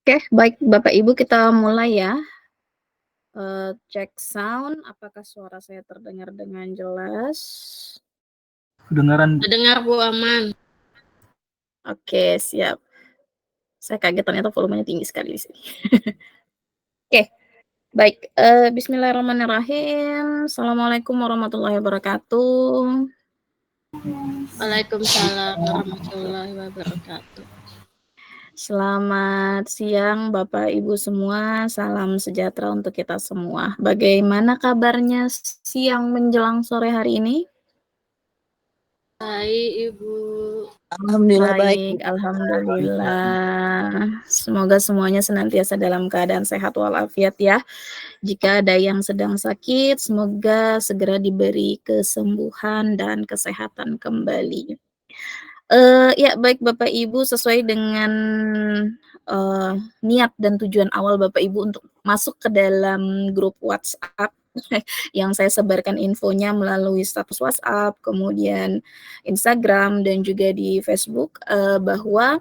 Oke, baik Bapak Ibu kita mulai ya. Cek sound, apakah suara saya terdengar dengan jelas? Kedengaran. Terdengar Bu, aman. Oke, siap. Saya kaget ternyata volumenya tinggi sekali di sini. Oke, baik, bismillahirrahmanirrahim. Assalamualaikum warahmatullahi wabarakatuh. Waalaikumsalam warahmatullahi wabarakatuh. Selamat siang Bapak Ibu semua, salam sejahtera untuk kita semua. Bagaimana kabarnya siang menjelang sore hari ini? Baik, Ibu. Alhamdulillah baik, Bu. Baik, alhamdulillah. Semoga semuanya senantiasa dalam keadaan sehat walafiat ya. Jika ada yang sedang sakit, semoga segera diberi kesembuhan dan kesehatan kembali. Ya baik Bapak Ibu, sesuai dengan, niat dan tujuan awal Bapak Ibu untuk masuk ke dalam grup WhatsApp yang saya sebarkan infonya melalui status WhatsApp, kemudian Instagram dan juga di Facebook, bahwa,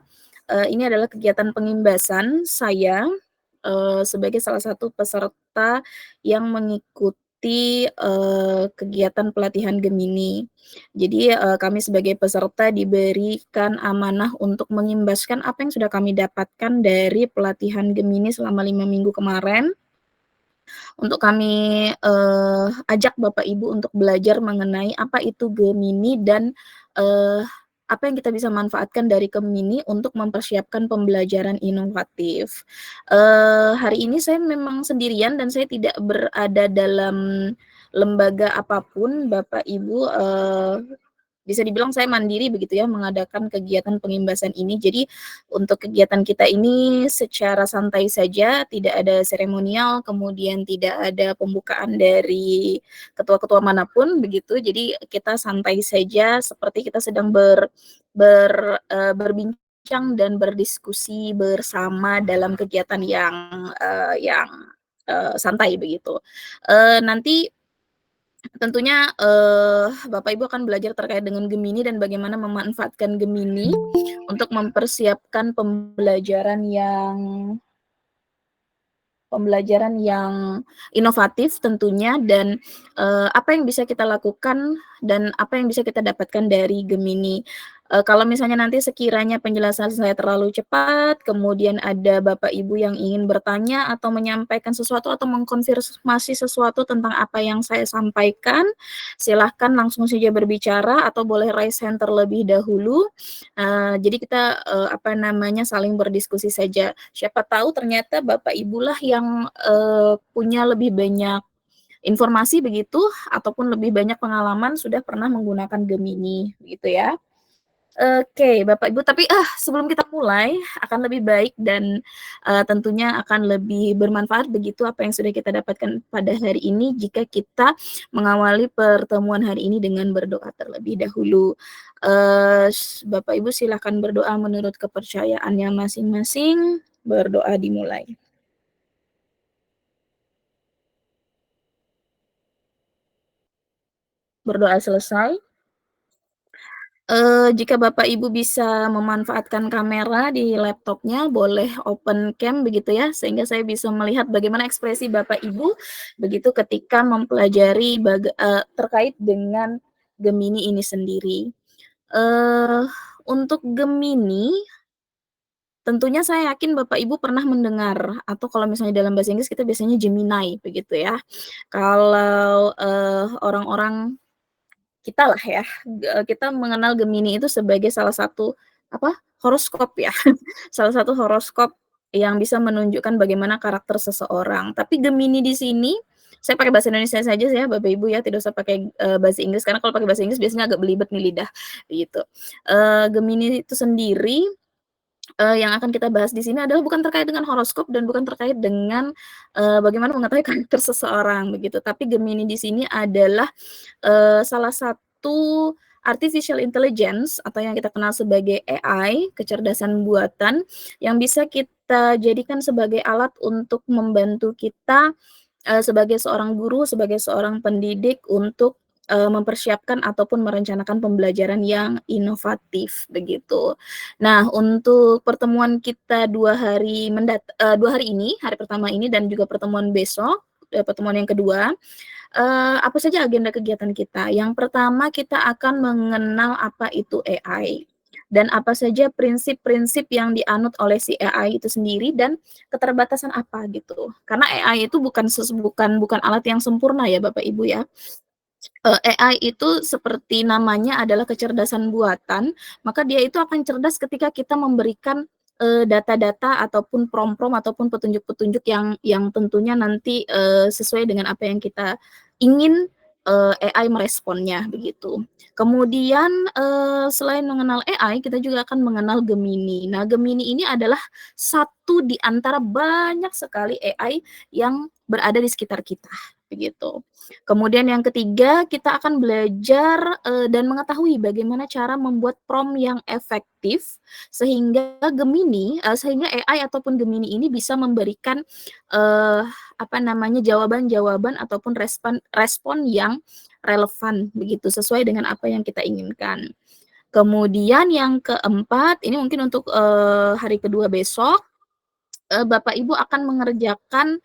ini adalah kegiatan pengimbasan saya, sebagai salah satu peserta yang mengikuti, kegiatan pelatihan Gemini. Jadi, kami sebagai peserta diberikan amanah untuk mengimbaskan apa yang sudah kami dapatkan dari pelatihan Gemini selama 5 minggu kemarin, untuk kami, ajak Bapak Ibu untuk belajar mengenai apa itu Gemini dan, eee, apa yang kita bisa manfaatkan dari Gemini untuk mempersiapkan pembelajaran inovatif. Hari ini saya memang sendirian dan saya tidak berada dalam lembaga apapun Bapak Ibu, bisa dibilang saya mandiri begitu ya, mengadakan kegiatan pengimbasan ini. Jadi untuk kegiatan kita ini secara santai saja, tidak ada seremonial, kemudian tidak ada pembukaan dari ketua-ketua manapun begitu. Jadi kita santai saja seperti kita sedang berbincang dan berdiskusi bersama dalam kegiatan yang santai begitu. Nanti tentunya, Bapak Ibu akan belajar terkait dengan Gemini dan bagaimana memanfaatkan Gemini untuk mempersiapkan pembelajaran yang inovatif tentunya dan, apa yang bisa kita lakukan dan apa yang bisa kita dapatkan dari Gemini. Kalau misalnya nanti sekiranya penjelasan saya terlalu cepat, kemudian ada Bapak Ibu yang ingin bertanya atau menyampaikan sesuatu atau mengkonfirmasi sesuatu tentang apa yang saya sampaikan, silahkan langsung saja berbicara atau boleh raise hand terlebih dahulu. Jadi kita, saling berdiskusi saja. Siapa tahu ternyata Bapak Ibulah yang, punya lebih banyak informasi begitu, ataupun lebih banyak pengalaman sudah pernah menggunakan Gemini, gitu ya. Oke, Bapak Ibu, tapi, sebelum kita mulai akan lebih baik dan, tentunya akan lebih bermanfaat begitu apa yang sudah kita dapatkan pada hari ini jika kita mengawali pertemuan hari ini dengan berdoa terlebih dahulu. Bapak Ibu silahkan berdoa menurut kepercayaannya masing-masing, berdoa dimulai. Berdoa selesai. Jika Bapak Ibu bisa memanfaatkan kamera di laptopnya, boleh open cam begitu ya, sehingga saya bisa melihat bagaimana ekspresi Bapak Ibu, begitu ketika mempelajari terkait dengan Gemini ini sendiri. Untuk Gemini, tentunya saya yakin Bapak Ibu pernah mendengar atau kalau misalnya dalam bahasa Inggris kita biasanya Gemini begitu ya. Kalau, orang-orang kita lah ya, kita mengenal Gemini itu sebagai salah satu, horoskop ya, salah satu horoskop yang bisa menunjukkan bagaimana karakter seseorang. Tapi Gemini di sini, saya pakai bahasa Indonesia saja ya Bapak Ibu ya, tidak usah pakai, bahasa Inggris, karena kalau pakai bahasa Inggris biasanya agak belibet nih lidah, gitu. Gemini itu sendiri, yang akan kita bahas di sini adalah bukan terkait dengan horoskop dan bukan terkait dengan, bagaimana mengetahui karakter seseorang begitu, tapi Gemini di sini adalah, salah satu artificial intelligence atau yang kita kenal sebagai AI, kecerdasan buatan, yang bisa kita jadikan sebagai alat untuk membantu kita, sebagai seorang guru, sebagai seorang pendidik untuk mempersiapkan ataupun merencanakan pembelajaran yang inovatif, begitu. Nah, untuk pertemuan kita 2 hari 2 hari ini, hari pertama ini dan juga pertemuan besok, pertemuan yang kedua, apa saja agenda kegiatan kita? Yang pertama kita akan mengenal apa itu AI, dan apa saja prinsip-prinsip yang dianut oleh si AI itu sendiri dan keterbatasan apa gitu. Karena AI itu bukan alat yang sempurna ya Bapak Ibu ya. AI itu seperti namanya adalah kecerdasan buatan, maka dia itu akan cerdas ketika kita memberikan, data-data ataupun prom-prom ataupun petunjuk-petunjuk yang tentunya nanti, sesuai dengan apa yang kita ingin, AI meresponnya, begitu. Kemudian, selain mengenal AI, kita juga akan mengenal Gemini. Nah, Gemini ini adalah satu di antara banyak sekali AI yang berada di sekitar kita, begitu. Kemudian yang ketiga, kita akan belajar, dan mengetahui bagaimana cara membuat prompt yang efektif sehingga sehingga AI ataupun Gemini ini bisa memberikan, apa namanya, jawaban-jawaban ataupun respon yang relevan begitu, sesuai dengan apa yang kita inginkan. Kemudian yang keempat, ini mungkin untuk, hari kedua besok, Bapak Ibu akan mengerjakan,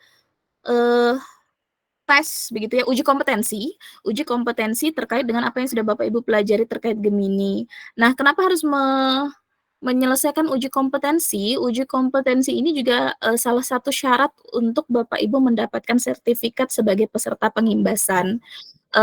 eee tes begitu ya, uji kompetensi terkait dengan apa yang sudah Bapak Ibu pelajari terkait Gemini. Nah, kenapa harus menyelesaikan uji kompetensi? Uji kompetensi ini juga, salah satu syarat untuk Bapak Ibu mendapatkan sertifikat sebagai peserta pengimbasan.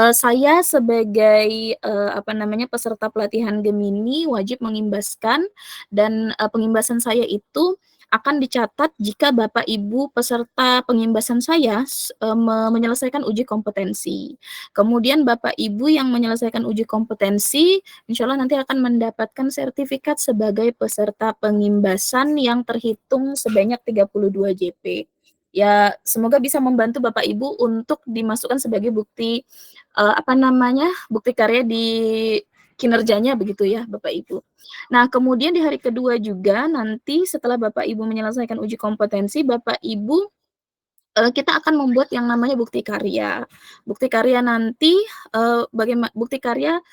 Saya sebagai, apa namanya, peserta pelatihan Gemini wajib mengimbaskan dan, pengimbasan saya itu akan dicatat jika Bapak Ibu peserta pengimbasan saya menyelesaikan uji kompetensi. Kemudian Bapak Ibu yang menyelesaikan uji kompetensi, insya Allah nanti akan mendapatkan sertifikat sebagai peserta pengimbasan yang terhitung sebanyak 32 JP. Ya, semoga bisa membantu Bapak Ibu untuk dimasukkan sebagai bukti, apa namanya, bukti karya di kinerjanya begitu ya, Bapak Ibu. Nah, kemudian di hari kedua juga nanti setelah Bapak Ibu menyelesaikan uji kompetensi, Bapak Ibu, kita akan membuat yang namanya bukti karya. Bukti karya nanti, bukti karya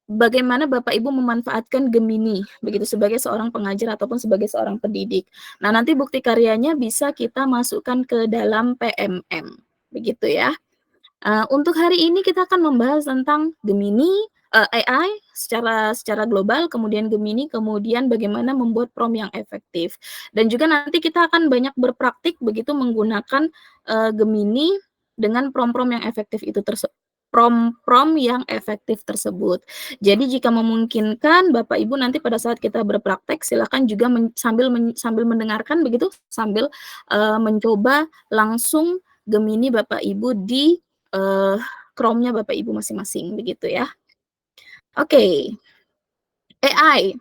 bagaimana Bapak Ibu memanfaatkan Gemini, begitu, sebagai seorang pengajar ataupun sebagai seorang pendidik. Nah, nanti bukti karyanya bisa kita masukkan ke dalam PMM, begitu ya. Untuk hari ini kita akan membahas tentang Gemini, AI secara global, kemudian Gemini, kemudian bagaimana membuat prompt yang efektif. Dan juga nanti kita akan banyak berpraktik begitu menggunakan, Gemini dengan prompt-prompt yang efektif itu prompt-prompt yang efektif tersebut. Jadi jika memungkinkan Bapak Ibu nanti pada saat kita berpraktek silakan juga sambil mendengarkan begitu, sambil, mencoba langsung Gemini Bapak Ibu di Chrome-nya Bapak Ibu masing-masing begitu ya. Oke, AI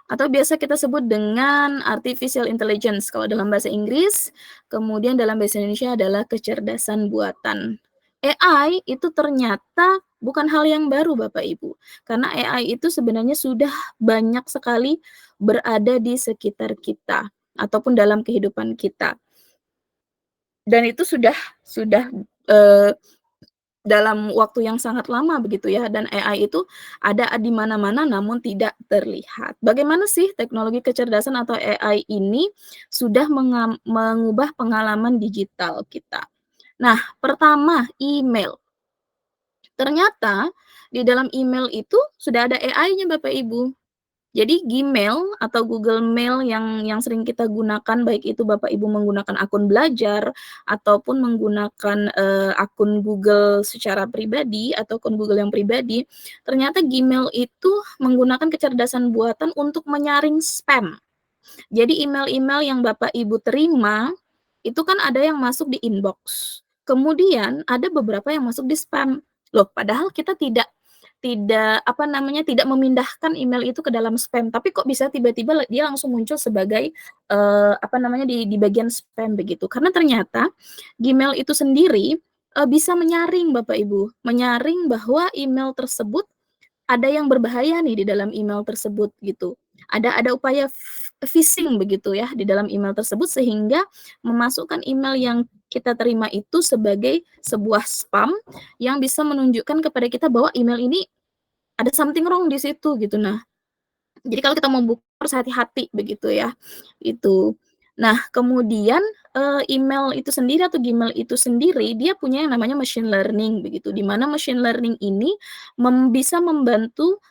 atau biasa kita sebut dengan artificial intelligence kalau dalam bahasa Inggris, kemudian dalam bahasa Indonesia adalah kecerdasan buatan. AI itu ternyata bukan hal yang baru Bapak Ibu, karena AI itu sebenarnya sudah banyak sekali berada di sekitar kita ataupun dalam kehidupan kita. Dan itu sudah, eee dalam waktu yang sangat lama begitu ya, dan AI itu ada di mana-mana namun tidak terlihat. Bagaimana sih teknologi kecerdasan atau AI ini sudah mengubah pengalaman digital kita? Nah, pertama email. Ternyata di dalam email itu sudah ada AI-nya Bapak Ibu. Jadi Gmail atau Google Mail yang sering kita gunakan, baik itu Bapak Ibu menggunakan akun belajar ataupun menggunakan, akun Google secara pribadi atau akun Google yang pribadi, ternyata Gmail itu menggunakan kecerdasan buatan untuk menyaring spam. Jadi email-email yang Bapak Ibu terima, itu kan ada yang masuk di inbox, kemudian ada beberapa yang masuk di spam. Loh, padahal kita apa namanya, tidak memindahkan email itu ke dalam spam, tapi kok bisa tiba-tiba dia langsung muncul sebagai, apa namanya, di bagian spam begitu. Karena ternyata Gmail itu sendiri, bisa menyaring Bapak Ibu, menyaring bahwa email tersebut ada yang berbahaya nih di dalam email tersebut gitu. Ada upaya phishing begitu ya di dalam email tersebut, sehingga memasukkan email yang kita terima itu sebagai sebuah spam yang bisa menunjukkan kepada kita bahwa email ini ada something wrong di situ gitu. Nah, jadi kalau kita mau buka harus hati-hati begitu ya, itu. Nah, kemudian, email itu sendiri atau Gmail itu sendiri dia punya yang namanya machine learning begitu, di mana machine learning ini bisa membantu,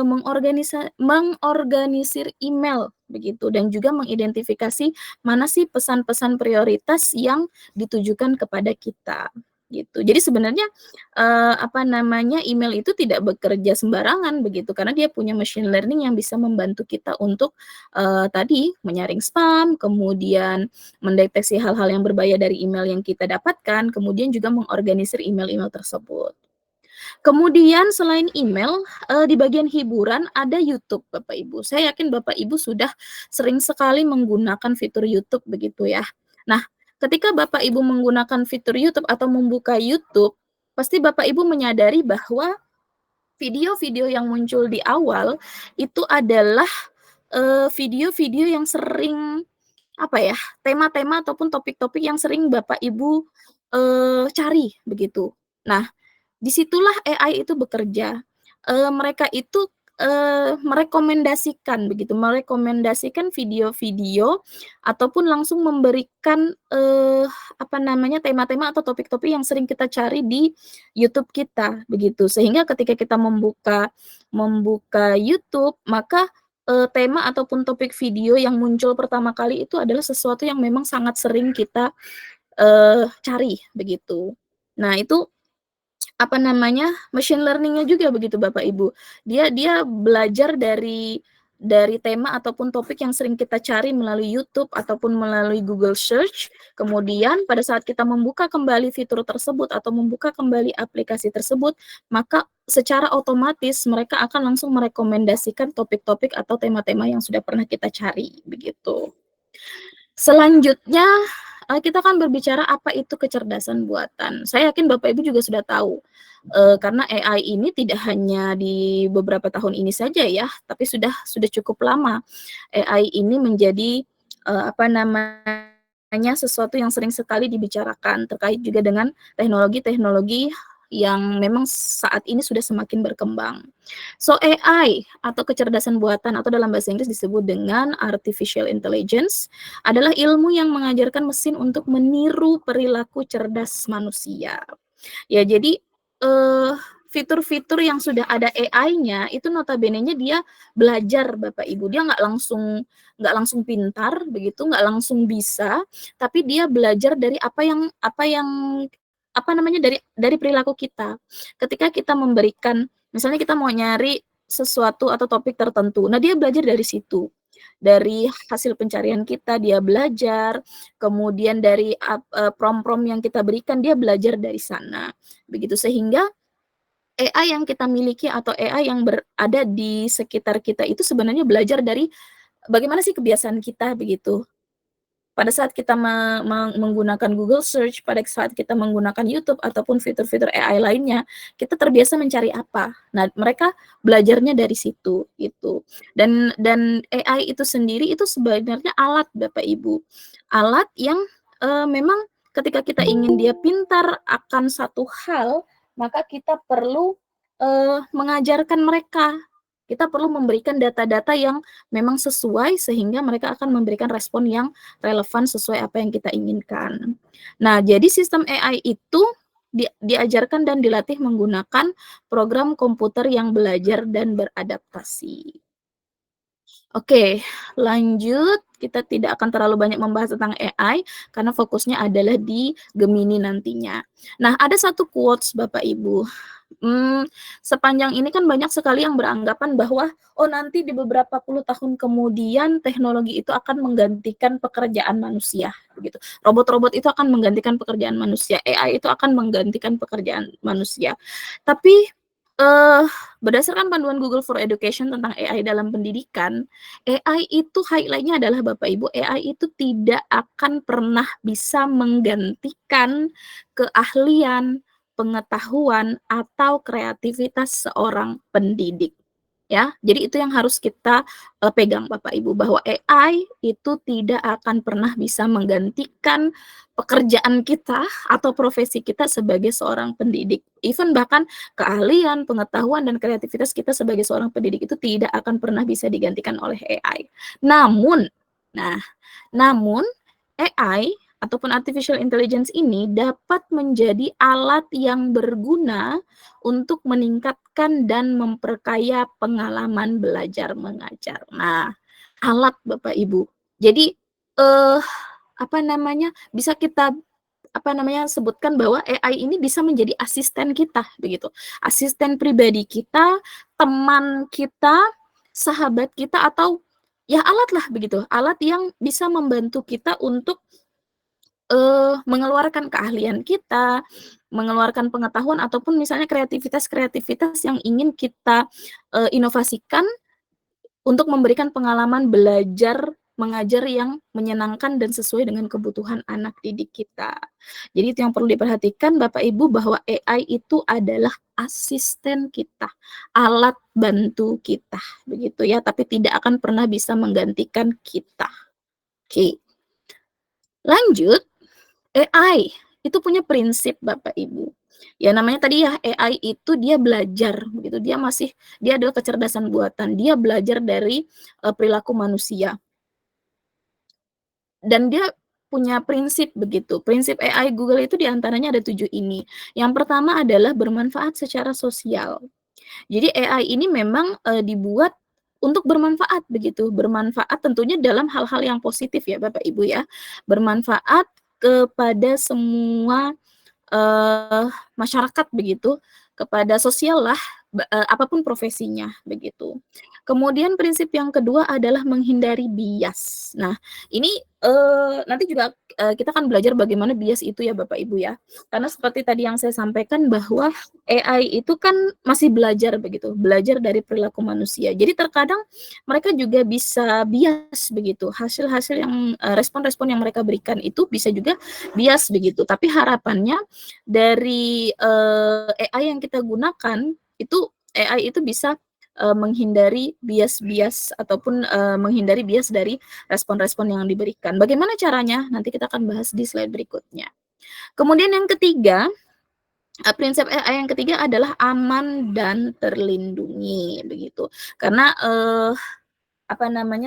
mengorganisir email begitu, dan juga mengidentifikasi mana sih pesan-pesan prioritas yang ditujukan kepada kita, gitu. Jadi sebenarnya, email itu tidak bekerja sembarangan begitu, karena dia punya machine learning yang bisa membantu kita untuk, tadi menyaring spam, kemudian mendeteksi hal-hal yang berbahaya dari email yang kita dapatkan, kemudian juga mengorganisir email-email tersebut. Kemudian selain email, di bagian hiburan ada YouTube, Bapak Ibu. Saya yakin Bapak Ibu sudah sering sekali menggunakan fitur YouTube begitu ya. Nah, ketika Bapak Ibu menggunakan fitur YouTube atau membuka YouTube, pasti Bapak Ibu menyadari bahwa video-video yang muncul di awal itu adalah, video-video yang sering, tema-tema ataupun topik-topik yang sering Bapak Ibu, cari begitu. Nah, disitulah AI itu bekerja. Mereka itu, merekomendasikan video-video ataupun langsung memberikan, tema-tema atau topik-topik yang sering kita cari di YouTube kita, begitu. Sehingga ketika kita membuka YouTube, maka, tema ataupun topik video yang muncul pertama kali itu adalah sesuatu yang memang sangat sering kita, cari, begitu. Nah, itu machine learning-nya juga begitu Bapak Ibu. Dia dia belajar dari tema ataupun topik yang sering kita cari melalui YouTube ataupun melalui Google Search, kemudian pada saat kita membuka kembali fitur tersebut atau membuka kembali aplikasi tersebut, maka secara otomatis mereka akan langsung merekomendasikan topik-topik atau tema-tema yang sudah pernah kita cari, begitu. Selanjutnya, kita akan berbicara apa itu kecerdasan buatan. Saya yakin Bapak Ibu juga sudah tahu, karena AI ini tidak hanya di beberapa tahun ini saja ya, tapi sudah cukup lama AI ini menjadi, sesuatu yang sering sekali dibicarakan terkait juga dengan teknologi-teknologi yang memang saat ini sudah semakin berkembang. So, AI atau kecerdasan buatan atau dalam bahasa Inggris disebut dengan artificial intelligence adalah ilmu yang mengajarkan mesin untuk meniru perilaku cerdas manusia. Ya, jadi, fitur-fitur yang sudah ada AI-nya itu notabene-nya dia belajar Bapak Ibu, dia nggak langsung pintar begitu, nggak langsung bisa, tapi dia belajar dari dari perilaku kita. Ketika kita memberikan misalnya kita mau nyari sesuatu atau topik tertentu, nah dia belajar dari situ. Dari hasil pencarian kita dia belajar, kemudian dari prompt-prompt yang kita berikan dia belajar dari sana. Begitu sehingga AI yang kita miliki atau AI yang berada di sekitar kita itu sebenarnya belajar dari bagaimana sih kebiasaan kita begitu. Pada saat kita menggunakan Google Search, pada saat kita menggunakan YouTube ataupun fitur-fitur AI lainnya, kita terbiasa mencari apa. Nah, mereka belajarnya dari situ, gitu. Dan AI itu sendiri itu sebenarnya alat Bapak Ibu. Alat yang, memang ketika kita ingin dia pintar akan satu hal, maka kita perlu, mengajarkan mereka. Kita perlu memberikan data-data yang memang sesuai sehingga mereka akan memberikan respon yang relevan sesuai apa yang kita inginkan. Nah, jadi sistem AI itu diajarkan dan dilatih menggunakan program komputer yang belajar dan beradaptasi. Oke, lanjut. Kita tidak akan terlalu banyak membahas tentang AI karena fokusnya adalah di Gemini nantinya. Nah, ada satu quotes Bapak Ibu. Sepanjang ini kan banyak sekali yang beranggapan bahwa, oh nanti di beberapa puluh tahun kemudian teknologi itu akan menggantikan pekerjaan manusia, begitu. Robot-robot itu akan menggantikan pekerjaan manusia, AI itu akan menggantikan pekerjaan manusia. Tapi, berdasarkan panduan Google for Education tentang AI dalam pendidikan, AI itu highlight-nya adalah Bapak Ibu, AI itu tidak akan pernah bisa menggantikan keahlian, pengetahuan, atau kreativitas seorang pendidik. ya. Jadi itu yang harus kita pegang Bapak Ibu, bahwa AI itu tidak akan pernah bisa menggantikan pekerjaan kita atau profesi kita sebagai seorang pendidik. Even bahkan keahlian, pengetahuan, dan kreativitas kita sebagai seorang pendidik itu tidak akan pernah bisa digantikan oleh AI. Namun, namun AI ataupun artificial intelligence ini dapat menjadi alat yang berguna untuk meningkatkan dan memperkaya pengalaman belajar mengajar. Nah, alat Bapak Ibu. Jadi bisa kita sebutkan bahwa AI ini bisa menjadi asisten kita begitu. Asisten pribadi kita, teman kita, sahabat kita, atau ya alat lah begitu. Alat yang bisa membantu kita untuk mengeluarkan keahlian kita, mengeluarkan pengetahuan ataupun misalnya kreativitas-kreativitas yang ingin kita inovasikan untuk memberikan pengalaman belajar mengajar yang menyenangkan dan sesuai dengan kebutuhan anak didik kita. Jadi itu yang perlu diperhatikan Bapak Ibu, bahwa AI itu adalah asisten kita, alat bantu kita, begitu ya, tapi tidak akan pernah bisa menggantikan kita. Oke. Lanjut, AI itu punya prinsip Bapak Ibu. Ya namanya tadi ya, AI itu dia belajar begitu. Dia adalah kecerdasan buatan. Dia belajar dari perilaku manusia. Dan dia punya prinsip begitu. Prinsip AI Google itu diantaranya ada 7 ini. Yang pertama adalah bermanfaat secara sosial. Jadi AI ini memang dibuat untuk bermanfaat begitu. Bermanfaat tentunya dalam hal-hal yang positif ya Bapak Ibu ya. Bermanfaat kepada semua masyarakat begitu, kepada sosial lah, apapun profesinya begitu. Kemudian prinsip yang kedua adalah menghindari bias. Nah, ini nanti juga kita akan belajar bagaimana bias itu ya Bapak Ibu ya. Karena seperti tadi yang saya sampaikan bahwa AI itu kan masih belajar begitu, belajar dari perilaku manusia. Jadi terkadang mereka juga bisa bias begitu. Hasil-hasil yang respon-respon yang mereka berikan itu bisa juga bias begitu. Tapi harapannya dari AI yang kita gunakan itu, AI itu bisa menghindari bias-bias ataupun menghindari bias dari respon-respon yang diberikan. Bagaimana caranya? Nanti kita akan bahas di slide berikutnya. Kemudian yang ketiga, prinsip AI yang ketiga adalah aman dan terlindungi begitu. Karena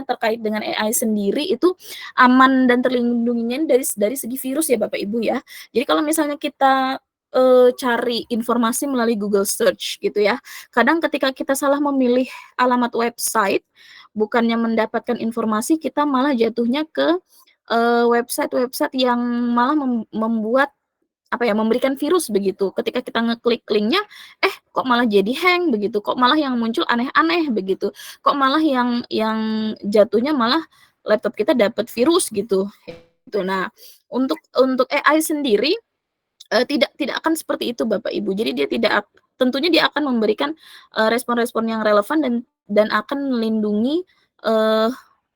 terkait dengan AI sendiri itu aman dan terlindunginya dari segi virus ya Bapak Ibu ya. Jadi kalau misalnya kita cari informasi melalui Google Search gitu ya, kadang ketika kita salah memilih alamat website, bukannya mendapatkan informasi, kita malah jatuhnya ke website-website yang malah membuat memberikan virus begitu. Ketika kita ngeklik linknya, kok malah jadi hang begitu, kok malah yang muncul aneh-aneh begitu, kok malah yang jatuhnya malah laptop kita dapat virus gitu. Nah, untuk AI sendiri tidak akan seperti itu Bapak Ibu. Jadi tentunya dia akan memberikan respon-respon yang relevan dan akan melindungi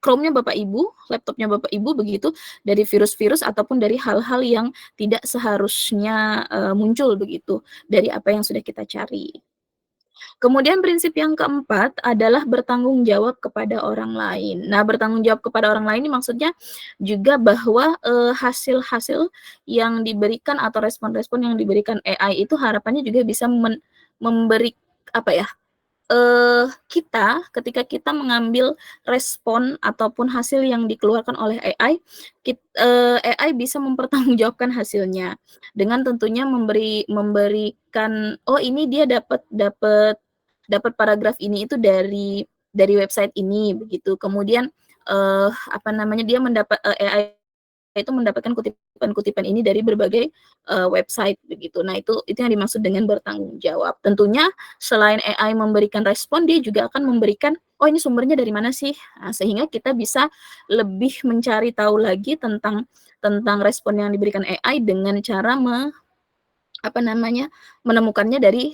Chrome-nya Bapak Ibu, laptopnya Bapak Ibu begitu, dari virus-virus ataupun dari hal-hal yang tidak seharusnya muncul begitu dari apa yang sudah kita cari. Kemudian prinsip yang keempat adalah bertanggung jawab kepada orang lain. Nah, bertanggung jawab kepada orang lain ini maksudnya juga bahwa hasil-hasil yang diberikan atau respon-respon yang diberikan AI itu harapannya juga bisa memberi kita ketika kita mengambil respon ataupun hasil yang dikeluarkan oleh AI, AI bisa mempertanggungjawabkan hasilnya dengan tentunya memberikan, oh ini dia dapat paragraf ini itu dari website ini begitu. Kemudian dia AI itu mendapatkan kutipan-kutipan ini dari berbagai website begitu. Nah, itu yang dimaksud dengan bertanggung jawab. Tentunya selain AI memberikan respon, dia juga akan memberikan, oh ini sumbernya dari mana sih? Nah, sehingga kita bisa lebih mencari tahu lagi tentang respon yang diberikan AI dengan cara menemukannya dari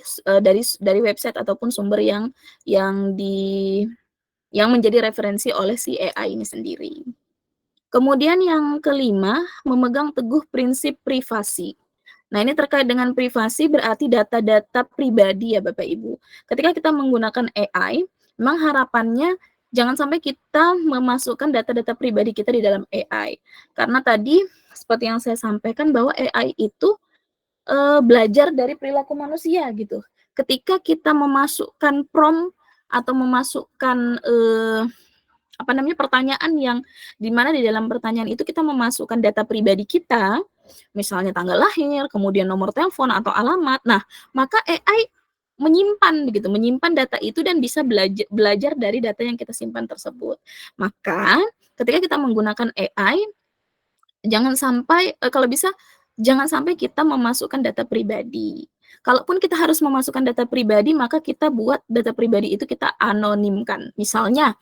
website ataupun sumber yang menjadi referensi oleh si AI ini sendiri. Kemudian yang kelima, memegang teguh prinsip privasi. Nah, ini terkait dengan privasi berarti data-data pribadi ya Bapak Ibu. Ketika kita menggunakan AI, memang harapannya jangan sampai kita memasukkan data-data pribadi kita di dalam AI. Karena tadi seperti yang saya sampaikan bahwa AI itu belajar dari perilaku manusia gitu. Ketika kita memasukkan prompt atau memasukkan pertanyaan yang di mana di dalam pertanyaan itu kita memasukkan data pribadi kita, misalnya tanggal lahir, kemudian nomor telepon atau alamat. Nah, maka AI menyimpan data itu dan bisa belajar dari data yang kita simpan tersebut. Maka ketika kita menggunakan AI, jangan sampai kalau bisa jangan sampai kita memasukkan data pribadi. Kalaupun kita harus memasukkan data pribadi, maka kita buat data pribadi itu kita anonimkan. Misalnya,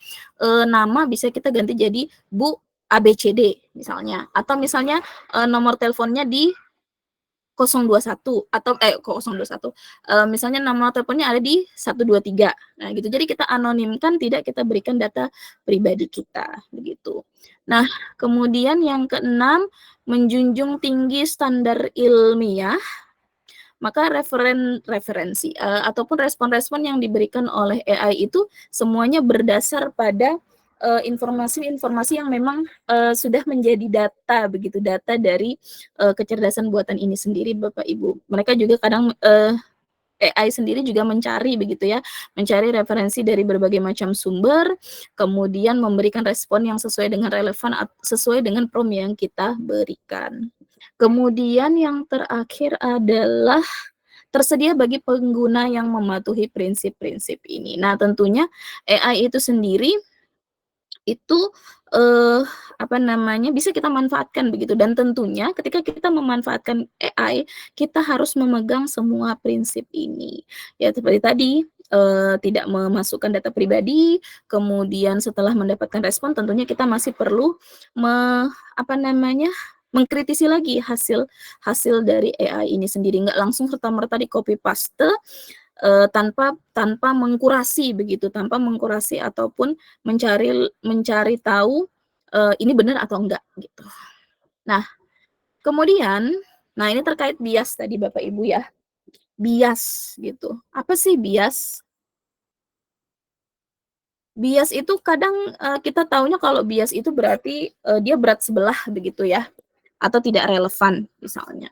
nama bisa kita ganti jadi Bu ABCD misalnya, atau misalnya, nomor teleponnya di 021 atau 021, misalnya nomor teleponnya ada di 123. Nah gitu, jadi kita anonimkan, tidak kita berikan data pribadi kita, begitu. Nah, kemudian yang keenam, menjunjung tinggi standar ilmiah, maka referensi ataupun respon-respon yang diberikan oleh AI itu semuanya berdasar pada informasi-informasi yang memang sudah menjadi data begitu, data dari kecerdasan buatan ini sendiri, Bapak Ibu. Mereka juga kadang AI sendiri juga mencari begitu ya, mencari referensi dari berbagai macam sumber, kemudian memberikan respon yang sesuai dengan relevan sesuai dengan prompt yang kita berikan. Kemudian yang terakhir adalah tersedia bagi pengguna yang mematuhi prinsip-prinsip ini. Nah, tentunya AI itu sendiri itu bisa kita manfaatkan begitu, dan tentunya ketika kita memanfaatkan AI, kita harus memegang semua prinsip ini. Ya seperti tadi, tidak memasukkan data pribadi, kemudian setelah mendapatkan respon tentunya kita masih perlu mengkritisi lagi hasil dari AI ini sendiri, nggak langsung serta-merta di-copy paste, tanpa mengkurasi begitu, tanpa mengkurasi ataupun mencari tahu, ini benar atau enggak gitu. Nah, kemudian, ini terkait bias tadi Bapak Ibu ya, bias gitu. Apa sih bias? Bias itu kadang, kita taunya kalau bias itu berarti, dia berat sebelah begitu ya, atau tidak relevan misalnya.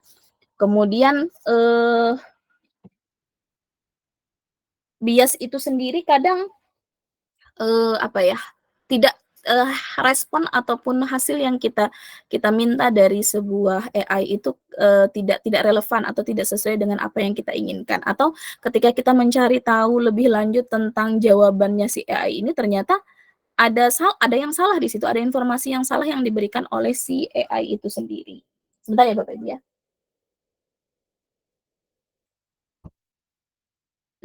Kemudian, bias itu sendiri kadang tidak, respon ataupun hasil yang kita minta dari sebuah AI itu, tidak relevan atau tidak sesuai dengan apa yang kita inginkan. Atau ketika kita mencari tahu lebih lanjut tentang jawabannya si AI ini, ternyata ada yang salah di situ, ada informasi yang salah yang diberikan oleh si AI itu sendiri. Sebentar ya Bapak Ibu ya.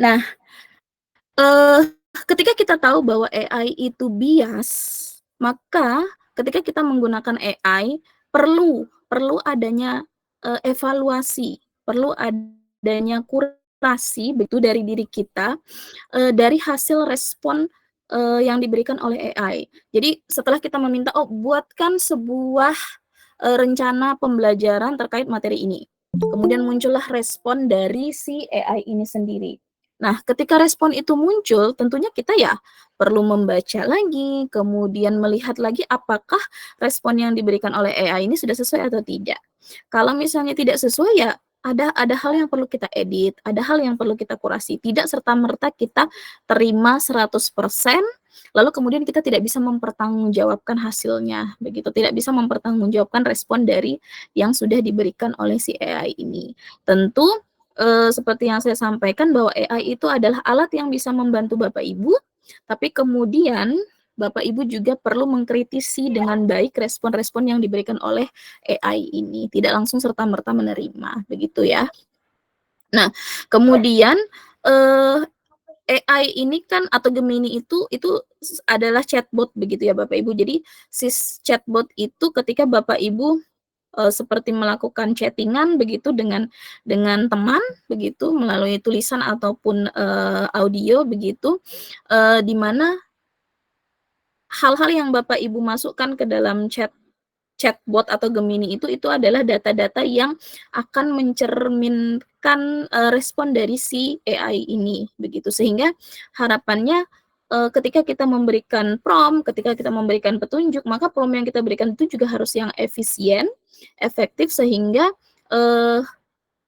Nah, ketika kita tahu bahwa AI itu bias, maka ketika kita menggunakan AI perlu adanya, evaluasi, perlu adanya kurasi begitu dari diri kita, dari hasil respon, yang diberikan oleh AI. Jadi setelah kita meminta, "Oh, buatkan sebuah, rencana pembelajaran terkait materi ini." Kemudian muncullah respon dari si AI ini sendiri. Nah, ketika respon itu muncul, tentunya kita ya perlu membaca lagi, kemudian melihat lagi apakah respon yang diberikan oleh AI ini sudah sesuai atau tidak. Kalau misalnya tidak sesuai, ya ada hal yang perlu kita edit, ada hal yang perlu kita kurasi. Tidak serta-merta kita terima 100%, lalu kemudian kita tidak bisa mempertanggungjawabkan hasilnya, begitu. Tidak bisa mempertanggungjawabkan respon dari yang sudah diberikan oleh si AI ini. Tentu seperti yang saya sampaikan bahwa AI itu adalah alat yang bisa membantu Bapak Ibu, tapi kemudian Bapak Ibu juga perlu mengkritisi dengan baik respon-respon yang diberikan oleh AI ini, tidak langsung serta-merta menerima, begitu ya. Nah, kemudian, AI ini kan atau Gemini itu adalah chatbot begitu ya Bapak Ibu. Jadi chatbot itu ketika Bapak Ibu seperti melakukan chatting-an begitu dengan teman begitu melalui tulisan ataupun, audio begitu, di mana hal-hal yang Bapak Ibu masukkan ke dalam chatbot atau Gemini itu adalah data-data yang akan mencerminkan, respon dari si AI ini begitu. Sehingga harapannya ketika kita memberikan prompt, ketika kita memberikan petunjuk, maka prompt yang kita berikan itu juga harus yang efisien, efektif, sehingga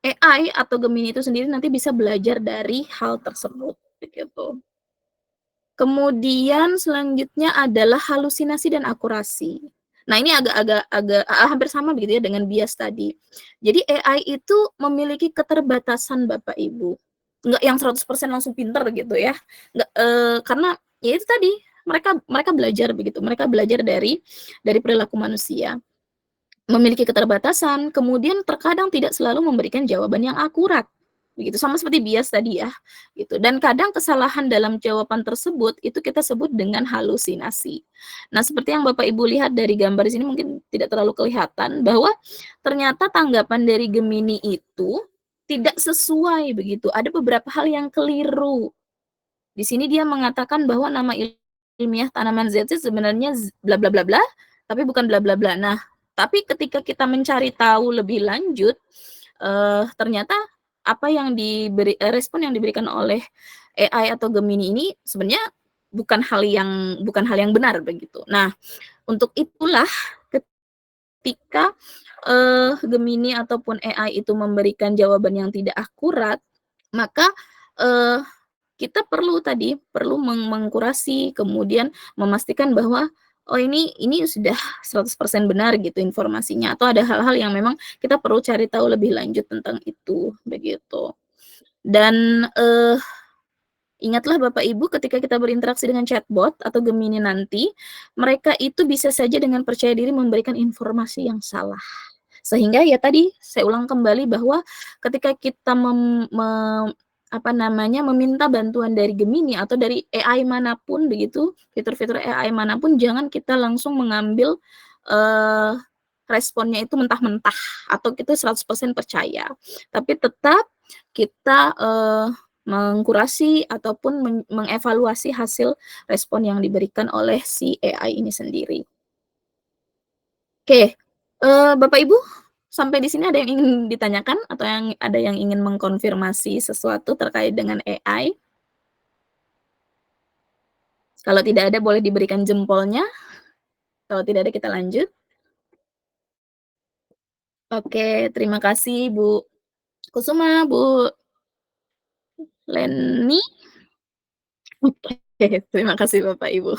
AI atau Gemini itu sendiri nanti bisa belajar dari hal tersebut, begitu. Kemudian selanjutnya adalah halusinasi dan akurasi. Nah, ini agak hampir sama begitu ya dengan bias tadi. Jadi AI itu memiliki keterbatasan Bapak Ibu. Enggak yang 100% langsung pinter gitu ya. Enggak, karena ya itu tadi, mereka belajar begitu. Mereka belajar dari perilaku manusia. Memiliki keterbatasan, kemudian terkadang tidak selalu memberikan jawaban yang akurat. Begitu, sama seperti bias tadi ya, gitu. Dan kadang kesalahan dalam jawaban tersebut itu kita sebut dengan halusinasi. Nah, seperti yang Bapak Ibu lihat dari gambar di sini mungkin tidak terlalu kelihatan bahwa ternyata tanggapan dari Gemini itu tidak sesuai begitu. Ada beberapa hal yang keliru. Di sini dia mengatakan bahwa nama ilmiah tanaman ZZ sebenarnya bla bla bla bla, tapi bukan bla bla bla. Nah, tapi ketika kita mencari tahu lebih lanjut, ternyata apa yang respon yang diberikan oleh AI atau Gemini ini sebenarnya bukan hal yang benar begitu. Nah, untuk itulah ketika Gemini ataupun AI itu memberikan jawaban yang tidak akurat, maka kita perlu mengkurasi, kemudian memastikan bahwa oh ini sudah 100% benar gitu informasinya, atau ada hal-hal yang memang kita perlu cari tahu lebih lanjut tentang itu, begitu. Dan ingatlah Bapak Ibu ketika kita berinteraksi dengan chatbot atau Gemini nanti, mereka itu bisa saja dengan percaya diri memberikan informasi yang salah. Sehingga ya tadi saya ulang kembali bahwa ketika kita meminta bantuan dari Gemini atau dari AI manapun begitu, fitur-fitur AI manapun, jangan kita langsung mengambil responnya itu mentah-mentah atau kita 100% percaya. Tapi tetap kita mengkurasi ataupun mengevaluasi hasil respon yang diberikan oleh si AI ini sendiri. Oke, Bapak Ibu, sampai di sini ada yang ingin ditanyakan atau ada yang ingin mengkonfirmasi sesuatu terkait dengan AI? Kalau tidak ada boleh diberikan jempolnya. Kalau tidak ada kita lanjut. Oke, terima kasih Bu Kusuma, Bu Leni. Oke, terima kasih Bapak Ibu.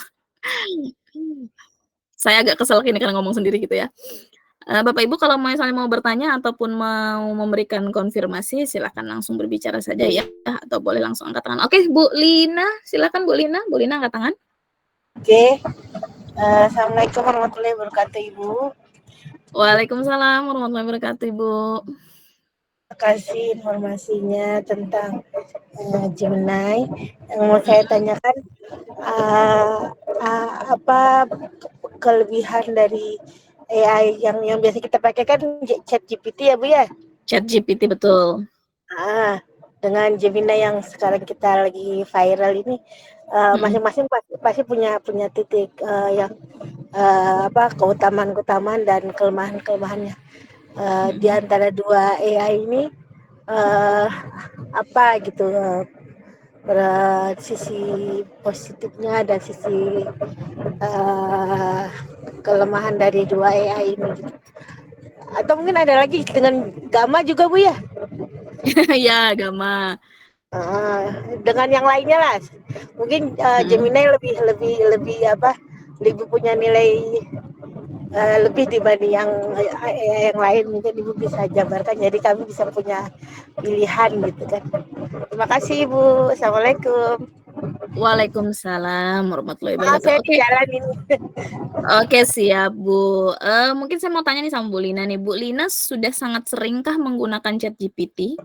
Saya agak kesel ini karena ngomong sendiri gitu ya. Bapak Ibu kalau misalnya mau bertanya ataupun mau memberikan konfirmasi silakan langsung berbicara saja ya, atau boleh langsung angkat tangan. Oke, Bu Lina, silakan Bu Lina angkat tangan. Oke. Assalamualaikum warahmatullahi wabarakatuh Ibu. Waalaikumsalam warahmatullahi wabarakatuh Ibu. Terima kasih informasinya tentang Gemini. Yang mau saya tanyakan apa kelebihan dari AI yang biasa kita pakai kan ChatGPT ya Bu ya? ChatGPT betul. Dengan Gemini yang sekarang kita lagi viral ini, masing-masing pasti punya titik yang keutamaan dan kelemahannya. Di antara dua AI ini apa gitu sisi positifnya dan sisi kelemahan dari dua AI ini gitu. Atau mungkin ada lagi dengan Gamma juga Bu ya? Ya, Gamma. Dengan yang lainnya lah. Mungkin Gemini lebih punya nilai lebih dibanding yang lain, mungkin Ibu bisa jabarkan jadi kami bisa punya pilihan gitu kan. Terima kasih Ibu. Assalamualaikum. Waalaikumsalam warahmatullahi wabarakatuh. Saya di jalan ini. Oke, siap Bu. Mungkin saya mau tanya nih sama Bu Lina nih. Bu Lina sudah sangat seringkah menggunakan ChatGPT?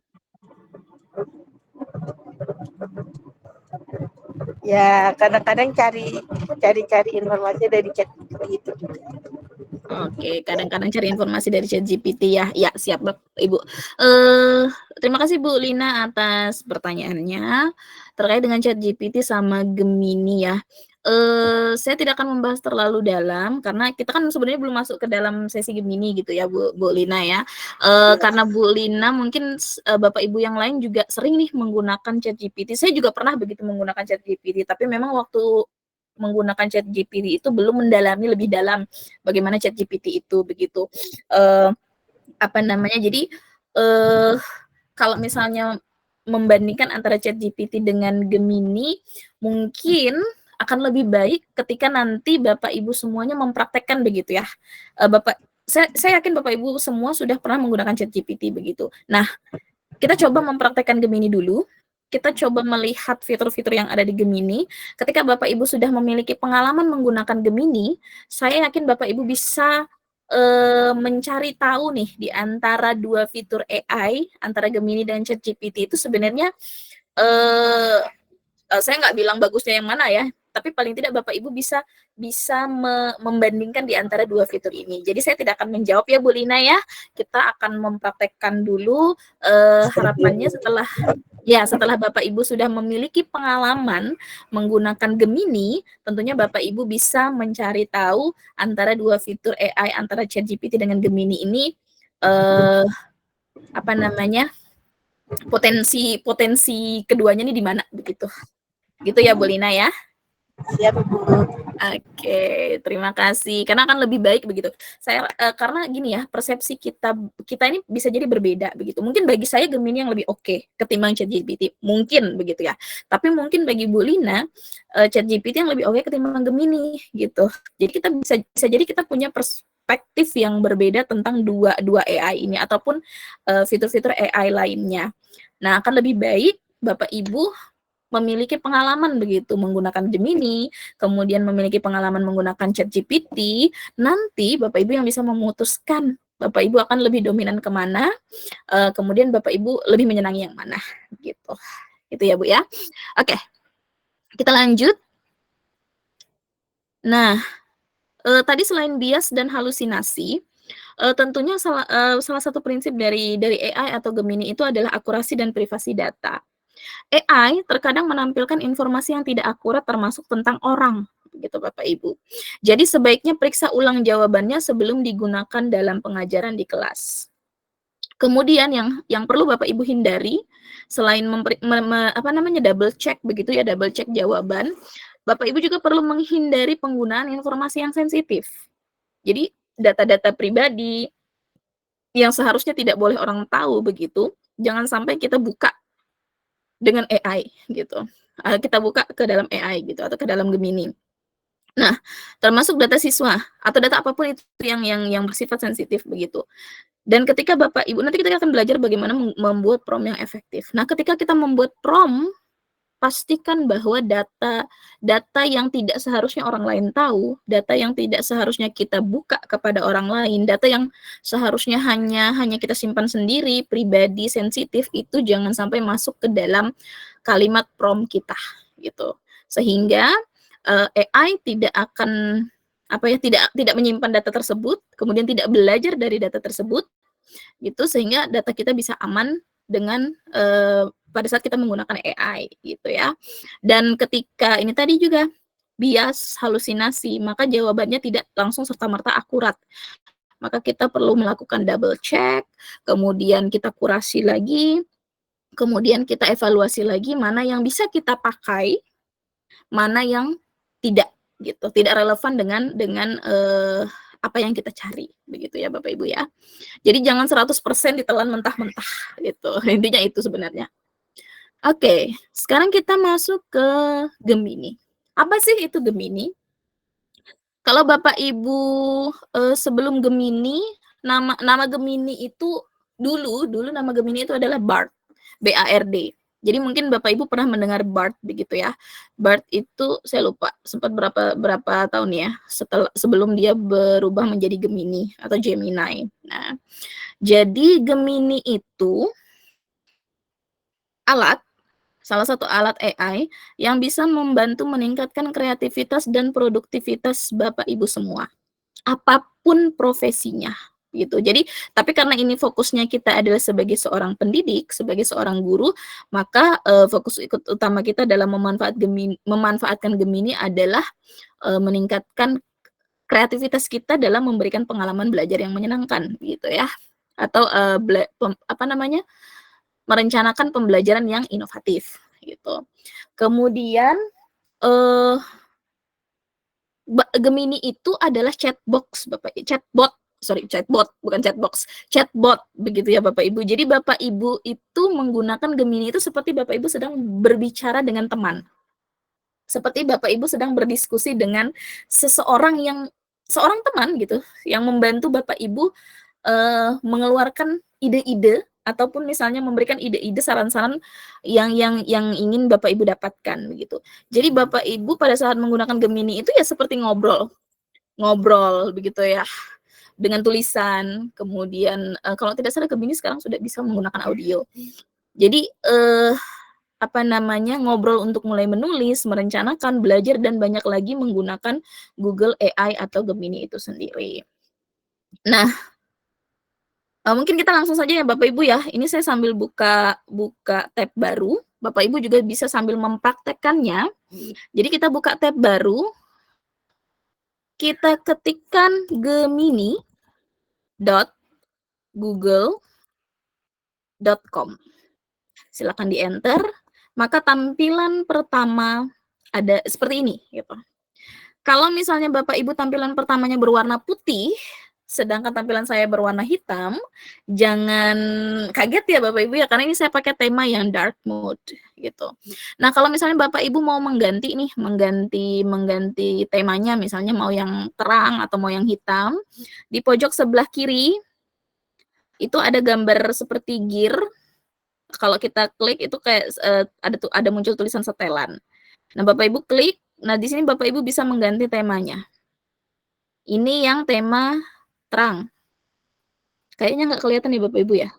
Ya, kadang-kadang cari informasi dari ChatGPT itu. Oke, kadang-kadang cari informasi dari ChatGPT ya. Ya, siap Bapak Ibu. Terima kasih Bu Lina atas pertanyaannya terkait dengan ChatGPT sama Gemini ya. saya tidak akan membahas terlalu dalam karena kita kan sebenarnya belum masuk ke dalam sesi Gemini gitu ya Bu Lina ya. Karena Bu Lina mungkin Bapak Ibu yang lain juga sering nih menggunakan ChatGPT. Saya juga pernah begitu menggunakan ChatGPT, tapi memang waktu menggunakan ChatGPT itu belum mendalami lebih dalam bagaimana ChatGPT itu begitu. Apa namanya? Jadi kalau misalnya membandingkan antara ChatGPT dengan Gemini, mungkin akan lebih baik ketika nanti Bapak Ibu semuanya mempraktekkan begitu ya. Saya yakin Bapak Ibu semua sudah pernah menggunakan ChatGPT begitu. Nah, kita coba mempraktekkan Gemini dulu. Kita coba melihat fitur-fitur yang ada di Gemini. Ketika Bapak Ibu sudah memiliki pengalaman menggunakan Gemini, saya yakin Bapak Ibu bisa mencari tahu nih di antara dua fitur AI, antara Gemini dan ChatGPT itu sebenarnya saya nggak bilang bagusnya yang mana ya, tapi paling tidak Bapak Ibu bisa membandingkan di antara dua fitur ini. Jadi saya tidak akan menjawab ya Bu Lina ya, kita akan mempraktekkan dulu harapannya setelah Bapak Ibu sudah memiliki pengalaman menggunakan Gemini, tentunya Bapak Ibu bisa mencari tahu antara dua fitur AI antara ChatGPT dengan Gemini ini apa namanya? Potensi keduanya ini di mana begitu. Gitu ya Bu Lina ya. Siap Bu. Oke, terima kasih. Karena akan lebih baik begitu. Saya karena gini ya, persepsi kita ini bisa jadi berbeda begitu. Mungkin bagi saya Gemini yang lebih oke ketimbang ChatGPT, mungkin begitu ya. Tapi mungkin bagi Bu Lina ChatGPT yang lebih oke ketimbang Gemini gitu. Jadi kita bisa jadi kita punya perspektif yang berbeda tentang dua AI ini ataupun fitur-fitur AI lainnya. Nah, akan lebih baik Bapak Ibu memiliki pengalaman begitu menggunakan Gemini, kemudian memiliki pengalaman menggunakan ChatGPT, nanti Bapak Ibu yang bisa memutuskan Bapak Ibu akan lebih dominan kemana, kemudian Bapak Ibu lebih menyenangi yang mana, gitu. Itu ya Bu ya. Oke, kita lanjut. Nah, tadi selain bias dan halusinasi, tentunya salah satu prinsip dari AI atau Gemini itu adalah akurasi dan privasi data. AI terkadang menampilkan informasi yang tidak akurat termasuk tentang orang, gitu Bapak Ibu. Jadi sebaiknya periksa ulang jawabannya sebelum digunakan dalam pengajaran di kelas. Kemudian yang perlu Bapak Ibu hindari selain double check begitu ya, double check jawaban, Bapak Ibu juga perlu menghindari penggunaan informasi yang sensitif. Jadi data-data pribadi yang seharusnya tidak boleh orang tahu begitu, jangan sampai kita buka dengan AI gitu. Kita buka ke dalam AI gitu atau ke dalam Gemini. Nah, termasuk data siswa atau data apapun itu yang bersifat sensitif begitu. Dan ketika Bapak Ibu nanti kita akan belajar bagaimana membuat prompt yang efektif. Nah, ketika kita membuat prompt, pastikan bahwa data yang tidak seharusnya orang lain tahu, data yang tidak seharusnya kita buka kepada orang lain, data yang seharusnya hanya kita simpan sendiri, pribadi, sensitif, itu jangan sampai masuk ke dalam kalimat prompt kita gitu. Sehingga AI tidak akan tidak menyimpan data tersebut, kemudian tidak belajar dari data tersebut gitu, sehingga data kita bisa aman dengan pada saat kita menggunakan AI gitu ya. Dan ketika ini tadi juga bias, halusinasi, maka jawabannya tidak langsung serta-merta akurat. Maka kita perlu melakukan double check, kemudian kita kurasi lagi, kemudian kita evaluasi lagi mana yang bisa kita pakai, mana yang tidak gitu, tidak relevan dengan apa yang kita cari begitu ya Bapak Ibu ya. Jadi jangan 100% ditelan mentah-mentah gitu. Intinya itu sebenarnya. Oke, sekarang kita masuk ke Gemini. Apa sih itu Gemini? Kalau Bapak Ibu sebelum Gemini, nama Gemini itu dulu nama Gemini itu adalah BARD, B-A-R-D. Jadi mungkin Bapak Ibu pernah mendengar BARD begitu ya. BARD itu saya lupa sempat berapa tahun ya sebelum dia berubah menjadi Gemini atau Gemini. Nah, jadi Gemini itu salah satu alat AI yang bisa membantu meningkatkan kreativitas dan produktivitas Bapak Ibu semua. Apapun profesinya gitu. Jadi, tapi karena ini fokusnya kita adalah sebagai seorang pendidik, sebagai seorang guru, maka fokus utama kita dalam memanfaatkan Gemini adalah meningkatkan kreativitas kita dalam memberikan pengalaman belajar yang menyenangkan, gitu ya. Atau merencanakan pembelajaran yang inovatif, gitu. Kemudian Gemini itu adalah chatbot, bukan chatbox, chatbot begitu ya Bapak Ibu. Jadi Bapak Ibu itu menggunakan Gemini itu seperti Bapak Ibu sedang berbicara dengan teman. Seperti Bapak Ibu sedang berdiskusi dengan seorang teman gitu, yang membantu Bapak Ibu mengeluarkan ide-ide ataupun misalnya memberikan ide-ide, saran-saran yang ingin Bapak Ibu dapatkan begitu. Jadi Bapak Ibu pada saat menggunakan Gemini itu ya seperti ngobrol begitu ya, dengan tulisan. Kemudian kalau tidak salah Gemini sekarang sudah bisa menggunakan audio. Jadi ngobrol untuk mulai menulis, merencanakan, belajar dan banyak lagi menggunakan Google AI atau Gemini itu sendiri. Nah, mungkin kita langsung saja ya Bapak Ibu ya. Ini saya sambil buka tab baru. Bapak Ibu juga bisa sambil mempraktekkannya. Jadi kita buka tab baru. Kita ketikkan gemini.google.com. Silakan di-enter. Maka tampilan pertama ada seperti ini gitu. Kalau misalnya Bapak Ibu tampilan pertamanya berwarna putih, sedangkan tampilan saya berwarna hitam, jangan kaget ya Bapak Ibu ya, karena ini saya pakai tema yang dark mode gitu. Nah, kalau misalnya Bapak Ibu mau mengganti temanya, misalnya mau yang terang atau mau yang hitam, di pojok sebelah kiri itu ada gambar seperti gear. Kalau kita klik itu kayak ada muncul tulisan setelan. Nah, Bapak Ibu klik, nah di sini Bapak Ibu bisa mengganti temanya. Ini yang tema terang. Kayaknya nggak kelihatan nih Bapak Ibu ya.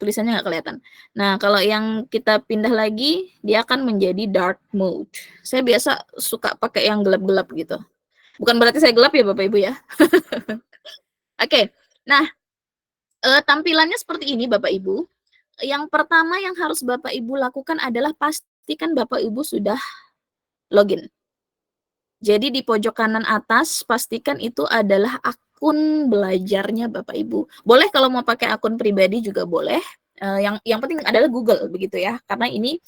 Tulisannya nggak kelihatan. Nah, kalau yang kita pindah lagi, dia akan menjadi dark mode. Saya biasa suka pakai yang gelap-gelap gitu. Bukan berarti saya gelap ya Bapak Ibu ya. Oke, nah tampilannya seperti ini Bapak Ibu. Yang pertama yang harus Bapak Ibu lakukan adalah pastikan Bapak Ibu sudah login. Jadi di pojok kanan atas pastikan itu adalah akun belajarnya Bapak Ibu. Boleh kalau mau pakai akun pribadi juga boleh. Yang penting adalah Google begitu ya. Karena ini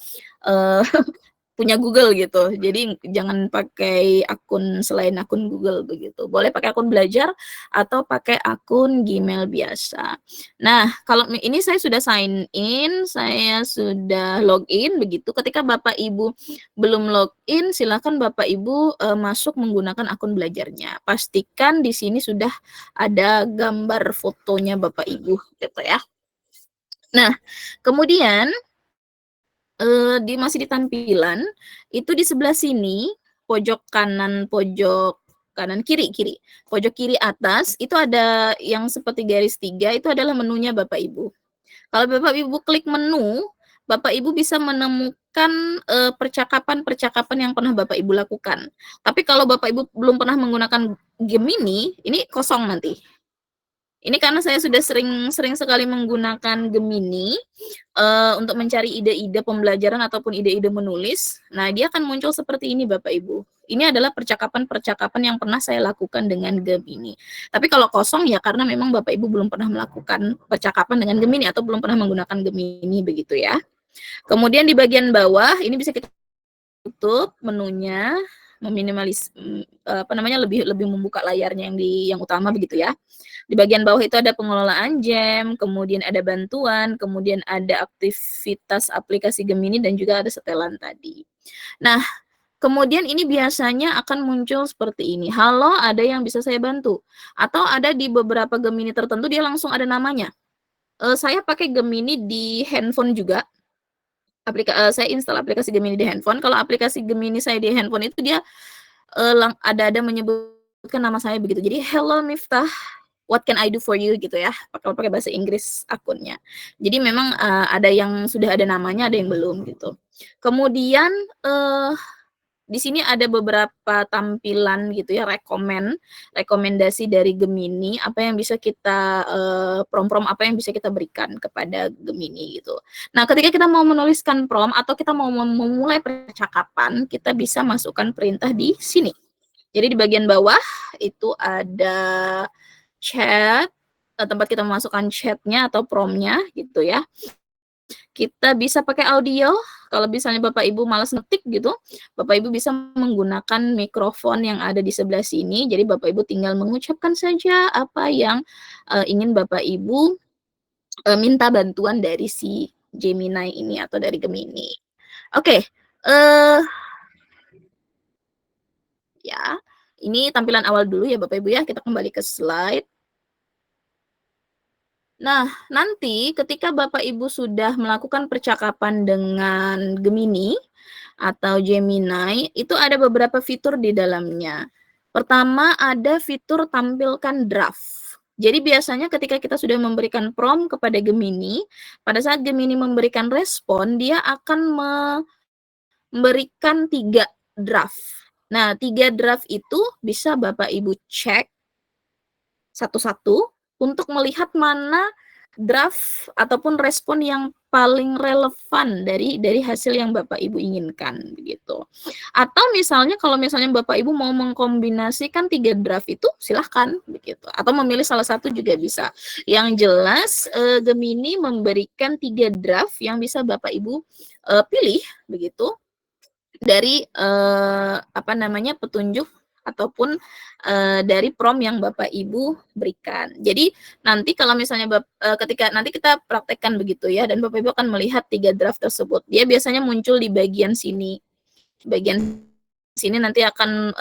punya Google gitu. Jadi jangan pakai akun selain akun Google begitu. Boleh pakai akun belajar atau pakai akun Gmail biasa. Nah, kalau ini saya sudah sign in, saya sudah login begitu. Ketika Bapak Ibu belum login, silakan Bapak Ibu masuk menggunakan akun belajarnya. Pastikan di sini sudah ada gambar fotonya Bapak Ibu gitu ya. Nah, kemudian masih di tampilan, itu di sebelah sini, pojok kanan kiri, pojok kiri atas, itu ada yang seperti garis 3, itu adalah menunya Bapak Ibu. Kalau Bapak Ibu klik menu, Bapak Ibu bisa menemukan percakapan-percakapan yang pernah Bapak Ibu lakukan. Tapi kalau Bapak Ibu belum pernah menggunakan Gemini, ini kosong nanti. Ini karena saya sudah sering sekali menggunakan Gemini untuk mencari ide-ide pembelajaran ataupun ide-ide menulis. Nah, dia akan muncul seperti ini Bapak Ibu. Ini adalah percakapan-percakapan yang pernah saya lakukan dengan Gemini. Tapi kalau kosong ya karena memang Bapak Ibu belum pernah melakukan percakapan dengan Gemini atau belum pernah menggunakan Gemini begitu ya. Kemudian di bagian bawah ini bisa kita tutup menunya, lebih membuka layarnya yang utama begitu ya. Di bagian bawah itu ada pengelolaan jam, kemudian ada bantuan, kemudian ada aktivitas aplikasi Gemini dan juga ada setelan tadi. Nah, kemudian ini biasanya akan muncul seperti ini. Halo, ada yang bisa saya bantu? Atau ada di beberapa Gemini tertentu dia langsung ada namanya. Saya pakai Gemini di handphone juga. Saya install aplikasi Gemini di handphone. Kalau aplikasi Gemini saya di handphone itu dia ada menyebutkan nama saya begitu. Jadi hello Miftah, what can I do for you gitu ya. Kalau pakai bahasa Inggris akunnya. Jadi memang ada yang sudah ada namanya, ada yang belum gitu. Kemudian di sini ada beberapa tampilan gitu ya, rekomendasi dari Gemini, apa yang bisa kita prompt-prompt apa yang bisa kita berikan kepada Gemini gitu. Nah, ketika kita mau menuliskan prompt atau kita mau memulai percakapan, kita bisa masukkan perintah di sini. Jadi di bagian bawah itu ada chat, tempat kita memasukkan chatnya atau prompt-nya gitu ya. Kita bisa pakai audio, kalau misalnya Bapak Ibu malas ngetik gitu, Bapak Ibu bisa menggunakan mikrofon yang ada di sebelah sini. Jadi Bapak Ibu tinggal mengucapkan saja apa yang ingin Bapak Ibu minta bantuan dari si Gemini ini atau dari Gemini. Oke, ya, ini tampilan awal dulu ya Bapak Ibu ya. Kita kembali ke slide. Nah, nanti ketika Bapak Ibu sudah melakukan percakapan dengan Gemini atau Gemini, itu ada beberapa fitur di dalamnya. Pertama, ada fitur tampilkan draft. Jadi biasanya ketika kita sudah memberikan prompt kepada Gemini, pada saat Gemini memberikan respon, dia akan memberikan 3 draft. Nah, 3 draft itu bisa Bapak Ibu cek satu-satu untuk melihat mana draft ataupun respon yang paling relevan dari hasil yang Bapak Ibu inginkan begitu. Atau misalnya kalau misalnya Bapak Ibu mau mengkombinasikan 3 draft itu silahkan begitu. Atau memilih salah satu juga bisa. Yang jelas Gemini memberikan 3 draft yang bisa Bapak Ibu pilih begitu dari petunjuk ataupun dari prompt yang Bapak Ibu berikan. Jadi nanti kalau misalnya ketika nanti kita praktekkan begitu ya, dan Bapak Ibu akan melihat 3 draft tersebut. Dia biasanya muncul di bagian sini. Bagian sini nanti akan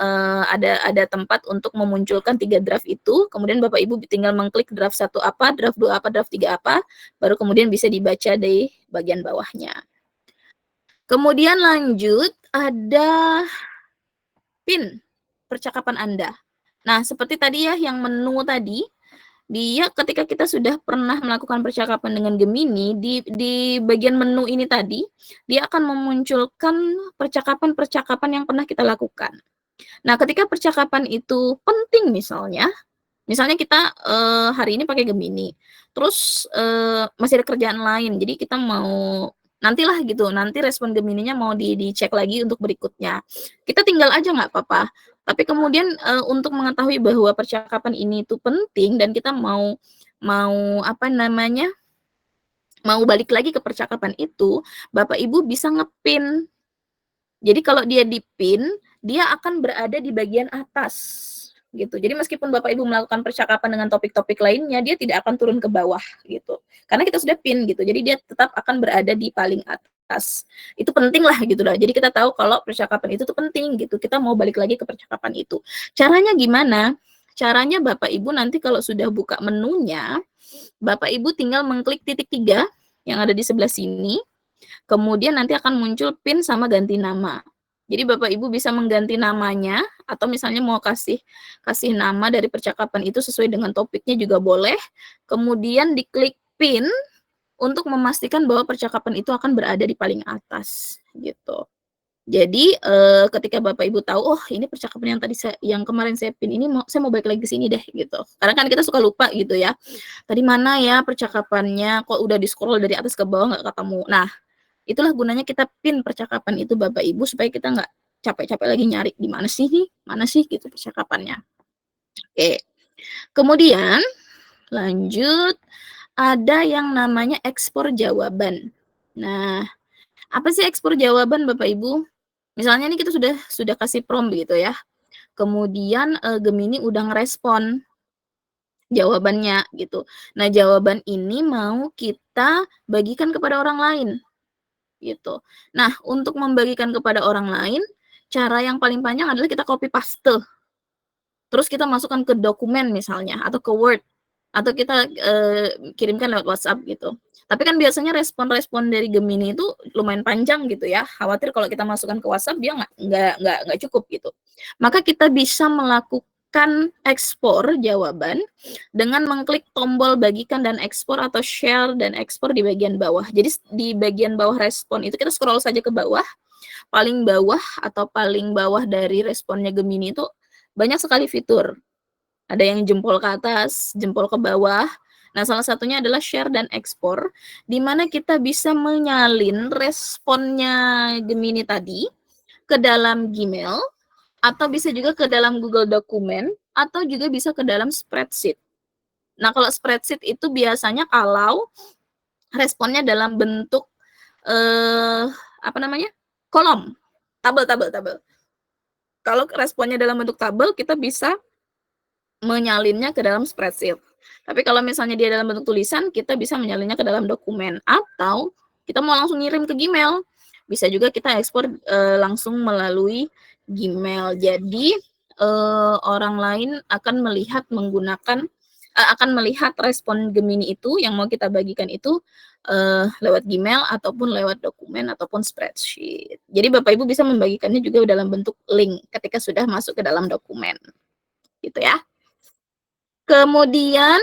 ada tempat untuk memunculkan 3 draft itu. Kemudian Bapak Ibu tinggal mengklik draft 1 apa, draft 2 apa, draft 3 apa, baru kemudian bisa dibaca di bagian bawahnya. Kemudian lanjut ada pin percakapan Anda. Nah, seperti tadi ya yang menu tadi, dia ketika kita sudah pernah melakukan percakapan dengan Gemini, di bagian menu ini tadi, dia akan memunculkan percakapan-percakapan yang pernah kita lakukan. Nah, ketika percakapan itu penting misalnya kita hari ini pakai Gemini, terus masih ada kerjaan lain, jadi kita mau nantilah gitu, nanti respon Gemininya mau dicek lagi untuk berikutnya. Kita tinggal aja nggak apa-apa. Tapi kemudian untuk mengetahui bahwa percakapan ini itu penting dan kita mau balik lagi ke percakapan itu, Bapak Ibu bisa ngepin. Jadi kalau dia dipin, dia akan berada di bagian atas gitu. Jadi meskipun Bapak Ibu melakukan percakapan dengan topik-topik lainnya, dia tidak akan turun ke bawah gitu. Karena kita sudah pin gitu. Jadi dia tetap akan berada di paling atas. Itu penting lah gitu lah. Jadi kita tahu kalau percakapan itu tuh penting gitu. Kita mau balik lagi ke percakapan itu. Caranya gimana? Caranya Bapak Ibu nanti kalau sudah buka menunya, Bapak Ibu tinggal mengklik titik 3 yang ada di sebelah sini. Kemudian nanti akan muncul pin sama ganti nama. Jadi Bapak Ibu bisa mengganti namanya atau misalnya mau kasih nama dari percakapan itu sesuai dengan topiknya juga boleh. Kemudian diklik pin untuk memastikan bahwa percakapan itu akan berada di paling atas gitu. Jadi ketika Bapak Ibu tahu, oh ini percakapan yang kemarin saya pin ini saya mau balik lagi ke sini deh gitu. Karena kan kita suka lupa gitu ya. Tadi mana ya percakapannya, kok udah di-scroll dari atas ke bawah nggak ketemu. Nah, itulah gunanya kita pin percakapan itu Bapak Ibu supaya kita nggak capek-capek lagi nyari di mana sih gitu percakapannya. Oke. Kemudian lanjut ada yang namanya ekspor jawaban. Nah, apa sih ekspor jawaban Bapak Ibu? Misalnya ini kita sudah kasih prompt gitu ya. Kemudian Gemini udah ngerespon jawabannya gitu. Nah, jawaban ini mau kita bagikan kepada orang lain gitu. Nah, untuk membagikan kepada orang lain, cara yang paling panjang adalah kita copy paste. Terus kita masukkan ke dokumen misalnya atau ke Word atau kita kirimkan lewat WhatsApp gitu. Tapi kan biasanya respon-respon dari Gemini itu lumayan panjang gitu ya. Khawatir kalau kita masukkan ke WhatsApp dia nggak cukup gitu. Maka kita bisa melakukan ekspor jawaban dengan mengklik tombol bagikan dan ekspor atau share dan ekspor di bagian bawah. Jadi di bagian bawah respon itu kita scroll saja ke bawah. paling bawah atau paling bawah dari responnya Gemini itu banyak sekali fitur. Ada yang jempol ke atas, jempol ke bawah. Nah, salah satunya adalah share dan ekspor, di mana kita bisa menyalin responnya Gemini tadi ke dalam Gmail, atau bisa juga ke dalam Google Dokumen, atau juga bisa ke dalam spreadsheet. Nah, kalau spreadsheet itu biasanya kalau responnya dalam bentuk kolom, tabel. Kalau responnya dalam bentuk tabel, kita bisa menyalinnya ke dalam spreadsheet. Tapi kalau misalnya dia dalam bentuk tulisan, kita bisa menyalinnya ke dalam dokumen, atau kita mau langsung ngirim ke Gmail, bisa juga kita ekspor langsung melalui Gmail. Jadi orang lain akan melihat akan melihat respon Gemini itu yang mau kita bagikan itu lewat Gmail ataupun lewat dokumen ataupun spreadsheet. Jadi Bapak Ibu bisa membagikannya juga dalam bentuk link ketika sudah masuk ke dalam dokumen. Gitu ya. Kemudian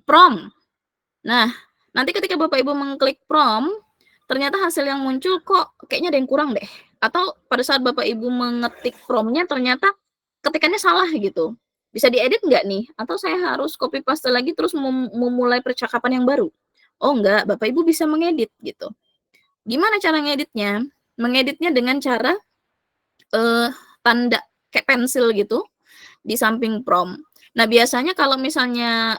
prompt. Nah, nanti ketika Bapak Ibu mengklik prompt, ternyata hasil yang muncul kok kayaknya ada yang kurang deh. Atau pada saat Bapak Ibu mengetik prompt-nya ternyata ketikannya salah gitu. Bisa diedit nggak nih? Atau saya harus copy paste lagi terus memulai percakapan yang baru? Oh enggak, Bapak Ibu bisa mengedit gitu. Gimana cara ngeditnya? Mengeditnya dengan cara tanda kayak pensil gitu di samping prompt. Nah, biasanya kalau misalnya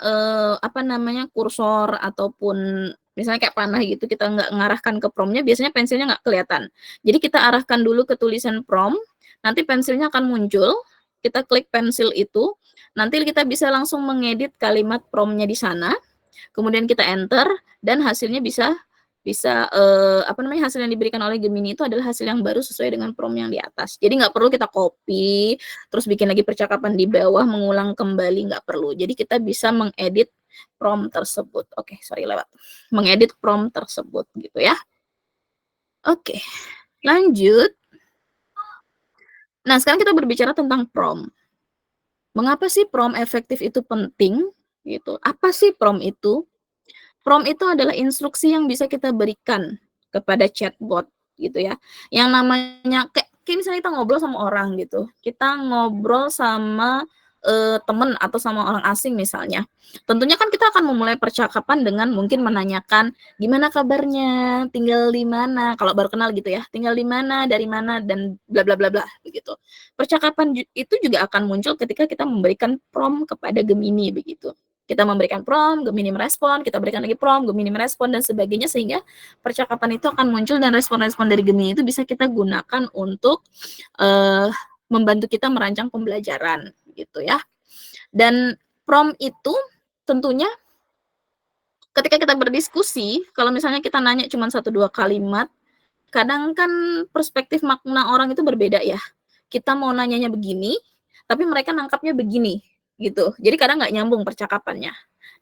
kursor ataupun misalnya kayak panah gitu, kita nggak ngarahkan ke prompt-nya, biasanya pensilnya nggak kelihatan. Jadi kita arahkan dulu ke tulisan prompt, nanti pensilnya akan muncul, kita klik pensil itu, nanti kita bisa langsung mengedit kalimat prompt-nya di sana, kemudian kita enter, dan hasilnya hasil yang diberikan oleh Gemini itu adalah hasil yang baru sesuai dengan prompt yang di atas. Jadi nggak perlu kita copy, terus bikin lagi percakapan di bawah, mengulang kembali, nggak perlu. Jadi kita bisa mengedit prompt tersebut. Mengedit prompt tersebut gitu ya. Oke, lanjut. Nah, sekarang kita berbicara tentang prompt. Mengapa sih prompt efektif itu penting? Gitu. Apa sih prompt itu? Prompt itu adalah instruksi yang bisa kita berikan kepada chatbot gitu ya. Yang namanya kayak misalnya kita ngobrol sama orang gitu. Kita ngobrol sama teman atau sama orang asing misalnya. Tentunya kan kita akan memulai percakapan dengan mungkin menanyakan gimana kabarnya, tinggal di mana, kalau baru kenal gitu ya, tinggal di mana, dari mana, dan bla bla bla bla begitu. Percakapan itu juga akan muncul ketika kita memberikan prompt kepada Gemini begitu. Kita memberikan prompt, Gemini merespon, kita berikan lagi prompt, Gemini merespon, dan sebagainya, sehingga percakapan itu akan muncul dan respon-respon dari Gemini itu bisa kita gunakan untuk membantu kita merancang pembelajaran gitu ya. Dan prompt itu tentunya ketika kita berdiskusi, kalau misalnya kita nanya cuma 1-2 kalimat, kadang kan perspektif makna orang itu berbeda ya. Kita mau nanyanya begini, tapi mereka nangkapnya begini gitu. Jadi kadang nggak nyambung percakapannya.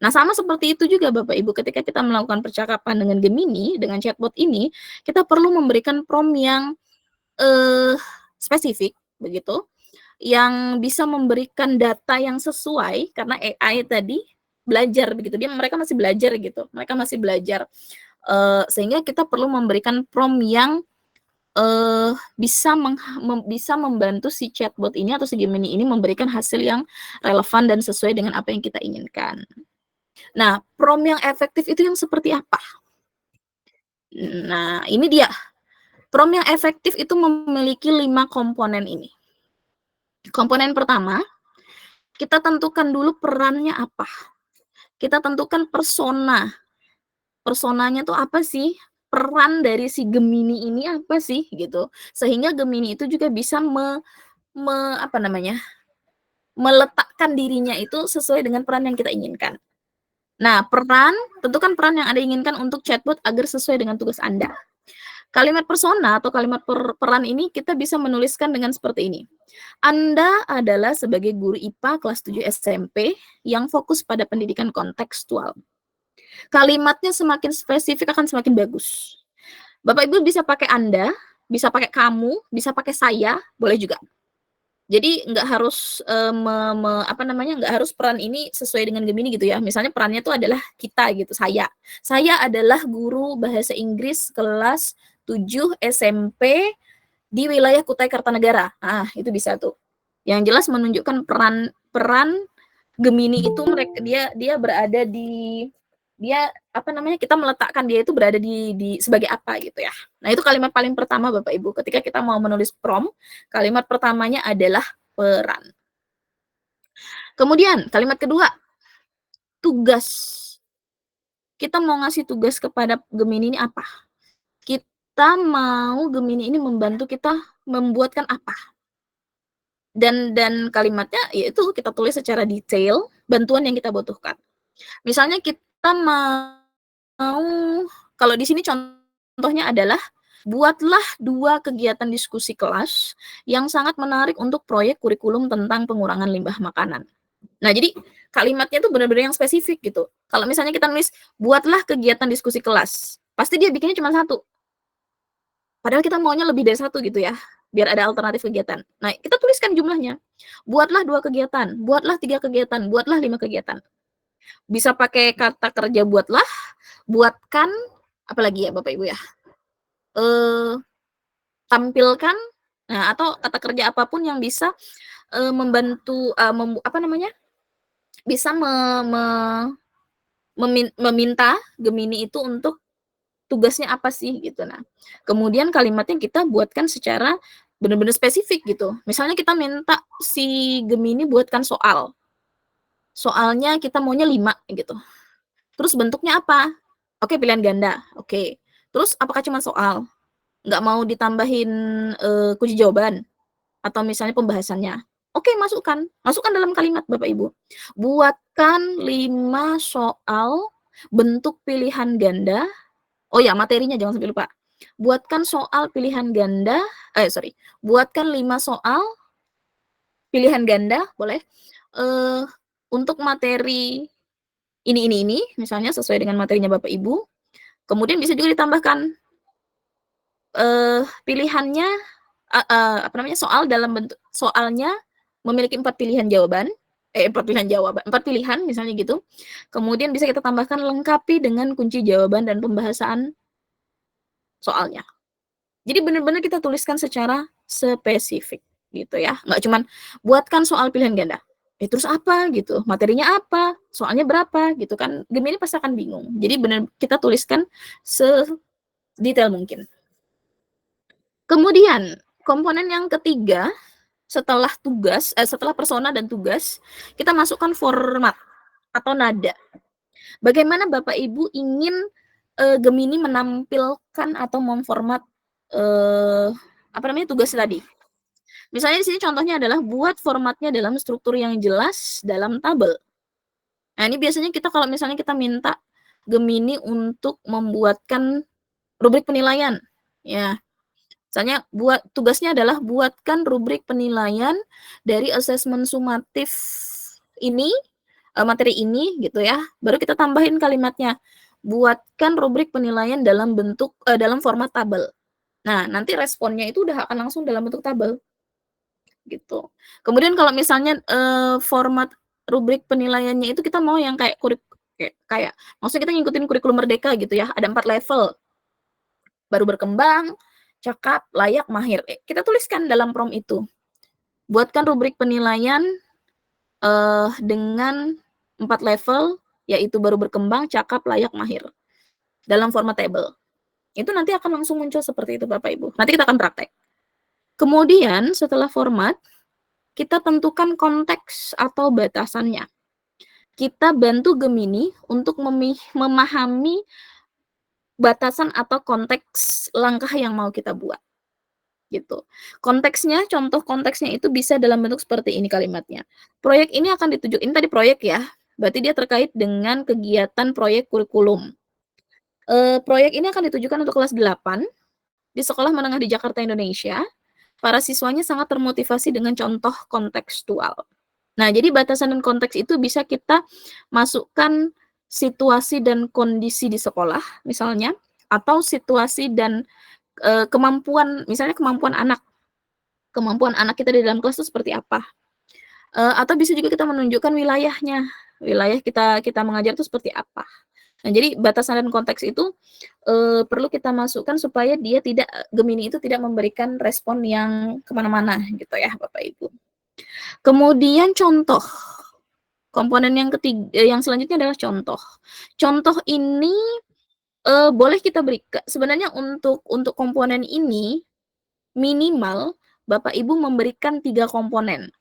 Nah, sama seperti itu juga Bapak Ibu, ketika kita melakukan percakapan dengan Gemini, dengan chatbot ini, kita perlu memberikan prompt yang spesifik begitu, yang bisa memberikan data yang sesuai, karena AI tadi belajar begitu, mereka masih belajar gitu, mereka masih belajar, sehingga kita perlu memberikan prompt yang bisa membantu si chatbot ini atau si Gemini ini memberikan hasil yang relevan dan sesuai dengan apa yang kita inginkan. Nah, prompt yang efektif itu yang seperti apa? Nah, ini dia. Prompt yang efektif itu memiliki 5 komponen ini. Komponen pertama, kita tentukan dulu perannya apa. Kita tentukan persona. Personanya tuh apa sih? Peran dari si Gemini ini apa sih gitu. Sehingga Gemini itu juga bisa meletakkan dirinya itu sesuai dengan peran yang kita inginkan. Nah, tentukan peran yang Anda inginkan untuk chatbot agar sesuai dengan tugas Anda. Kalimat persona atau kalimat peran ini kita bisa menuliskan dengan seperti ini. Anda adalah sebagai guru IPA kelas 7 SMP yang fokus pada pendidikan kontekstual. Kalimatnya semakin spesifik akan semakin bagus. Bapak Ibu bisa pakai Anda, bisa pakai kamu, bisa pakai saya, boleh juga. Jadi nggak harus nggak harus peran ini sesuai dengan Gemini gitu ya. Misalnya perannya itu adalah kita gitu, saya. Saya adalah guru bahasa Inggris kelas 7 SMP di wilayah Kutai Kartanegara. Ah, itu bisa tuh. Yang jelas menunjukkan peran Gemini itu dia berada di kita meletakkan dia itu berada di sebagai apa gitu ya. Nah, itu kalimat paling pertama Bapak Ibu. Ketika kita mau menulis prompt, kalimat pertamanya adalah peran. Kemudian kalimat kedua, tugas. Kita mau ngasih tugas kepada Gemini ini apa? Kita mau Gemini ini membantu kita membuatkan apa? Dan kalimatnya yaitu kita tulis secara detail bantuan yang kita butuhkan. Misalnya kita mau, kalau di sini contohnya adalah buatlah 2 kegiatan diskusi kelas yang sangat menarik untuk proyek kurikulum tentang pengurangan limbah makanan. Nah, jadi kalimatnya tuh benar-benar yang spesifik gitu. Kalau misalnya kita nulis buatlah kegiatan diskusi kelas, pasti dia bikinnya cuma 1. Padahal kita maunya lebih dari 1 gitu ya, biar ada alternatif kegiatan. Nah, kita tuliskan jumlahnya. Buatlah 2 kegiatan, buatlah 3 kegiatan, buatlah 5 kegiatan. Bisa pakai kata kerja buatlah, buatkan, apalagi ya Bapak Ibu ya, tampilkan, nah atau kata kerja apapun yang bisa membantu, bisa meminta Gemini itu untuk tugasnya apa sih gitu. Nah, kemudian kalimatnya kita buatkan secara benar-benar spesifik gitu. Misalnya kita minta si Gemini buatkan soal. Soalnya kita maunya 5 gitu. Terus bentuknya apa? Oke, pilihan ganda. Oke. Terus apakah cuma soal? Nggak mau ditambahin kunci jawaban? Atau misalnya pembahasannya? Oke, masukkan. Masukkan dalam kalimat Bapak Ibu. Buatkan 5 soal bentuk pilihan ganda. Oh ya, materinya jangan sampai lupa. Buatkan soal pilihan ganda, buatkan 5 soal pilihan ganda, boleh, untuk materi ini, misalnya sesuai dengan materinya Bapak Ibu. Kemudian bisa juga ditambahkan pilihannya, soal dalam bentuk soalnya memiliki 4 pilihan jawaban, 4 pilihan misalnya gitu. Kemudian bisa kita tambahkan lengkapi dengan kunci jawaban dan pembahasan soalnya. Jadi benar-benar kita tuliskan secara spesifik gitu ya. Nggak cuman buatkan soal pilihan ganda. Terus apa gitu? Materinya apa? Soalnya berapa gitu kan? Gemini pasti akan bingung. Jadi benar kita tuliskan sedetail mungkin. Kemudian komponen yang ketiga setelah persona dan tugas, kita masukkan format atau nada. Bagaimana Bapak Ibu ingin Gemini menampilkan atau memformat tugas tadi. Misalnya di sini contohnya adalah buat formatnya dalam struktur yang jelas dalam tabel. Nah, ini biasanya kita kalau misalnya kita minta Gemini untuk membuatkan rubrik penilaian, ya. Misalnya tugasnya adalah buatkan rubrik penilaian dari asesmen sumatif ini, materi ini gitu ya. Baru kita tambahin kalimatnya. Buatkan rubrik penilaian dalam format tabel. Nah, nanti responnya itu udah akan langsung dalam bentuk tabel. Gitu. Kemudian kalau misalnya format rubrik penilaiannya itu kita mau yang kayak maksudnya kita ngikutin kurikulum Merdeka gitu ya, ada 4 level. Baru berkembang, cakap, layak, mahir. Kita tuliskan dalam prompt itu. Buatkan rubrik penilaian dengan 4 level, yaitu baru berkembang, cakap, layak, mahir. Dalam format table. Itu nanti akan langsung muncul seperti itu Bapak Ibu. Nanti kita akan praktek. Kemudian setelah format, kita tentukan konteks atau batasannya. Kita bantu Gemini untuk memahami batasan atau konteks langkah yang mau kita buat. Gitu. Konteksnya, contoh konteksnya itu bisa dalam bentuk seperti ini kalimatnya. Proyek ini akan dituju, ini tadi proyek ya, berarti dia terkait dengan kegiatan proyek kurikulum. Proyek ini akan ditujukan untuk kelas 8 di sekolah menengah di Jakarta, Indonesia. Para siswanya sangat termotivasi dengan contoh kontekstual. Nah, jadi batasan dan konteks itu bisa kita masukkan situasi dan kondisi di sekolah, misalnya, atau situasi dan kemampuan, misalnya kemampuan anak kita di dalam kelas itu seperti apa. Atau bisa juga kita menunjukkan wilayahnya, wilayah kita mengajar itu seperti apa. Nah, jadi batasan dan konteks itu perlu kita masukkan supaya dia tidak Gemini itu tidak memberikan respon yang kemana-mana gitu ya Bapak Ibu. Kemudian contoh. Komponen yang selanjutnya adalah contoh. Contoh ini boleh kita berikan sebenarnya untuk komponen ini minimal Bapak Ibu memberikan 3 komponen.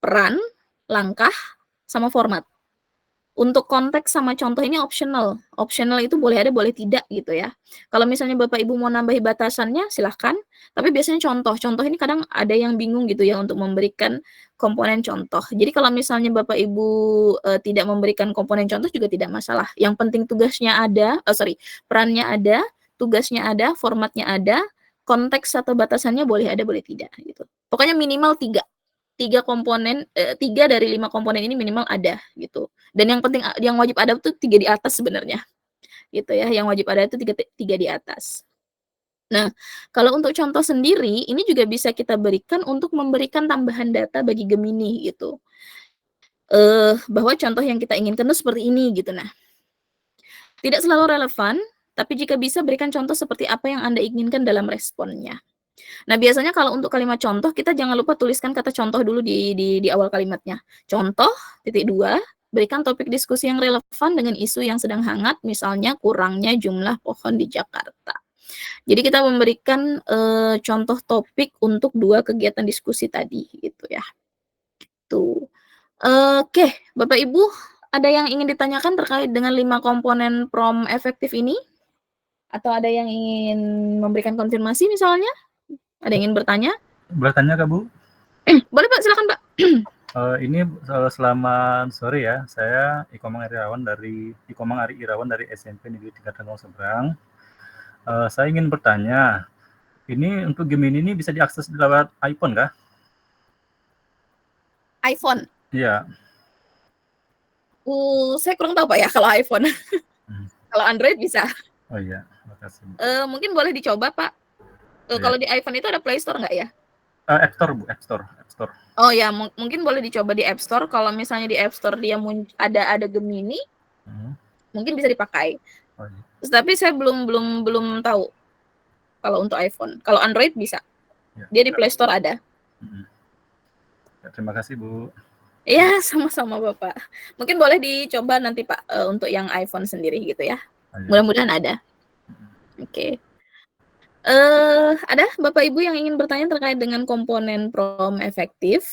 Peran, langkah, sama format. Untuk konteks sama contoh ini optional. Optional itu boleh ada, boleh tidak gitu ya. Kalau misalnya Bapak Ibu mau nambahi batasannya silahkan, tapi biasanya contoh. Contoh ini kadang ada yang bingung gitu ya untuk memberikan komponen contoh. Jadi kalau misalnya Bapak Ibu tidak memberikan komponen contoh juga tidak masalah. Yang penting tugasnya ada, perannya ada, tugasnya ada, formatnya ada, konteks atau batasannya boleh ada, boleh tidak gitu. Pokoknya minimal 3 komponen, 3 dari 5 komponen ini minimal ada gitu. Dan yang penting yang wajib ada tuh 3 di atas sebenarnya. Gitu ya, yang wajib ada itu 3 di atas. Nah, kalau untuk contoh sendiri ini juga bisa kita berikan untuk memberikan tambahan data bagi Gemini gitu. Bahwa contoh yang kita inginkan itu seperti ini gitu. Nah, tidak selalu relevan, tapi jika bisa berikan contoh seperti apa yang Anda inginkan dalam responnya. Nah, biasanya kalau untuk kalimat contoh, kita jangan lupa tuliskan kata contoh dulu di awal kalimatnya. Contoh, titik 2, berikan topik diskusi yang relevan dengan isu yang sedang hangat, misalnya kurangnya jumlah pohon di Jakarta. Jadi kita memberikan contoh topik untuk 2 kegiatan diskusi tadi, gitu ya. Tuh. Oke, Bapak Ibu, ada yang ingin ditanyakan terkait dengan 5 komponen prompt efektif ini? Atau ada yang ingin memberikan konfirmasi misalnya? Ada yang ingin bertanya? Boleh tanya Kak Bu? Boleh Pak, silakan Pak. Ini selamat sore ya. Saya Ikomang Ari Irawan dari SMP Negeri 3 Tangerang Seberang. Saya ingin bertanya, ini untuk Gemini ini bisa diakses lewat iPhone kah? iPhone? Iya. Saya kurang tahu Pak ya kalau iPhone. Kalau Android bisa. Oh iya, makasih. Mungkin boleh dicoba Pak. Kalau di iPhone itu ada Play Store nggak ya? App Store Bu, App Store. Oh ya, mungkin boleh dicoba di App Store. Kalau misalnya di App Store dia ada Gemini, mungkin bisa dipakai. Oh, iya. Tapi saya belum tahu kalau untuk iPhone. Kalau Android bisa. Ya. Dia di Play Store ada. Ya, terima kasih Bu. Iya, sama-sama Bapak. Mungkin boleh dicoba nanti Pak untuk yang iPhone sendiri gitu ya. Oh, iya. Mudah-mudahan ada. Oke. Ada Bapak Ibu yang ingin bertanya terkait dengan komponen prompt efektif?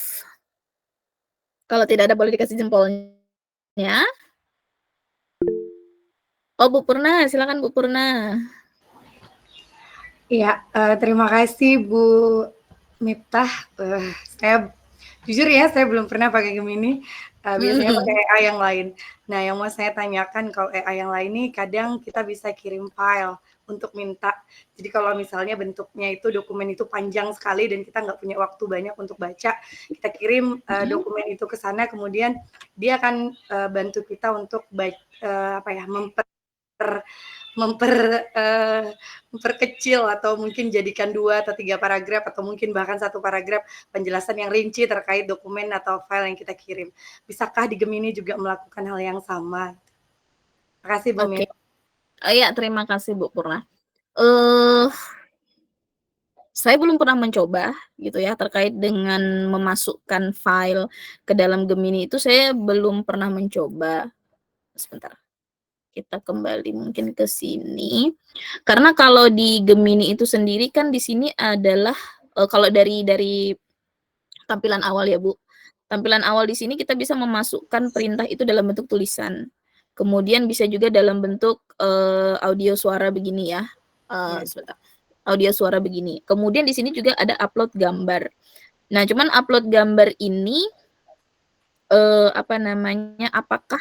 Kalau tidak ada boleh dikasih jempolnya. Oh, Bu Purna, silakan Bu Purna. Iya, terima kasih Bu Miftah. Saya jujur ya, saya belum pernah pakai Gemini. Biasanya pakai AI yang lain. Nah, yang mau saya tanyakan kalau AI yang lain nih, kadang kita bisa kirim file untuk minta. Jadi kalau misalnya bentuknya itu dokumen itu panjang sekali dan kita nggak punya waktu banyak untuk baca, kita kirim dokumen itu ke sana, kemudian dia akan bantu kita untuk memperkecil atau mungkin jadikan 2 atau 3 paragraf atau mungkin bahkan 1 paragraf penjelasan yang rinci terkait dokumen atau file yang kita kirim. Bisakah di Gemini juga melakukan hal yang sama? Terima kasih Bu Mif. Iya, terima kasih Bu Purna. Saya belum pernah mencoba gitu ya terkait dengan memasukkan file ke dalam Gemini itu saya belum pernah mencoba. Sebentar. Kita kembali mungkin ke sini. Karena kalau di Gemini itu sendiri kan di sini adalah kalau dari tampilan awal ya, Bu. Tampilan awal di sini kita bisa memasukkan perintah itu dalam bentuk tulisan. Kemudian bisa juga dalam bentuk audio suara begini ya. Sebentar. Audio suara begini. Kemudian di sini juga ada upload gambar. Nah, cuman upload gambar ini apakah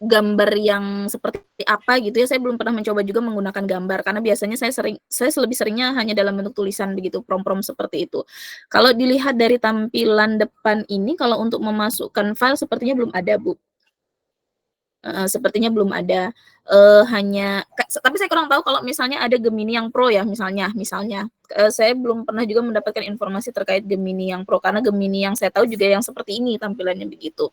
gambar yang seperti apa gitu ya, saya belum pernah mencoba juga menggunakan gambar karena biasanya saya lebih seringnya hanya dalam bentuk tulisan begitu, prompt seperti itu. Kalau dilihat dari tampilan depan ini, kalau untuk memasukkan file sepertinya belum ada, Bu. Sepertinya belum ada. Tapi saya kurang tahu kalau misalnya ada Gemini yang Pro ya, misalnya. Saya belum pernah juga mendapatkan informasi terkait Gemini yang Pro, karena Gemini yang saya tahu juga yang seperti ini tampilannya begitu.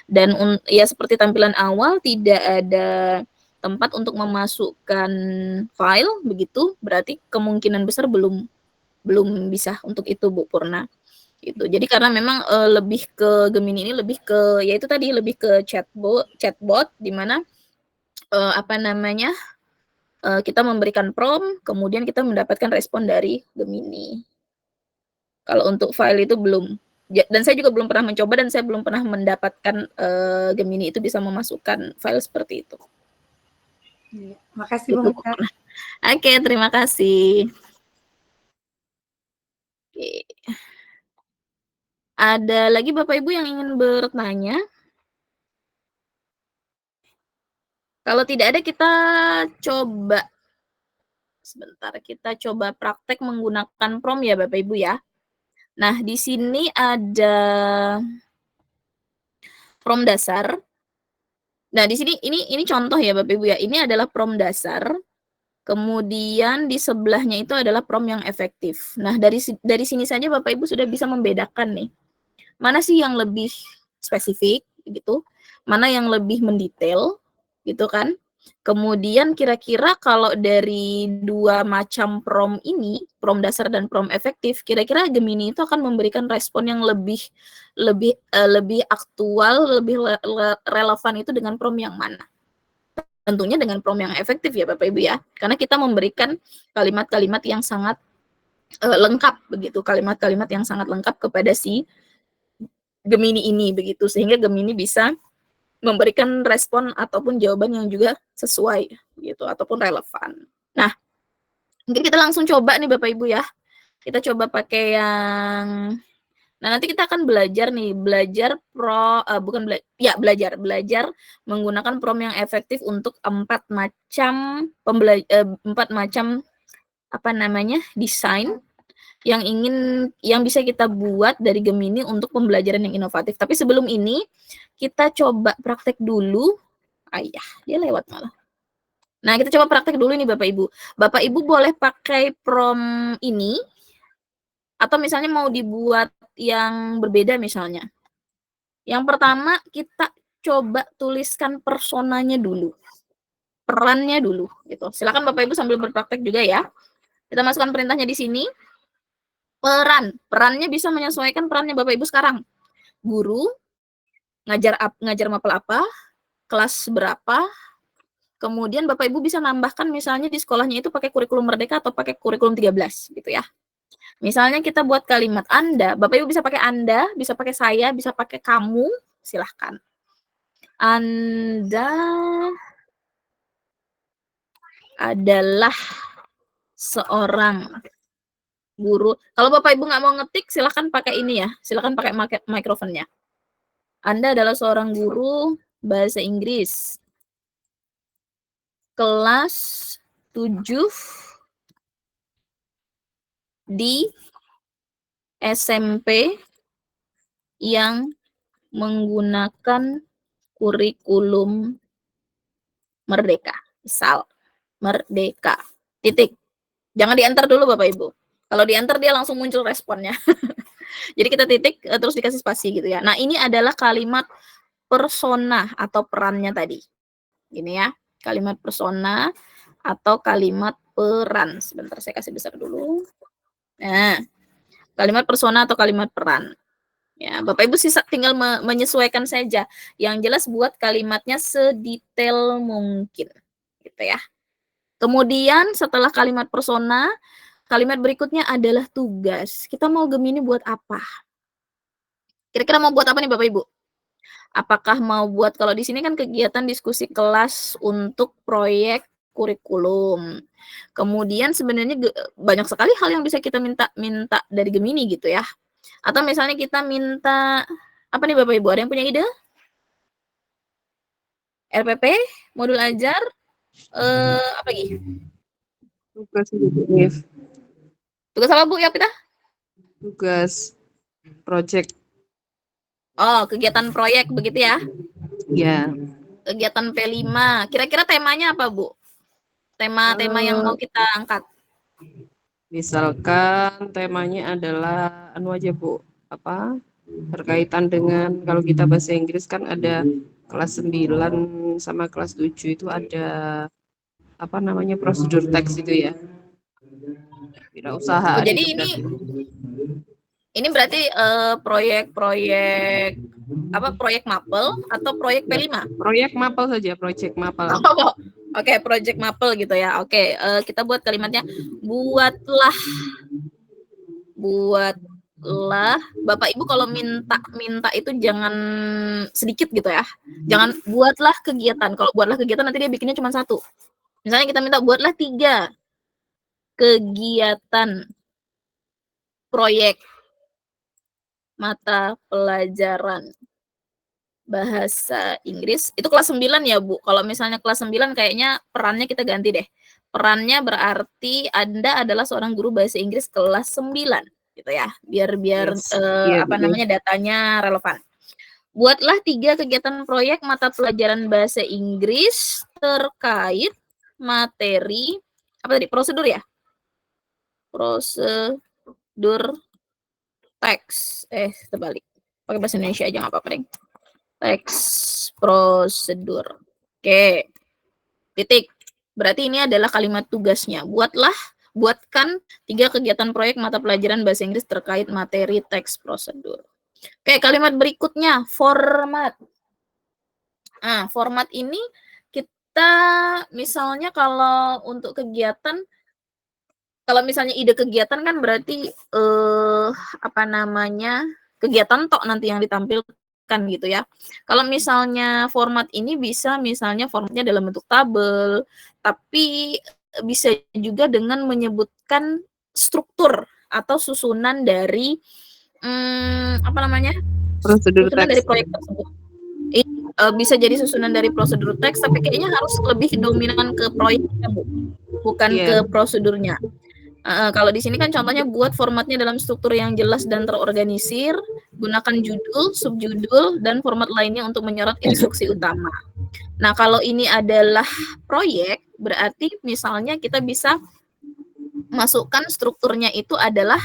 Dan ya seperti tampilan awal, tidak ada tempat untuk memasukkan file begitu, berarti kemungkinan besar belum bisa untuk itu, Bu Purna. Gitu. Jadi karena memang lebih ke Gemini ini lebih ke yaitu tadi lebih ke chatbot di mana kita memberikan prompt, kemudian kita mendapatkan respon dari Gemini. Kalau untuk file itu belum, dan saya juga belum pernah mencoba, dan saya belum pernah mendapatkan Gemini itu bisa memasukkan file seperti itu. Makasih Bu Mita. Oke, terima kasih. Oke. Ada lagi Bapak Ibu yang ingin bertanya? Kalau tidak ada, kita coba sebentar, kita coba praktek menggunakan prompt ya Bapak Ibu ya. Nah, di sini ada prompt dasar. Nah, di sini ini contoh ya Bapak Ibu ya. Ini adalah prompt dasar. Kemudian di sebelahnya itu adalah prompt yang efektif. Nah, dari sini saja Bapak Ibu sudah bisa membedakan nih. Mana sih yang lebih spesifik gitu? Mana yang lebih mendetail gitu kan? Kemudian kira-kira kalau dari dua macam prompt ini, prompt dasar dan prompt efektif, kira-kira Gemini itu akan memberikan respon yang lebih aktual, lebih relevan itu dengan prompt yang mana? Tentunya dengan prompt yang efektif ya Bapak Ibu ya. Karena kita memberikan kalimat-kalimat yang sangat lengkap begitu, kalimat-kalimat yang sangat lengkap kepada si Gemini ini begitu, sehingga Gemini bisa memberikan respon ataupun jawaban yang juga sesuai gitu ataupun relevan. Nah, mungkin kita langsung coba nih Bapak Ibu ya. Kita coba pakai yang nanti kita akan belajar belajar menggunakan prompt yang efektif untuk 4 macam desain yang bisa kita buat dari Gemini untuk pembelajaran yang inovatif. Tapi sebelum ini kita coba praktek dulu. Dia lewat malah. Nah, kita coba praktek dulu nih Bapak Ibu. Bapak Ibu boleh pakai prompt ini atau misalnya mau dibuat yang berbeda misalnya. Yang pertama kita coba tuliskan personanya dulu. Perannya dulu gitu. Silakan Bapak Ibu sambil berpraktek juga ya. Kita masukkan perintahnya di sini. Perannya bisa menyesuaikan perannya Bapak Ibu sekarang. Guru, ngajar mapel apa, kelas berapa, kemudian Bapak Ibu bisa nambahkan misalnya di sekolahnya itu pakai kurikulum Merdeka atau pakai kurikulum 13 gitu ya. Misalnya kita buat kalimat Anda, Bapak Ibu bisa pakai Anda, bisa pakai saya, bisa pakai kamu, silahkan. Anda adalah seorang guru. Kalau Bapak Ibu nggak mau ngetik, silahkan pakai ini ya, silahkan pakai mikrofonnya. Anda adalah seorang guru bahasa Inggris kelas 7 di SMP yang menggunakan kurikulum Merdeka. Misal, Merdeka. Titik. Jangan di-enter dulu Bapak Ibu. Kalau di-enter dia langsung muncul responnya. Jadi kita titik terus dikasih spasi gitu ya. Nah, ini adalah kalimat persona atau perannya tadi. Ini ya, kalimat persona atau kalimat peran. Sebentar saya kasih besar dulu. Nah, kalimat persona atau kalimat peran. Ya, Bapak Ibu sisa tinggal menyesuaikan saja. Yang jelas buat kalimatnya sedetail mungkin. Gitu ya. Kemudian setelah kalimat persona, kalimat berikutnya adalah tugas. Kita mau Gemini buat apa? Kira-kira mau buat apa nih Bapak Ibu? Apakah mau buat, kalau di sini kan kegiatan diskusi kelas untuk proyek kurikulum. Kemudian sebenarnya banyak sekali hal yang bisa kita minta dari Gemini gitu ya. Atau misalnya kita minta, apa nih Bapak Ibu? Ada yang punya ide? RPP, modul ajar, apa lagi? Tugas PDF. Tugas apa Bu ya Pita? Tugas project. Oh, kegiatan proyek begitu ya? Ya. kegiatan P5. Kira-kira temanya apa, Bu? Tema-tema yang mau kita angkat. Misalkan temanya adalah anu aja Bu, apa? Berkaitan dengan kalau kita bahasa Inggris kan ada kelas 9 sama kelas 7 itu ada apa namanya prosedur teks itu ya. Wirausahaan jadi itu ini berarti proyek-proyek apa proyek mapel atau proyek P5? Proyek mapel saja, proyek mapel. Oke, proyek mapel gitu ya. Oke, kita buat kalimatnya buatlah Bapak Ibu kalau minta itu jangan sedikit gitu ya. Jangan buatlah kegiatan. Kalau buatlah kegiatan nanti dia bikinnya cuma 1. Misalnya kita minta buatlah 3 kegiatan proyek mata pelajaran bahasa Inggris. Itu kelas 9 ya, Bu. Kalau misalnya kelas 9 kayaknya perannya kita ganti deh. Perannya berarti Anda adalah seorang guru bahasa Inggris kelas 9 gitu ya. Biar Yes. Iya, apa betul. namanya datanya relevan. Buatlah 3 kegiatan proyek mata pelajaran bahasa Inggris terkait materi apa tadi? Prosedur ya? Prosedur teks. Terbalik. Pakai bahasa Indonesia aja nggak apa-apa, deh. Teks prosedur. Oke. Titik. Berarti ini adalah kalimat tugasnya. Buatkan 3 kegiatan proyek mata pelajaran bahasa Inggris terkait materi teks prosedur. Oke, kalimat berikutnya, format. Nah, format ini kita misalnya kalau untuk kegiatan, kalau misalnya ide kegiatan kan berarti apa namanya kegiatan tok nanti yang ditampilkan gitu ya. Kalau misalnya format ini bisa misalnya formatnya dalam bentuk tabel, tapi bisa juga dengan menyebutkan struktur atau susunan dari apa namanya Prosedur susunan dari teks. proyek tersebut. Bisa jadi susunan dari prosedur teks, tapi kayaknya harus lebih dominan ke proyeknya, Bu, bukan ke prosedurnya. Kalau di sini kan contohnya buat formatnya dalam struktur yang jelas dan terorganisir, gunakan judul, subjudul, dan format lainnya untuk menyorot instruksi utama. Nah, kalau ini adalah proyek, berarti misalnya kita bisa masukkan strukturnya itu adalah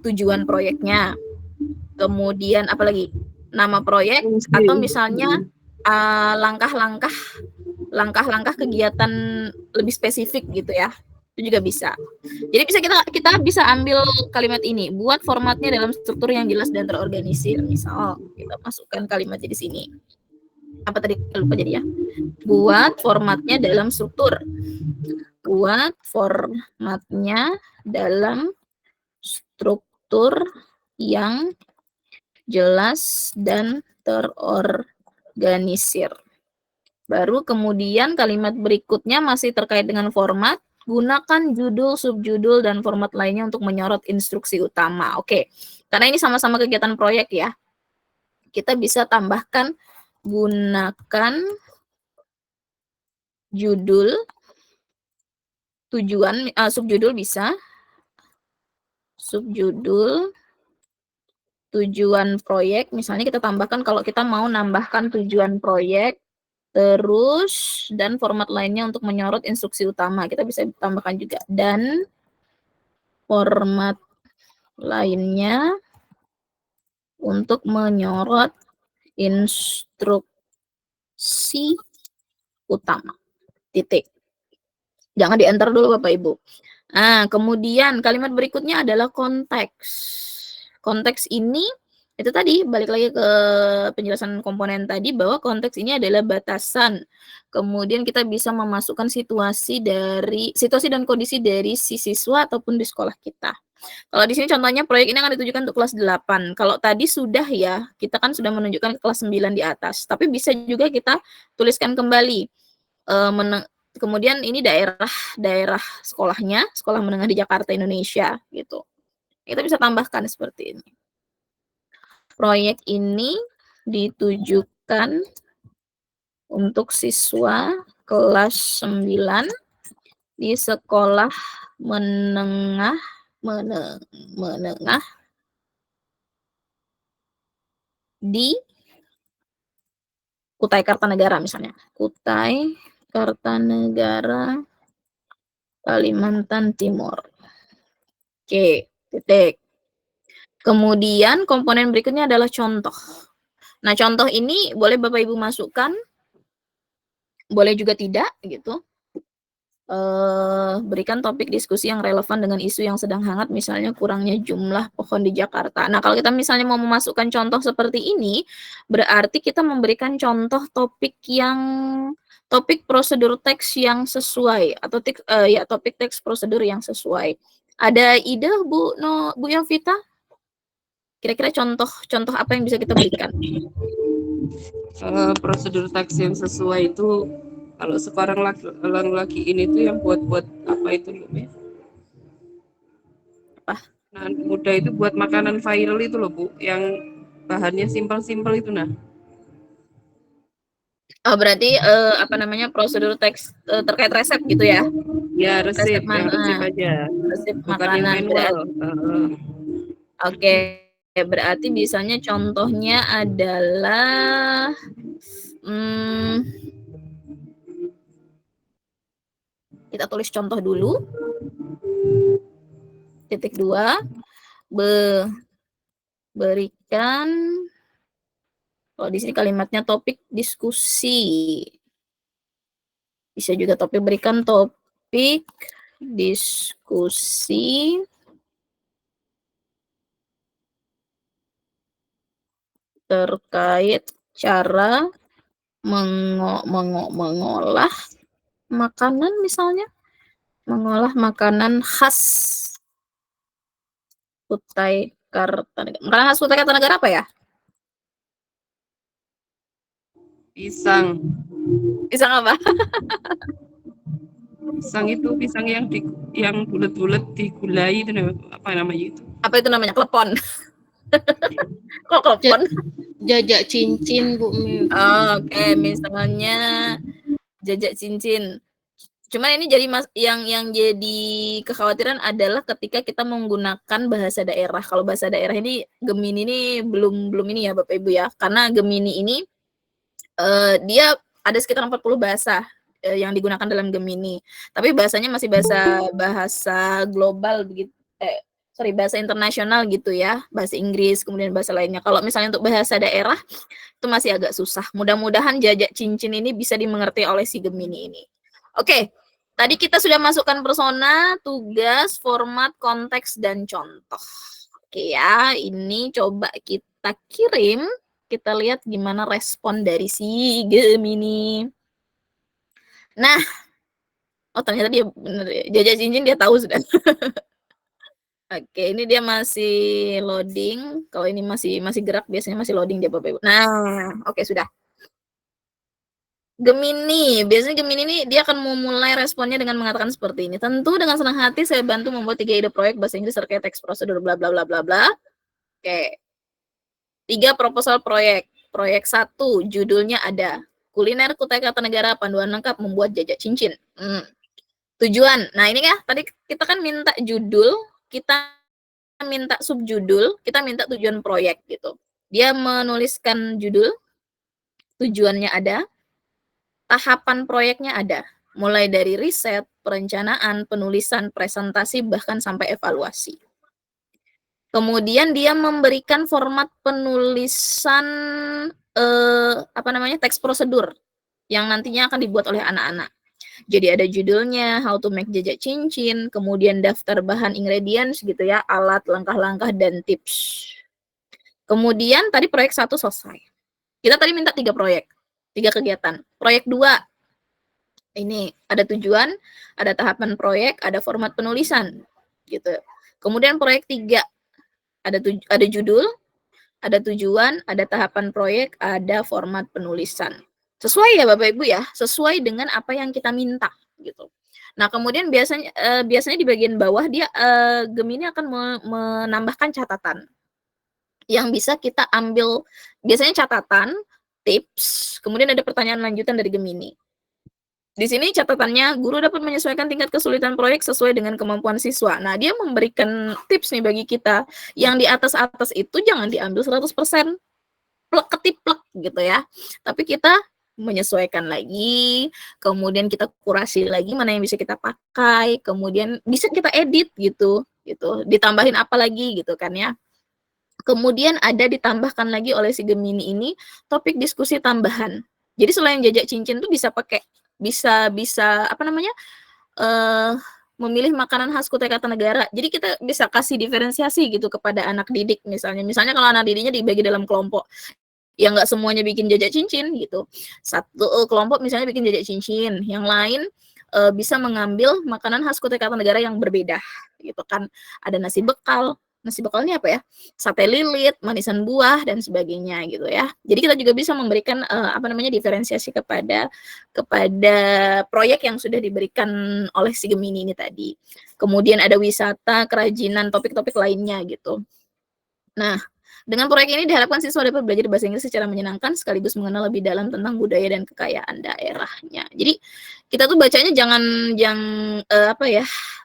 tujuan proyeknya, kemudian apalagi nama proyek, atau misalnya langkah-langkah kegiatan lebih spesifik gitu ya. Itu juga bisa. Jadi kita bisa ambil kalimat ini, buat formatnya dalam struktur yang jelas dan terorganisir. Misal kita masukkan kalimatnya di sini. Apa tadi lupa jadi ya? Buat formatnya dalam struktur. Buat formatnya dalam struktur yang jelas dan terorganisir. Baru kemudian kalimat berikutnya masih terkait dengan format. Gunakan judul, subjudul, dan format lainnya untuk menyorot instruksi utama. Oke, karena ini sama-sama kegiatan proyek ya. Kita bisa tambahkan gunakan judul, tujuan, subjudul bisa. Subjudul, tujuan proyek. Misalnya kita tambahkan kalau kita mau nambahkan tujuan proyek, terus dan format lainnya untuk menyorot instruksi utama. Kita bisa tambahkan juga dan format lainnya untuk menyorot instruksi utama. Titik. Jangan di-enter dulu Bapak Ibu. Nah, kemudian kalimat berikutnya adalah konteks. Konteks ini itu tadi balik lagi ke penjelasan komponen tadi bahwa konteks ini adalah batasan. Kemudian kita bisa memasukkan situasi dan kondisi dari si siswa ataupun di sekolah kita. Kalau di sini contohnya proyek ini akan ditujukan untuk kelas 8. Kalau tadi sudah ya, kita kan sudah menunjukkan ke kelas 9 di atas. Tapi bisa juga kita tuliskan kembali. Kemudian ini daerah sekolahnya, sekolah menengah di Jakarta, Indonesia gitu. Kita bisa tambahkan seperti ini. Proyek ini ditujukan untuk siswa kelas 9 di sekolah menengah di Kutai Kartanegara misalnya. Kutai Kartanegara, Kalimantan Timur. Oke, titik. Kemudian komponen berikutnya adalah contoh. Nah, contoh ini boleh Bapak Ibu masukkan, boleh juga tidak gitu. Berikan topik diskusi yang relevan dengan isu yang sedang hangat, misalnya kurangnya jumlah pohon di Jakarta. Nah, kalau kita misalnya mau memasukkan contoh seperti ini, berarti kita memberikan contoh topik prosedur teks yang sesuai atau topik teks prosedur yang sesuai. Ada ide Bu Yovita? Kira-kira contoh apa yang bisa kita berikan? Prosedur teks yang sesuai itu kalau sekarang lagi ini tuh yang buat apa itu loh, Apa? Nah, muda itu buat makanan viral itu loh Bu, yang bahannya simpel-simpel itu nah. Oh, berarti apa namanya prosedur teks terkait resep gitu ya? Ya resep, Resep yang resep aja. resep Bukan yang makanan. manual. Oke, berarti misalnya contohnya adalah kita tulis contoh dulu. Titik 2, berikan, kalau di sini kalimatnya topik diskusi. Bisa juga berikan topik diskusi terkait cara mengolah makanan misalnya. Mengolah makanan khas Kutai Kartanegara. Makanan khas Kutai Kartanegara apa ya? Pisang. Pisang apa? Pisang itu pisang yang bulat-bulat digulai itu apa namanya itu? Apa itu namanya? Klepon. Kok klepon? Jajak cincin Bu Mif. Oke, misalnya jajak cincin. Cuman ini jadi yang jadi kekhawatiran adalah ketika kita menggunakan bahasa daerah. Kalau bahasa daerah ini Gemini ini belum ini ya Bapak Ibu ya. Karena Gemini ini dia ada sekitar 40 bahasa yang digunakan dalam Gemini. Tapi bahasanya masih bahasa global begitu. Bahasa internasional gitu ya. Bahasa Inggris, kemudian bahasa lainnya. Kalau misalnya untuk bahasa daerah itu masih agak susah. Mudah-mudahan jajak cincin ini bisa dimengerti oleh si Gemini ini. Oke. Tadi kita sudah masukkan persona, tugas, format, konteks, dan contoh. Oke ya, ini coba kita kirim. Kita lihat gimana respon dari si Gemini. Nah, oh ternyata dia bener ya. Jajak cincin dia tahu sudah. Oke, ini dia masih loading. Kalau ini masih gerak, biasanya masih loading dia Bapak Ibu. Nah, oke sudah. Gemini, biasanya Gemini ini dia akan memulai responnya dengan mengatakan seperti ini. Tentu dengan senang hati saya bantu membuat 3 ide proyek bahasa Inggris terkait teks prosedur bla bla bla bla bla. Oke. 3 proposal proyek. Proyek 1, judulnya ada Kuliner Kutai Kartanegara, panduan lengkap membuat jajak cincin. Tujuan. Nah, ini ya, tadi kita kan minta judul, kita minta subjudul, kita minta tujuan proyek gitu. Dia menuliskan judul, tujuannya ada, tahapan proyeknya ada, mulai dari riset, perencanaan, penulisan, presentasi, bahkan sampai evaluasi. Kemudian dia memberikan format penulisan teks prosedur yang nantinya akan dibuat oleh anak-anak. Jadi ada judulnya, how to make jajak cincin, kemudian daftar bahan ingredients gitu ya, alat, langkah-langkah, dan tips. Kemudian tadi proyek 1 selesai. Kita tadi minta 3 proyek. 3 kegiatan. Proyek 2, ini ada tujuan, ada tahapan proyek, ada format penulisan, gitu. Kemudian proyek 3, ada judul, ada tujuan, ada tahapan proyek, ada format penulisan. Sesuai ya Bapak Ibu ya, sesuai dengan apa yang kita minta, gitu. Nah, kemudian biasanya di bagian bawah dia Gemini akan menambahkan catatan yang bisa kita ambil, biasanya catatan, tips, kemudian ada pertanyaan lanjutan dari Gemini. Di sini catatannya, guru dapat menyesuaikan tingkat kesulitan proyek sesuai dengan kemampuan siswa. Nah, dia memberikan tips nih bagi kita. Yang di atas-atas itu jangan diambil 100% plek ketiplek gitu ya. Tapi kita menyesuaikan lagi, kemudian kita kurasi lagi mana yang bisa kita pakai, kemudian bisa kita edit gitu, ditambahin apa lagi gitu kan ya. Kemudian ada ditambahkan lagi oleh si Gemini ini topik diskusi tambahan. Jadi selain jajak cincin tuh bisa apa namanya, memilih makanan khas Kutai Kartanegara. Jadi kita bisa kasih diferensiasi gitu kepada anak didik misalnya. Misalnya kalau anak didiknya dibagi dalam kelompok, ya nggak semuanya bikin jajak cincin gitu. Satu kelompok misalnya bikin jajak cincin, yang lain bisa mengambil makanan khas Kutai Kartanegara yang berbeda gitu kan. Ada nasi bekal ini apa ya? Sate lilit, manisan buah dan sebagainya gitu ya. Jadi kita juga bisa memberikan apa namanya, diferensiasi kepada proyek yang sudah diberikan oleh si Gemini ini tadi. Kemudian ada wisata, kerajinan, topik-topik lainnya gitu. Nah, dengan proyek ini diharapkan siswa dapat belajar bahasa Inggris secara menyenangkan sekaligus mengenal lebih dalam tentang budaya dan kekayaan daerahnya. Jadi kita tuh bacanya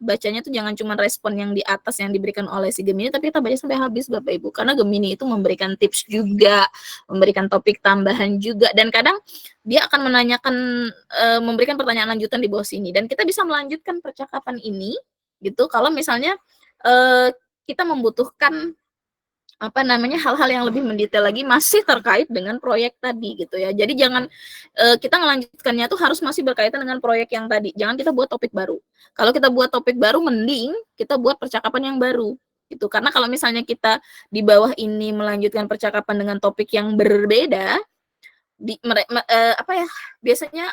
bacanya tuh jangan cuma respon yang di atas yang diberikan oleh si Gemini, tapi kita baca sampai habis Bapak Ibu. Karena Gemini itu memberikan tips juga, memberikan topik tambahan juga, dan kadang dia akan memberikan pertanyaan lanjutan di bawah sini, dan kita bisa melanjutkan percakapan ini gitu kalau misalnya kita membutuhkan hal-hal yang lebih mendetail lagi masih terkait dengan proyek tadi gitu ya. Jadi jangan kita melanjutkannya tuh harus masih berkaitan dengan proyek yang tadi. Jangan kita buat topik baru. Kalau kita buat topik baru, mending kita buat percakapan yang baru gitu. Karena kalau misalnya kita di bawah ini melanjutkan percakapan dengan topik yang berbeda, biasanya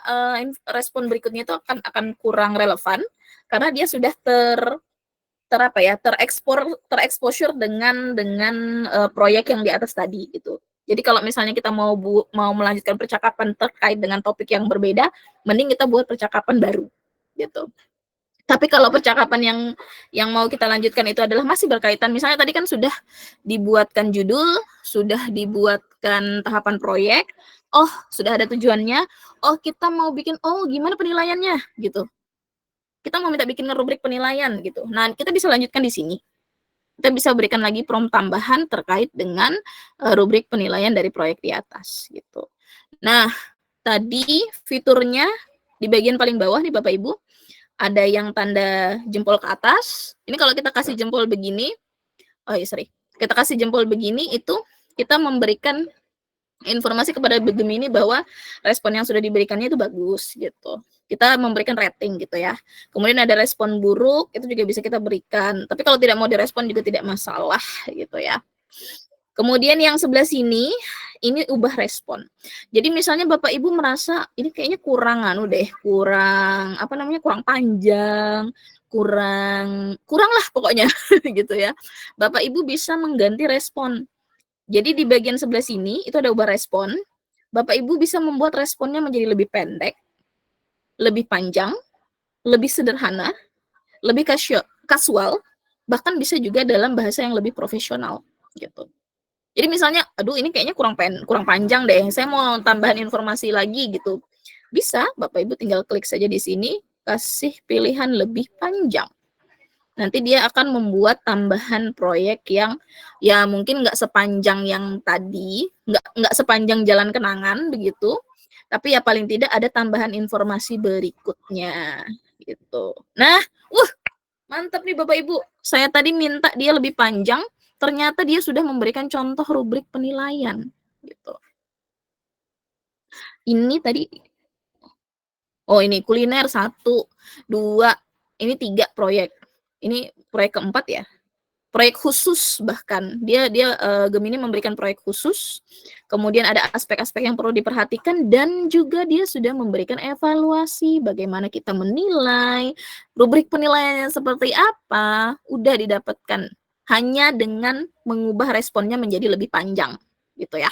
respon berikutnya itu akan kurang relevan karena dia sudah terexposure dengan proyek yang di atas tadi gitu. Jadi kalau misalnya kita mau melanjutkan percakapan terkait dengan topik yang berbeda, mending kita buat percakapan baru gitu. Tapi kalau percakapan yang mau kita lanjutkan itu adalah masih berkaitan, misalnya tadi kan sudah dibuatkan judul, sudah dibuatkan tahapan proyek, sudah ada tujuannya, kita mau bikin, gimana penilaiannya gitu. Kita mau minta bikin rubrik penilaian gitu. Nah, kita bisa lanjutkan di sini. Kita bisa berikan lagi prompt tambahan terkait dengan rubrik penilaian dari proyek di atas gitu. Nah, tadi fiturnya di bagian paling bawah nih Bapak Ibu, ada yang tanda jempol ke atas. Ini kalau kita kasih jempol begini, kita kasih jempol begini itu kita memberikan informasi kepada Gemini bahwa respon yang sudah diberikannya itu bagus gitu. Kita memberikan rating gitu ya. Kemudian ada respon buruk, itu juga bisa kita berikan. Tapi kalau tidak mau direspon juga tidak masalah gitu ya. Kemudian yang sebelah sini, ini ubah respon. Jadi misalnya Bapak Ibu merasa ini kayaknya kurang panjang, kurang lah pokoknya gitu ya. Bapak Ibu bisa mengganti respon. Jadi di bagian sebelah sini itu ada ubah respon. Bapak Ibu bisa membuat responnya menjadi lebih pendek, lebih panjang, lebih sederhana, lebih casual, bahkan bisa juga dalam bahasa yang lebih profesional gitu. Jadi misalnya, ini kayaknya kurang panjang deh, saya mau tambahan informasi lagi gitu. Bisa, Bapak Ibu tinggal klik saja di sini, kasih pilihan lebih panjang. Nanti dia akan membuat tambahan proyek yang ya mungkin nggak sepanjang yang tadi, nggak sepanjang jalan kenangan begitu, tapi ya paling tidak ada tambahan informasi berikutnya gitu. Nah, mantap nih Bapak Ibu. Saya tadi minta dia lebih panjang, ternyata dia sudah memberikan contoh rubrik penilaian gitu. Ini tadi ini kuliner 1, 2, ini 3 proyek. Ini proyek keempat ya. Proyek khusus bahkan. Dia Gemini memberikan proyek khusus. Kemudian ada aspek-aspek yang perlu diperhatikan dan juga dia sudah memberikan evaluasi bagaimana kita menilai, rubrik penilaiannya seperti apa, udah didapatkan hanya dengan mengubah responnya menjadi lebih panjang gitu ya.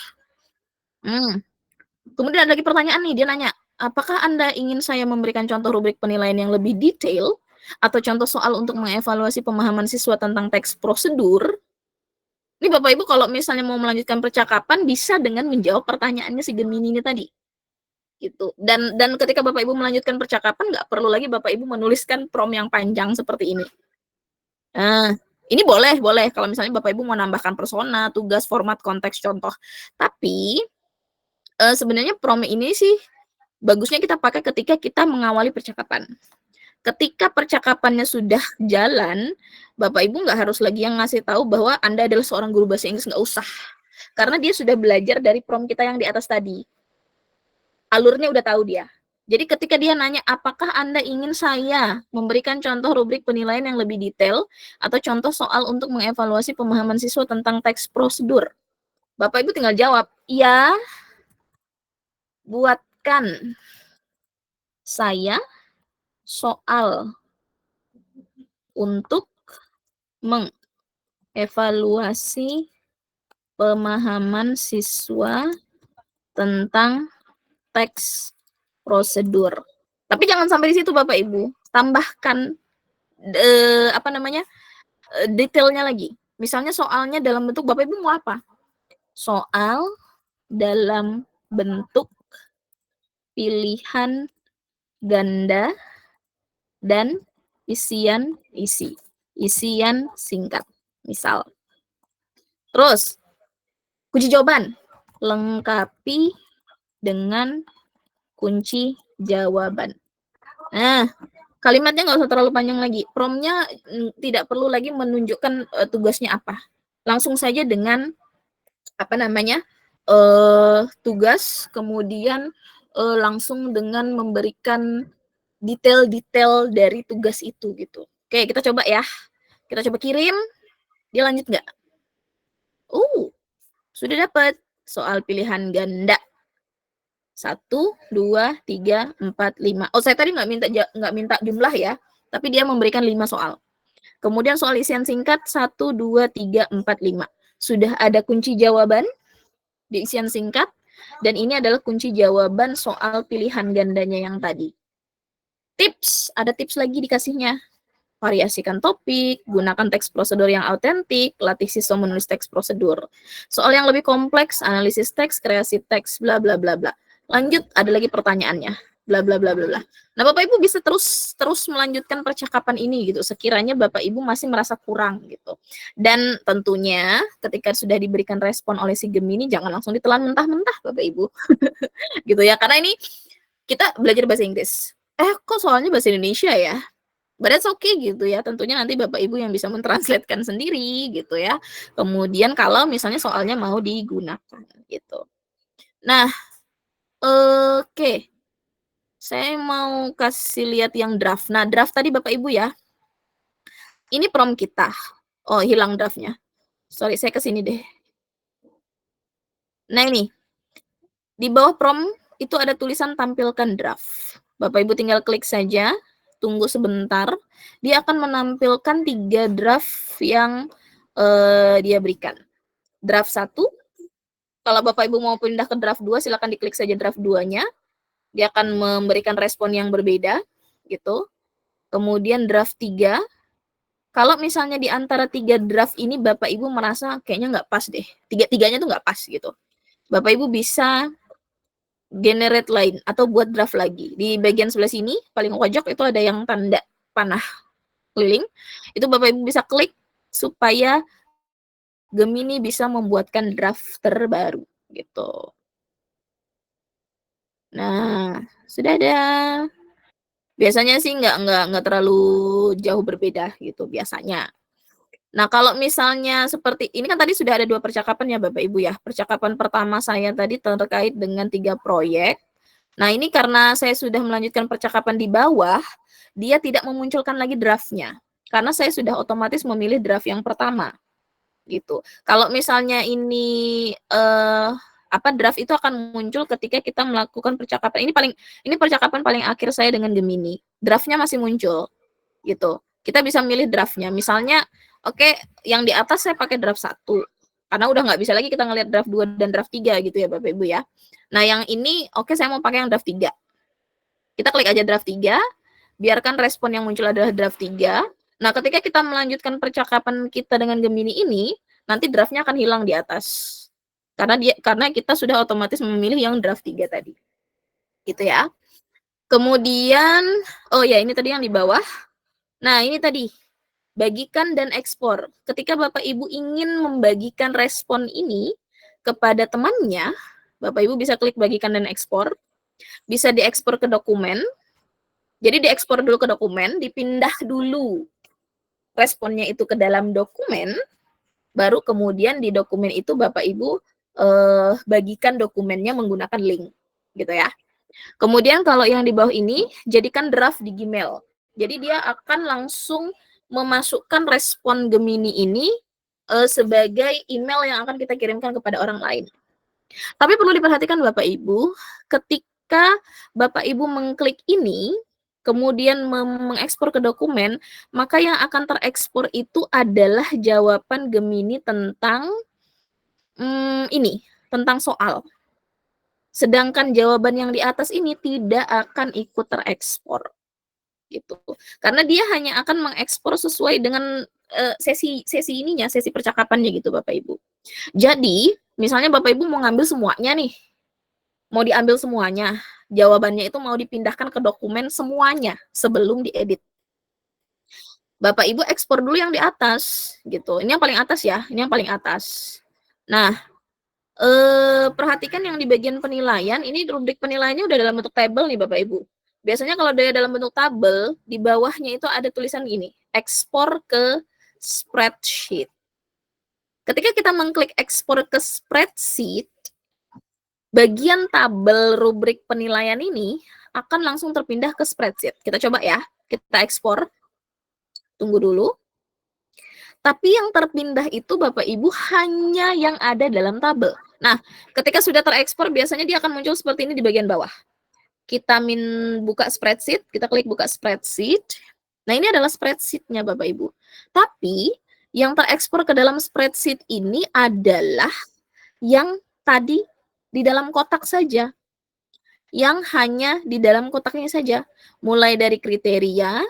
Kemudian ada lagi pertanyaan nih, dia nanya, apakah Anda ingin saya memberikan contoh rubrik penilaian yang lebih detail atau contoh soal untuk mengevaluasi pemahaman siswa tentang teks prosedur? Ini Bapak Ibu kalau misalnya mau melanjutkan percakapan bisa dengan menjawab pertanyaannya si Gemini ini tadi. Gitu. Dan ketika Bapak Ibu melanjutkan percakapan nggak perlu lagi Bapak Ibu menuliskan prompt yang panjang seperti ini. Nah, ini boleh kalau misalnya Bapak Ibu mau nambahkan persona, tugas, format, konteks, contoh. Tapi sebenarnya prompt ini sih bagusnya kita pakai ketika kita mengawali percakapan. Ketika percakapannya sudah jalan, Bapak Ibu nggak harus lagi yang ngasih tahu bahwa Anda adalah seorang guru bahasa Inggris, nggak usah. Karena dia sudah belajar dari prompt kita yang di atas tadi. Alurnya udah tahu dia. Jadi ketika dia nanya, apakah Anda ingin saya memberikan contoh rubrik penilaian yang lebih detail atau contoh soal untuk mengevaluasi pemahaman siswa tentang teks prosedur? Bapak Ibu tinggal jawab, iya, buatkan saya soal untuk mengevaluasi pemahaman siswa tentang teks prosedur. Tapi jangan sampai di situ Bapak Ibu, tambahkan detailnya lagi. Misalnya soalnya dalam bentuk, Bapak Ibu mau apa? Soal dalam bentuk pilihan ganda dan isian singkat. Misal. Terus, kunci jawaban. Lengkapi dengan kunci jawaban. Nah, kalimatnya nggak usah terlalu panjang lagi. Prompt-nya tidak perlu lagi menunjukkan tugasnya apa. Langsung saja dengan tugas, kemudian langsung dengan memberikan detail-detail dari tugas itu gitu. Oke, kita coba ya. Kita coba kirim. Dia lanjut nggak? Sudah dapat soal pilihan ganda. 1, 2, 3, 4, 5. Oh, saya tadi nggak minta jumlah ya, tapi dia memberikan 5 soal. Kemudian soal isian singkat 1, 2, 3, 4, 5. Sudah ada kunci jawaban di isian singkat, dan ini adalah kunci jawaban soal pilihan gandanya yang tadi. Tips, ada tips lagi dikasihnya. Variasikan topik, gunakan teks prosedur yang autentik, latih siswa menulis teks prosedur. Soal yang lebih kompleks, analisis teks, kreasi teks, bla bla bla bla. Lanjut, ada lagi pertanyaannya, bla bla bla bla bla. Nah, Bapak Ibu bisa terus melanjutkan percakapan ini gitu, sekiranya Bapak Ibu masih merasa kurang gitu. Dan tentunya ketika sudah diberikan respon oleh si Gemini, jangan langsung ditelan mentah-mentah Bapak Ibu. Gitu ya, karena ini kita belajar bahasa Inggris. Kok soalnya bahasa Indonesia ya? But that's okay gitu ya, tentunya nanti Bapak Ibu yang bisa mentranslatekan sendiri gitu ya. Kemudian kalau misalnya soalnya mau digunakan gitu. Nah, oke. Saya mau kasih lihat yang draft. Nah, draft tadi Bapak Ibu ya. Ini prompt kita. Oh, hilang draftnya. Sorry, saya kesini deh. Nah, ini. Di bawah prompt itu ada tulisan tampilkan draft. Bapak Ibu tinggal klik saja. Tunggu sebentar, dia akan menampilkan 3 draft yang dia berikan. Draft 1, kalau Bapak Ibu mau pindah ke draft 2, silakan diklik saja draft 2-nya. Dia akan memberikan respon yang berbeda, gitu. Kemudian draft 3, kalau misalnya di antara 3 draft ini Bapak Ibu merasa kayaknya nggak pas deh, 3-tiganya tuh nggak pas gitu. Bapak Ibu bisa generate lain atau buat draft lagi. Di bagian sebelah sini paling pojok itu ada yang tanda panah keliling. Itu Bapak Ibu bisa klik supaya Gemini bisa membuatkan draft terbaru gitu. Nah, sudah ada. Biasanya sih nggak terlalu jauh berbeda gitu biasanya. Nah, kalau misalnya seperti ini kan tadi sudah ada 2 percakapan ya Bapak Ibu ya. Percakapan pertama saya tadi terkait dengan 3 proyek. Nah, ini karena saya sudah melanjutkan percakapan di bawah, dia tidak memunculkan lagi draft-nya. Karena saya sudah otomatis memilih draft yang pertama. Gitu. Kalau misalnya ini draft itu akan muncul ketika kita melakukan percakapan. Ini percakapan paling akhir saya dengan Gemini. Draft-nya masih muncul. Gitu. Kita bisa milih draft-nya. Misalnya oke, yang di atas saya pakai draft 1. Karena udah nggak bisa lagi kita ngelihat draft 2 dan draft 3 gitu ya Bapak Ibu ya. Nah, yang ini oke saya mau pakai yang draft 3. Kita klik aja draft 3, biarkan respon yang muncul adalah draft 3. Nah, ketika kita melanjutkan percakapan kita dengan Gemini ini, nanti draftnya akan hilang di atas. Karena kita sudah otomatis memilih yang draft 3 tadi. Gitu ya. Kemudian, oh ya ini tadi yang di bawah. Nah, ini tadi. Bagikan dan ekspor. Ketika Bapak Ibu ingin membagikan respon ini kepada temannya, Bapak Ibu bisa klik bagikan dan ekspor. bisa diekspor ke dokumen. Jadi diekspor dulu ke dokumen, dipindah dulu responnya itu ke dalam dokumen, baru kemudian di dokumen itu Bapak Ibu bagikan dokumennya menggunakan link, gitu ya. Kemudian kalau yang di bawah ini, jadikan draft di Gmail. Jadi dia akan langsung memasukkan respon Gemini ini sebagai email yang akan kita kirimkan kepada orang lain. Tapi perlu diperhatikan Bapak Ibu, ketika Bapak Ibu mengklik ini, kemudian mengekspor ke dokumen, maka yang akan terekspor itu adalah jawaban Gemini tentang tentang soal. Sedangkan jawaban yang di atas ini tidak akan ikut terekspor. Gitu. Karena dia hanya akan mengekspor sesuai dengan sesi percakapannya gitu Bapak Ibu. Jadi, misalnya Bapak Ibu mau ngambil semuanya nih. Mau diambil semuanya. Jawabannya itu mau dipindahkan ke dokumen semuanya sebelum diedit. Bapak Ibu ekspor dulu yang di atas gitu. Ini yang paling atas ya, ini yang paling atas. Nah, perhatikan yang di bagian penilaian, ini rubrik penilaiannya udah dalam bentuk tabel nih Bapak Ibu. Biasanya kalau dia dalam bentuk tabel, di bawahnya itu ada tulisan gini, ekspor ke spreadsheet. Ketika kita mengklik ekspor ke spreadsheet, bagian tabel rubrik penilaian ini akan langsung terpindah ke spreadsheet. Kita coba ya, kita ekspor. Tunggu dulu. Tapi yang terpindah itu Bapak Ibu hanya yang ada dalam tabel. Nah, ketika sudah terekspor, biasanya dia akan muncul seperti ini di bagian bawah. Kita buka spreadsheet, kita klik buka spreadsheet. Nah, ini adalah spreadsheet-nya Bapak Ibu. Tapi, yang terekspor ke dalam spreadsheet ini adalah yang tadi di dalam kotak saja. Yang hanya di dalam kotaknya saja. Mulai dari kriteria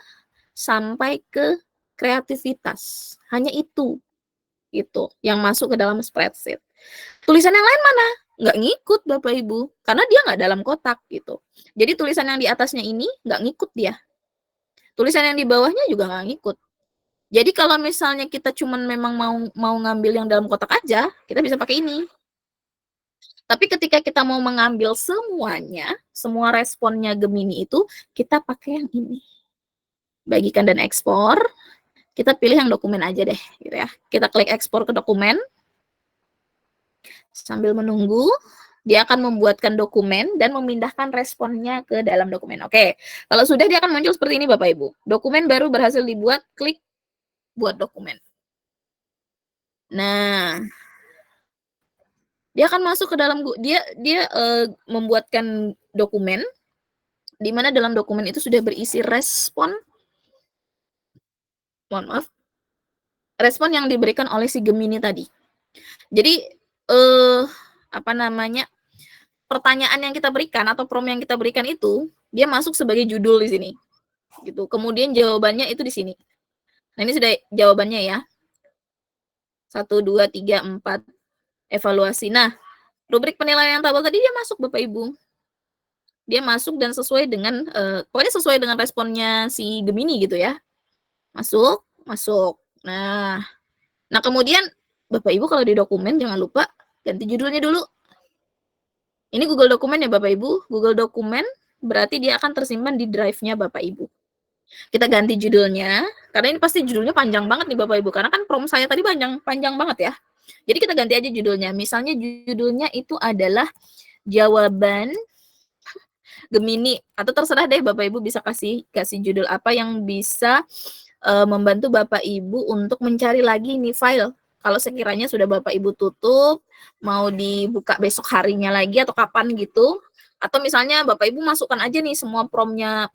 sampai ke kreativitas. Hanya itu. Itu yang masuk ke dalam spreadsheet. Tulisan yang lain mana? Nggak ngikut Bapak Ibu. Karena dia nggak dalam kotak gitu. Jadi tulisan yang di atasnya ini nggak ngikut dia. Tulisan yang di bawahnya juga nggak ngikut. Jadi kalau misalnya kita cuman memang mau ngambil yang dalam kotak aja, kita bisa pakai ini. Tapi ketika kita mau mengambil semuanya, semua responnya Gemini itu, kita pakai yang ini. Bagikan dan ekspor. Kita pilih yang dokumen aja deh, gitu ya. Kita klik ekspor ke dokumen. Sambil menunggu, dia akan membuatkan dokumen dan memindahkan responnya ke dalam dokumen. Oke, kalau sudah dia akan muncul seperti ini Bapak Ibu. Dokumen baru berhasil dibuat, klik buat dokumen. Nah, dia akan masuk ke dalam, dia membuatkan dokumen, di mana dalam dokumen itu sudah berisi respon, mohon maaf, respon yang diberikan oleh si Gemini tadi. Jadi, pertanyaan yang kita berikan atau prompt yang kita berikan itu, dia masuk sebagai judul di sini. Gitu. Kemudian jawabannya itu di sini. Nah, ini sudah jawabannya ya. 1, 2, 3, 4. Evaluasi. Nah, rubrik penilaian tabel tadi dia masuk Bapak Ibu. Dia masuk dan sesuai dengan, pokoknya sesuai dengan responnya si Gemini gitu ya. Masuk. Nah kemudian Bapak Ibu kalau di dokumen jangan lupa ganti judulnya dulu. Ini Google Dokumen ya Bapak Ibu. Google Dokumen berarti dia akan tersimpan di drive-nya Bapak Ibu. Kita ganti judulnya, karena ini pasti judulnya panjang banget nih Bapak Ibu, karena kan prompt saya tadi panjang banget ya. Jadi kita ganti aja judulnya. Misalnya judulnya itu adalah jawaban Gemini, atau terserah deh Bapak Ibu bisa kasih judul apa yang bisa membantu Bapak Ibu untuk mencari lagi nih file. Kalau sekiranya sudah Bapak Ibu tutup, mau dibuka besok harinya lagi atau kapan gitu, atau misalnya Bapak Ibu masukkan aja nih semua promnya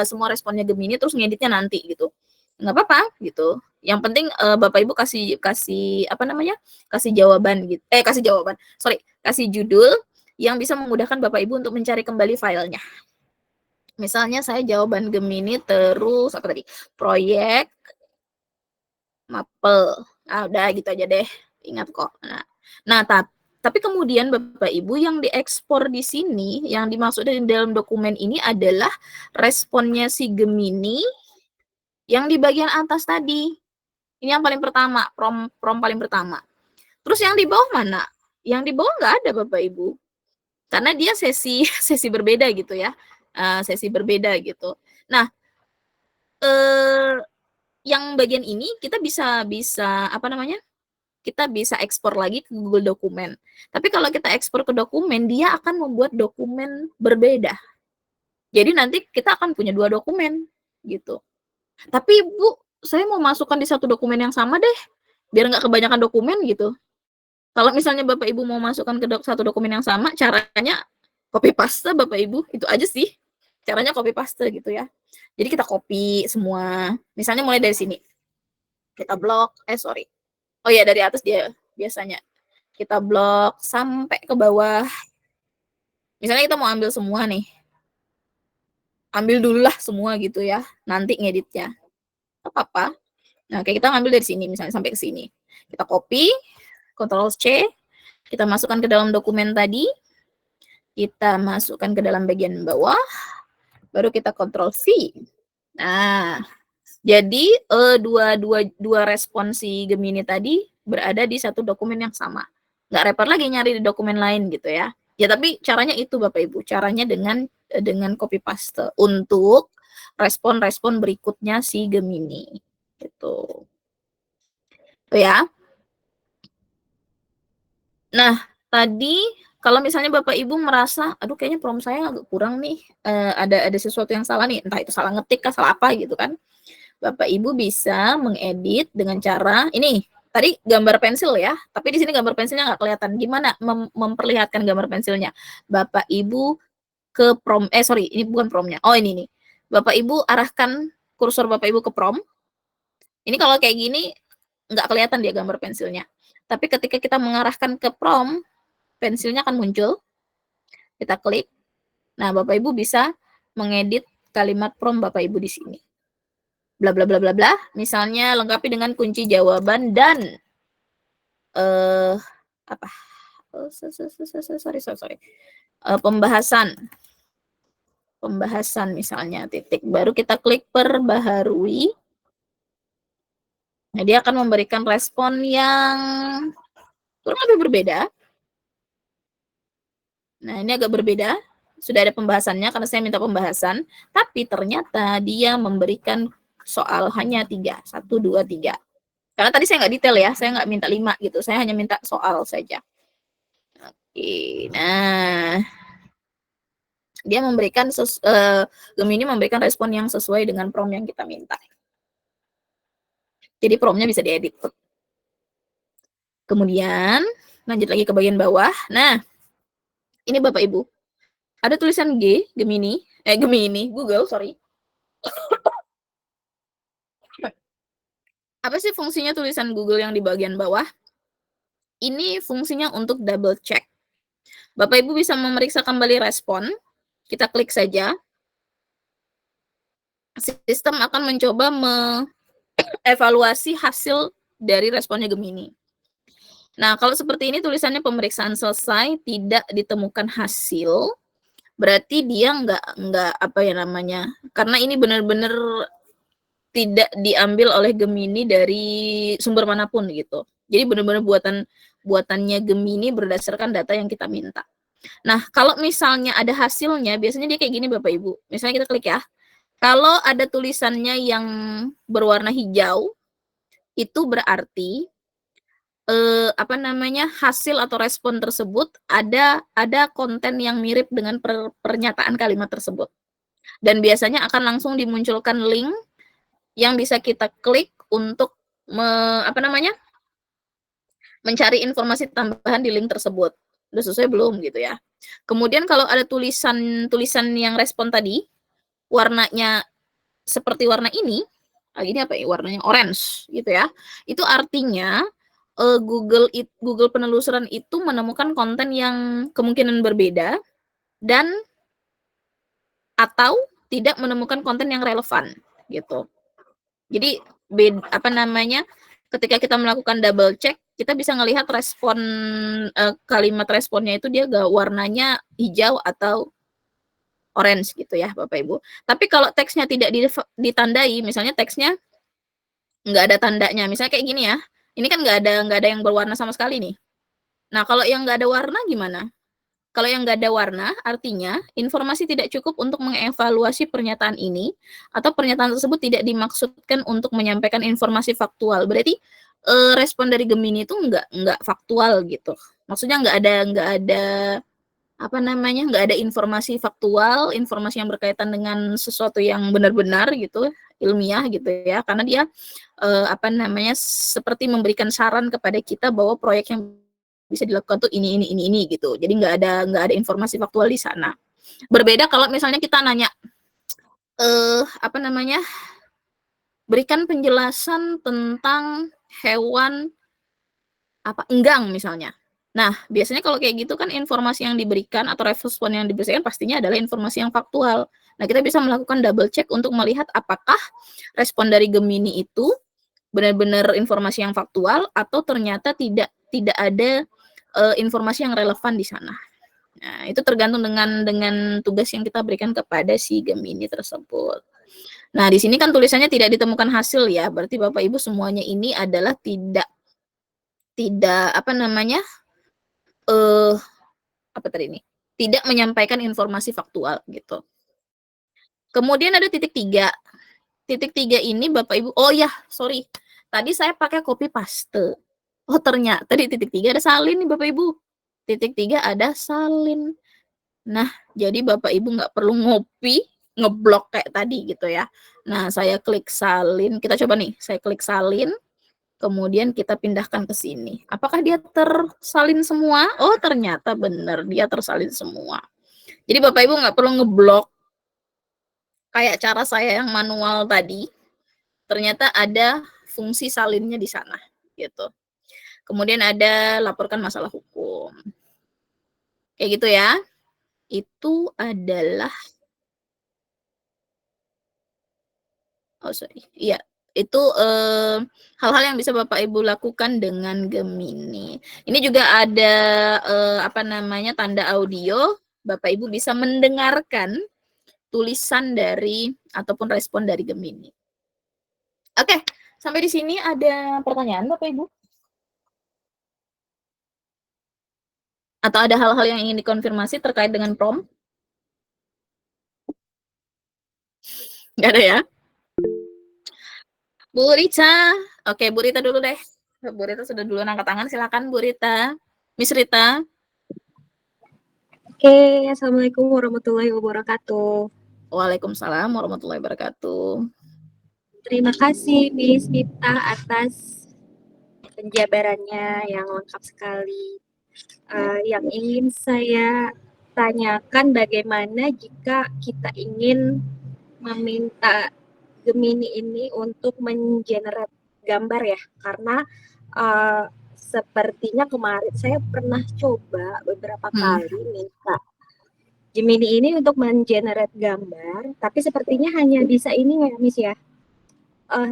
semua responnya Gemini terus ngeditnya nanti gitu. Nggak apa-apa gitu. Yang penting Bapak Ibu kasih jawaban gitu. Kasih judul yang bisa memudahkan Bapak Ibu untuk mencari kembali filenya. Misalnya saya jawaban Gemini terus apa tadi? Proyek Mapel. Udah gitu aja deh. Ingat kok. Nah, tapi kemudian Bapak Ibu yang diekspor di sini, yang dimaksud dari dalam dokumen ini adalah responnya si Gemini yang di bagian atas tadi. Ini yang paling pertama, prompt paling pertama. Terus yang di bawah mana? Yang di bawah nggak ada Bapak Ibu. karena dia sesi sesi berbeda gitu ya, sesi berbeda gitu. Nah, yang bagian ini kita bisa apa namanya, kita bisa ekspor lagi ke Google Dokumen. Tapi kalau kita ekspor ke dokumen, dia akan membuat dokumen berbeda. Jadi nanti kita akan punya 2 dokumen, gitu. Tapi Bu, saya mau masukkan di satu dokumen yang sama deh, biar nggak kebanyakan dokumen gitu. Kalau misalnya Bapak Ibu mau masukkan ke satu dokumen yang sama, caranya copy paste Bapak Ibu, itu aja sih. Caranya copy paste gitu ya. Jadi kita copy semua, misalnya mulai dari sini. Kita blok, sorry. Oh ya, dari atas dia biasanya. Kita blok sampai ke bawah. Misalnya kita mau ambil semua nih. Ambil dululah semua gitu ya, nanti ngeditnya. Apa-apa. Nah, kayak kita ngambil dari sini misalnya sampai ke sini. Kita copy, Ctrl C, kita masukkan ke dalam dokumen tadi. Kita masukkan ke dalam bagian bawah, baru kita Ctrl V. Nah, jadi dua respon si Gemini tadi berada di satu dokumen yang sama. Nggak repot lagi nyari di dokumen lain gitu ya. Ya tapi caranya itu Bapak Ibu, caranya dengan copy paste untuk respon-respon berikutnya si Gemini. Gitu. Itu ya. Nah, tadi kalau misalnya Bapak Ibu merasa, aduh kayaknya prompt saya agak kurang nih, ada sesuatu yang salah nih, entah itu salah ngetik kah, salah apa gitu kan. Bapak Ibu bisa mengedit dengan cara ini. Tadi gambar pensil ya, tapi di sini gambar pensilnya nggak kelihatan. Gimana memperlihatkan gambar pensilnya? Bapak Ibu ke prompt, sorry, ini bukan promptnya. Oh ini nih. Bapak Ibu arahkan kursor Bapak Ibu ke prompt. Ini kalau kayak gini nggak kelihatan dia gambar pensilnya. Tapi ketika kita mengarahkan ke prompt, pensilnya akan muncul. Kita klik. Nah, Bapak Ibu bisa mengedit kalimat prompt Bapak Ibu di sini. Bla bla bla bla bla. Misalnya lengkapi dengan kunci jawaban dan apa? Sorry. Pembahasan misalnya titik. Baru kita klik perbaharui. Nah, dia akan memberikan respon yang kurang lebih berbeda. Nah, ini agak berbeda. Sudah ada pembahasannya karena saya minta pembahasan. Tapi ternyata dia memberikan soal hanya 3. 1, 2, 3. Karena tadi saya nggak detail ya. Saya nggak minta 5 gitu. Saya hanya minta soal saja. Oke, nah. Dia memberikan, Gemini memberikan respon yang sesuai dengan prompt yang kita minta. Jadi promptnya bisa diedit. Kemudian, lanjut lagi ke bagian bawah. Nah, ini Bapak Ibu. Ada tulisan Gemini, Google, sorry. Apa sih fungsinya tulisan Google yang di bagian bawah? Ini fungsinya untuk double check. Bapak Ibu bisa memeriksa kembali respon. Kita klik saja. Sistem akan mencoba mengevaluasi hasil dari responnya Gemini. Nah, kalau seperti ini tulisannya pemeriksaan selesai, tidak ditemukan hasil, berarti dia nggak apa ya namanya, karena ini benar-benar tidak diambil oleh Gemini dari sumber manapun gitu. Jadi benar-benar buatannya Gemini berdasarkan data yang kita minta. Nah, kalau misalnya ada hasilnya, biasanya dia kayak gini Bapak Ibu. Misalnya kita klik ya. Kalau ada tulisannya yang berwarna hijau, itu berarti apa namanya, hasil atau respon tersebut ada konten yang mirip dengan pernyataan kalimat tersebut. Dan biasanya akan langsung dimunculkan link yang bisa kita klik untuk mencari informasi tambahan di link tersebut. Udah sesuai belum gitu ya. Kemudian kalau ada tulisan yang respon tadi, warnanya seperti warna ini apa ya, warnanya orange gitu ya. Itu artinya Google penelusuran itu menemukan konten yang kemungkinan berbeda dan atau tidak menemukan konten yang relevan gitu. Jadi ketika kita melakukan double check, kita bisa ngelihat respon kalimat responnya itu dia warnanya hijau atau orange gitu ya Bapak Ibu. Tapi kalau teksnya tidak ditandai, misalnya teksnya nggak ada tandanya, misalnya kayak gini ya. Ini kan nggak ada yang berwarna sama sekali nih. Nah, kalau yang nggak ada warna gimana? Kalau yang nggak ada warna, artinya informasi tidak cukup untuk mengevaluasi pernyataan ini, atau pernyataan tersebut tidak dimaksudkan untuk menyampaikan informasi faktual. Berarti respon dari Gemini itu nggak faktual gitu. Maksudnya nggak ada apa namanya, nggak ada informasi faktual, informasi yang berkaitan dengan sesuatu yang benar-benar gitu, ilmiah gitu ya, karena dia apa namanya, seperti memberikan saran kepada kita bahwa proyek yang bisa dilakukan tuh ini gitu. Jadi nggak ada informasi faktual di sana. Berbeda kalau misalnya kita nanya apa namanya, berikan penjelasan tentang hewan apa enggang misalnya. Nah, biasanya kalau kayak gitu kan informasi yang diberikan atau respon yang diberikan pastinya adalah informasi yang faktual. Nah, kita bisa melakukan double check untuk melihat apakah respon dari Gemini itu benar-benar informasi yang faktual atau ternyata tidak ada informasi yang relevan di sana. Nah, itu tergantung dengan tugas yang kita berikan kepada si Gemini tersebut. Nah, di sini kan tulisannya tidak ditemukan hasil ya, berarti Bapak Ibu semuanya ini adalah tidak apa namanya, apa tadi ini, tidak menyampaikan informasi faktual gitu. Kemudian ada titik 3. Titik 3 ini Bapak Ibu, oh ya, sorry. Tadi saya pakai copy paste. Oh, ternyata di titik 3 ada salin nih Bapak Ibu. Titik 3 ada salin. Nah, jadi Bapak Ibu nggak perlu ngopi, ngeblok kayak tadi gitu ya. Nah, saya klik salin. Kita coba nih, saya klik salin. Kemudian kita pindahkan ke sini. Apakah dia tersalin semua? Oh, ternyata benar, dia tersalin semua. Jadi Bapak Ibu nggak perlu ngeblok kayak cara saya yang manual tadi. Ternyata ada fungsi salinnya di sana gitu. Kemudian ada laporkan masalah hukum. Kayak gitu ya. Itu adalah iya, itu hal-hal yang bisa Bapak Ibu lakukan dengan Gemini. Ini juga ada apa namanya, tanda audio. Bapak Ibu bisa mendengarkan tulisan dari ataupun respon dari Gemini. Oke, sampai di sini ada pertanyaan Bapak Ibu? Atau ada hal-hal yang ingin dikonfirmasi terkait dengan prompt? Nggak ada ya? Bu Rica. Oke, Bu Rita dulu deh. Bu Rita sudah dulu angkat tangan, silakan Bu Rita. Miss Rita. Oke, Assalamualaikum warahmatullahi wabarakatuh. Waalaikumsalam warahmatullahi wabarakatuh. Terima kasih Miss Mita atas penjabarannya yang lengkap sekali. Yang ingin saya tanyakan, bagaimana jika kita ingin meminta Gemini ini untuk mengenerate gambar ya, karena sepertinya kemarin saya pernah coba beberapa kali minta Gemini ini untuk mengenerate gambar, tapi sepertinya hanya bisa ini ya Miss ya,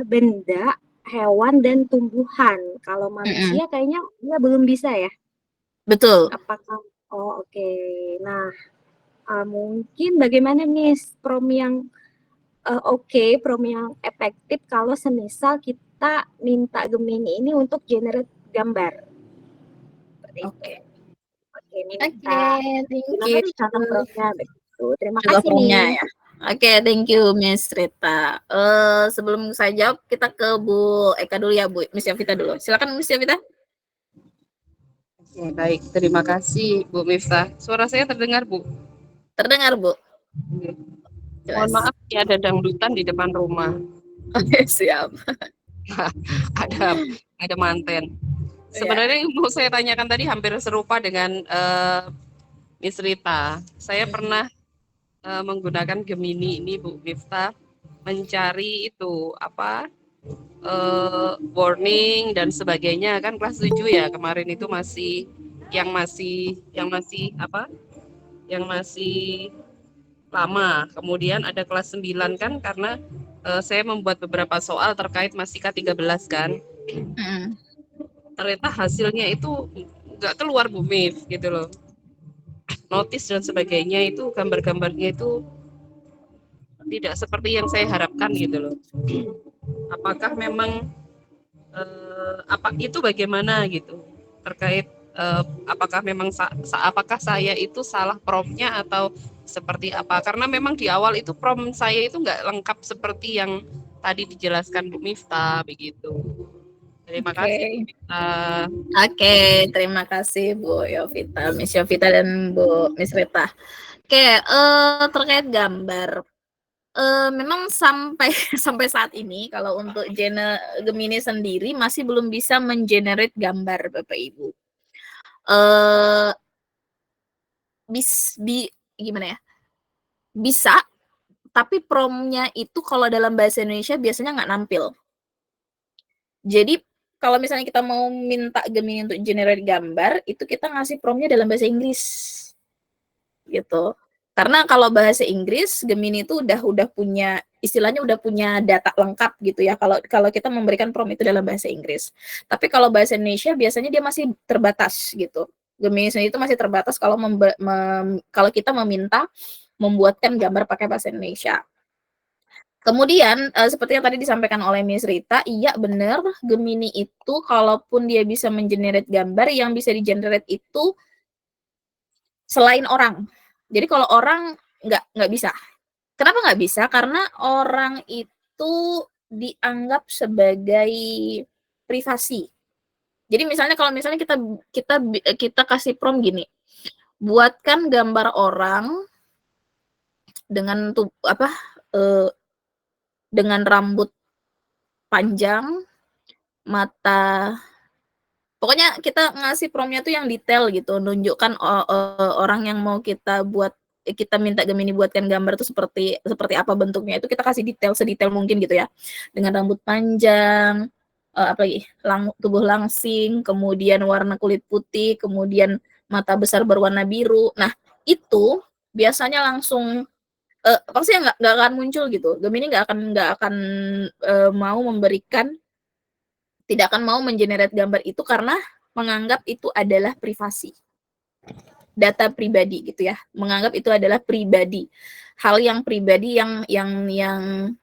benda, hewan, dan tumbuhan. Kalau manusia kayaknya dia belum bisa ya. Betul. Apakah? Oh oke. Nah, mungkin bagaimana Miss prompt yang prompt yang efektif kalau semisal kita minta Gemini ini untuk generate gambar. Oke. Oke, thank you. Contoh prompt-nya begitu. Terima Contoh kasih prompt-nya Miss. ya. Oke, thank you Miss Rita. Sebelum saya jawab, kita ke Bu Eka dulu ya, Bu. Miss Yavita dulu. Silakan Miss Yavita. Oke, baik, terima kasih Bu Miftah. Suara saya terdengar, Bu? Terdengar, Bu. Mohon maaf ya, ada dangdutan di depan rumah. Oke, siap. ada manten. Sebenarnya yang mau saya tanyakan tadi hampir serupa dengan Miss Rita. Saya pernah menggunakan Gemini ini, Bu Miftah, mencari itu apa warning dan sebagainya, kan kelas 7 ya kemarin itu masih lama. Kemudian ada kelas 9 kan, karena saya membuat beberapa soal terkait Masika 13 kan. Ternyata hasilnya itu nggak keluar Bu Mif gitu loh. Notis dan sebagainya itu gambar-gambarnya itu tidak seperti yang saya harapkan gitu loh. Apakah memang apa itu bagaimana gitu terkait apakah memang apakah saya itu salah prompt-nya atau seperti apa? Karena memang di awal itu prompt saya itu nggak lengkap seperti yang tadi dijelaskan Bu Miftah begitu. Terima kasih Bu Miftah. Oke, terima kasih Bu Yovita, Miss Yovita dan Bu Miss Rita. Oke, terkait gambar. Memang sampai sampai saat ini kalau untuk Gemini sendiri masih belum bisa mengenerate gambar Bapak Ibu. Gimana ya? Bisa, tapi prompt-nya itu kalau dalam bahasa Indonesia biasanya nggak nampil. Jadi kalau misalnya kita mau minta Gemini untuk generate gambar, itu kita ngasih prompt-nya dalam bahasa Inggris. Gitu. Karena kalau bahasa Inggris, Gemini itu udah punya istilahnya udah punya data lengkap gitu ya kalau kita memberikan prompt itu dalam bahasa Inggris. Tapi kalau bahasa Indonesia biasanya dia masih terbatas gitu. Gemini sendiri itu masih terbatas kalau kalau kita meminta membuatkan gambar pakai bahasa Indonesia. Kemudian seperti yang tadi disampaikan oleh Miss Rita, iya benar Gemini itu kalaupun dia bisa mengenerate gambar, yang bisa digenerate itu selain orang. Jadi kalau orang nggak bisa. Kenapa nggak bisa? Karena orang itu dianggap sebagai privasi. Jadi misalnya kalau misalnya kita kasih prompt gini, buatkan gambar orang dengan dengan rambut panjang, mata, pokoknya kita ngasih prompt-nya tuh yang detail gitu, nunjukkan orang yang mau kita minta Gemini buatkan gambar itu seperti apa bentuknya, itu kita kasih detail sedetail mungkin gitu ya. Dengan rambut panjang, apalagi tubuh langsing, kemudian warna kulit putih, kemudian mata besar berwarna biru. Nah, itu biasanya langsung pasti nggak akan muncul gitu. Gemini nggak akan tidak akan mau mengenerate gambar itu karena menganggap itu adalah privasi. Data pribadi gitu ya. Menganggap itu adalah pribadi. Hal yang pribadi yang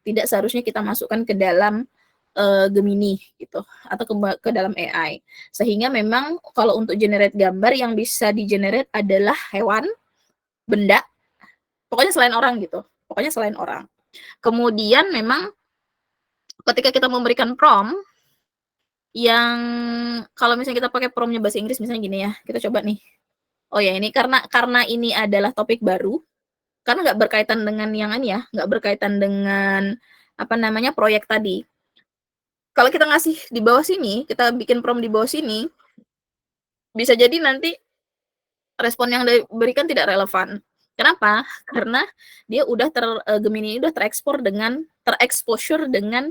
tidak seharusnya kita masukkan ke dalam Gemini gitu atau ke dalam AI. Sehingga memang kalau untuk generate gambar yang bisa di-generate adalah hewan, benda, pokoknya selain orang gitu. Pokoknya selain orang. Kemudian memang ketika kita memberikan prompt yang kalau misalnya kita pakai prompt-nya bahasa Inggris misalnya gini ya, kita coba nih. Oh ya ini karena ini adalah topik baru, karena nggak berkaitan dengan yang ini ya, nggak berkaitan dengan apa namanya proyek tadi. Kalau kita ngasih di bawah sini, kita bikin prompt di bawah sini, bisa jadi nanti respon yang diberikan tidak relevan. Kenapa? Karena dia udah Gemini udah terexposure dengan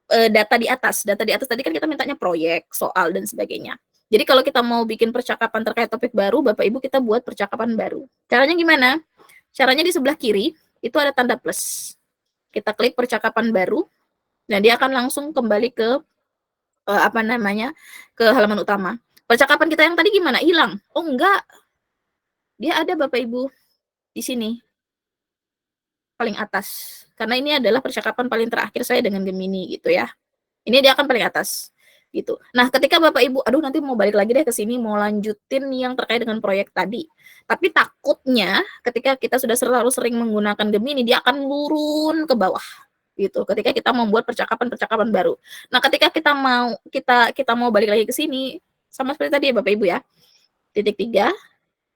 data di atas. Data di atas tadi kan kita mintanya proyek, soal, dan sebagainya. Jadi kalau kita mau bikin percakapan terkait topik baru, Bapak Ibu kita buat percakapan baru. Caranya gimana? Caranya di sebelah kiri, itu ada tanda plus. Kita klik percakapan baru, dan dia akan langsung kembali ke ke halaman utama. Percakapan kita yang tadi gimana? Hilang. Oh enggak. Dia ada Bapak Ibu di sini. Paling atas. Karena ini adalah percakapan paling terakhir saya dengan Gemini gitu ya. Ini dia akan paling atas gitu. Nah, ketika Bapak Ibu, aduh nanti mau balik lagi deh ke sini mau lanjutin yang terkait dengan proyek tadi. Tapi takutnya ketika kita sudah terlalu sering menggunakan Gemini, dia akan turun ke bawah gitu. Ketika kita membuat percakapan baru. Nah, ketika kita mau balik lagi ke sini, sama seperti tadi ya Bapak Ibu ya. Titik 3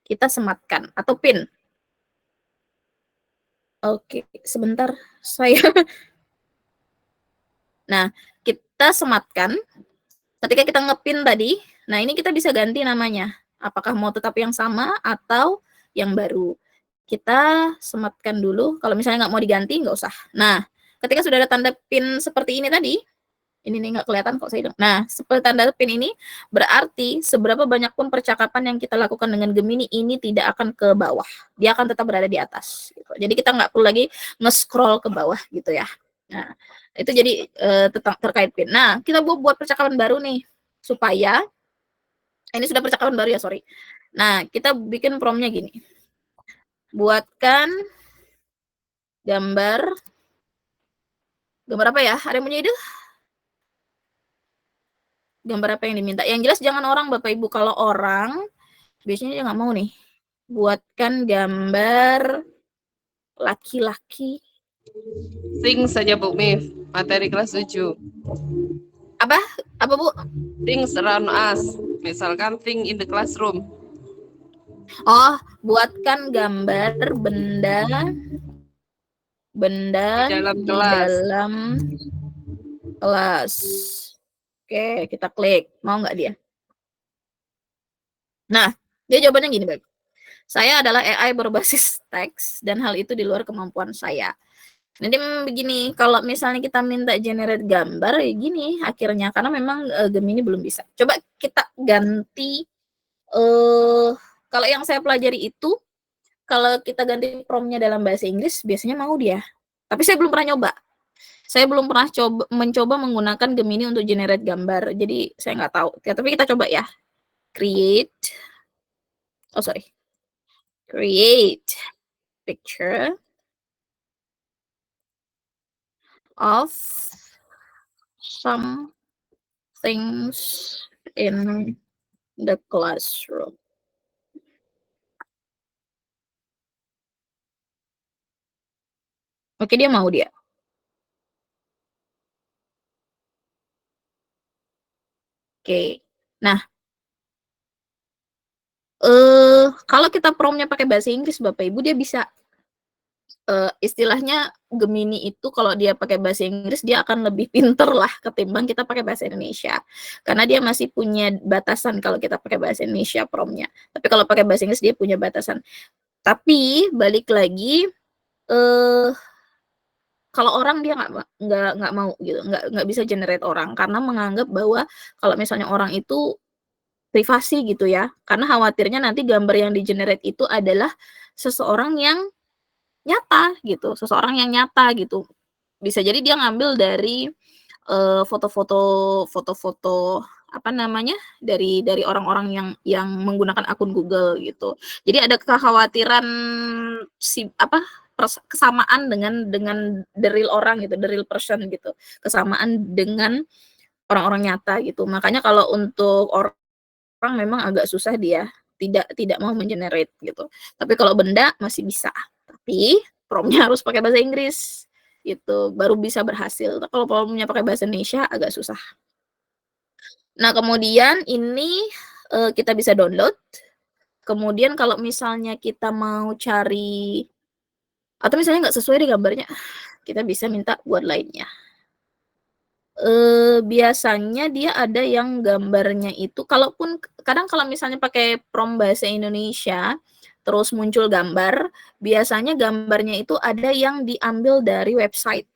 kita sematkan atau pin. Oke, sebentar saya. Nah, kita sematkan. Ketika kita ngepin tadi, nah ini kita bisa ganti namanya. Apakah mau tetap yang sama atau yang baru. Kita sematkan dulu. Kalau misalnya nggak mau diganti, nggak usah. Nah, ketika sudah ada tanda pin seperti ini tadi, ini nih nggak kelihatan kok saya hilang. Nah, seperti tanda pin ini, berarti seberapa banyak pun percakapan yang kita lakukan dengan Gemini ini tidak akan ke bawah. Dia akan tetap berada di atas. Gitu. Jadi kita nggak perlu lagi nge-scroll ke bawah gitu ya. Nah, itu jadi terkait pin. Nah, kita buat percakapan baru nih supaya ini sudah percakapan baru ya, sorry. Nah, kita bikin prompt-nya gini. Buatkan gambar apa ya? Ada yang punya ide? Gambar apa yang diminta? Yang jelas jangan orang Bapak Ibu. Kalau orang biasanya dia nggak mau nih. Buatkan gambar laki-laki. Things saja Bu Mif, materi kelas 7. Apa? Apa Bu? Things around us. Misalkan thing in the classroom. Oh, buatkan gambar benda Di dalam di kelas. dalam kelas. Oke, kita klik. Mau nggak dia? Nah, dia jawabannya gini, Beb. Saya adalah AI berbasis teks dan hal itu di luar kemampuan saya. Nanti begini, kalau misalnya kita minta generate gambar, ya gini akhirnya, karena memang Gemini belum bisa. Coba kita ganti, kalau yang saya pelajari itu, kalau kita ganti prompt-nya dalam bahasa Inggris, biasanya mau dia. Tapi saya belum pernah nyoba. Saya belum pernah mencoba menggunakan Gemini untuk generate gambar, jadi saya nggak tahu. Ya, tapi kita coba ya. Create picture of some things in the classroom. Oke, dia mau dia. Oke. Nah, kalau kita prompt-nya pakai bahasa Inggris Bapak Ibu, dia bisa istilahnya Gemini itu kalau dia pakai bahasa Inggris dia akan lebih pinter lah ketimbang kita pakai bahasa Indonesia. Karena dia masih punya batasan kalau kita pakai bahasa Indonesia prompt-nya. Tapi kalau pakai bahasa Inggris dia punya batasan. Tapi balik lagi kalau orang dia nggak mau gitu, nggak bisa generate orang karena menganggap bahwa kalau misalnya orang itu privasi gitu ya. Karena khawatirnya nanti gambar yang di-generate itu adalah seseorang yang nyata gitu, seseorang yang nyata gitu. Bisa jadi dia ngambil dari foto-foto apa namanya, dari orang-orang yang menggunakan akun Google gitu. Jadi ada kekhawatiran kesamaan dengan the real orang gitu, the real person gitu. Kesamaan dengan orang-orang nyata gitu. Makanya kalau untuk orang memang agak susah dia tidak mau mengenerate gitu. Tapi kalau benda masih bisa. Tapi prompt-nya harus pakai bahasa Inggris gitu, baru bisa berhasil. Kalau prompt-nya pakai bahasa Indonesia agak susah. Nah, kemudian ini kita bisa download. Kemudian kalau misalnya kita mau cari atau misalnya nggak sesuai dengan gambarnya, kita bisa minta buat lainnya. Biasanya dia ada yang gambarnya itu kalaupun kadang kalau misalnya pakai prompt bahasa Indonesia, terus muncul gambar, biasanya gambarnya itu ada yang diambil dari website,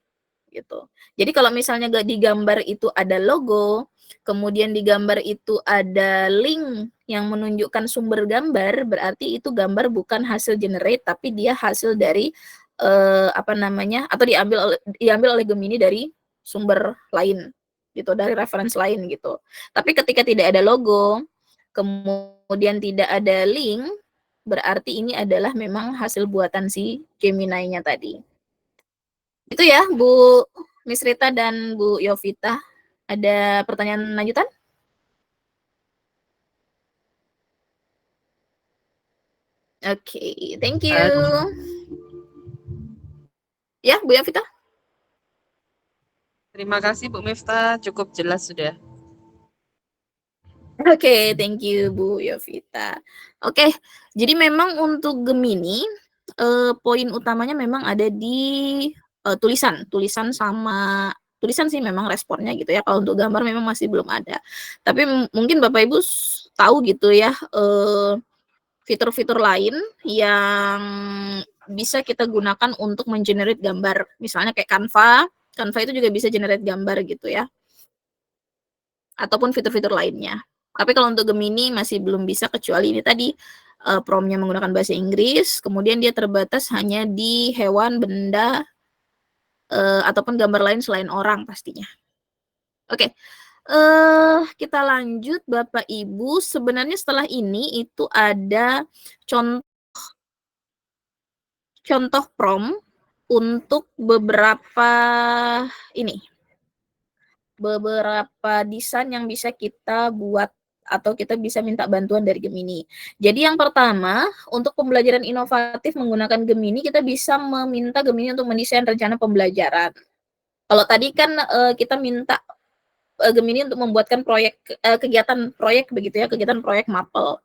gitu. Jadi kalau misalnya di gambar itu ada logo, kemudian di gambar itu ada link yang menunjukkan sumber gambar, berarti itu gambar bukan hasil generate, tapi dia hasil dari, atau diambil oleh Gemini dari sumber lain, gitu, dari reference lain, gitu. Tapi ketika tidak ada logo, kemudian tidak ada link, berarti ini adalah memang hasil buatan si Gemini-nya tadi. Itu ya, Bu Miss Rita dan Bu Yovita. Ada pertanyaan lanjutan? Oke, thank you. Ya, Bu Yovita? Terima kasih Bu Miftah, cukup jelas sudah. Oke, thank you Bu Yovita. Oke, jadi memang untuk Gemini, poin utamanya memang ada di tulisan sih memang responnya gitu ya. Kalau untuk gambar memang masih belum ada. Tapi mungkin Bapak Ibu tahu gitu ya, fitur-fitur lain yang bisa kita gunakan untuk mengenerate gambar. Misalnya kayak Canva itu juga bisa generate gambar gitu ya. Ataupun fitur-fitur lainnya. Tapi kalau untuk Gemini masih belum bisa kecuali ini tadi prompt-nya menggunakan bahasa Inggris, kemudian dia terbatas hanya di hewan, benda, ataupun gambar lain selain orang pastinya. Oke, kita lanjut Bapak Ibu. Sebenarnya setelah ini itu ada contoh prompt untuk beberapa ini. beberapa desain yang bisa kita buat atau kita bisa minta bantuan dari Gemini. Jadi yang pertama, untuk pembelajaran inovatif menggunakan Gemini, kita bisa meminta Gemini untuk mendesain rencana pembelajaran. Kalau tadi kan kita minta Gemini untuk membuatkan proyek kegiatan proyek begitu ya, kegiatan proyek mapel.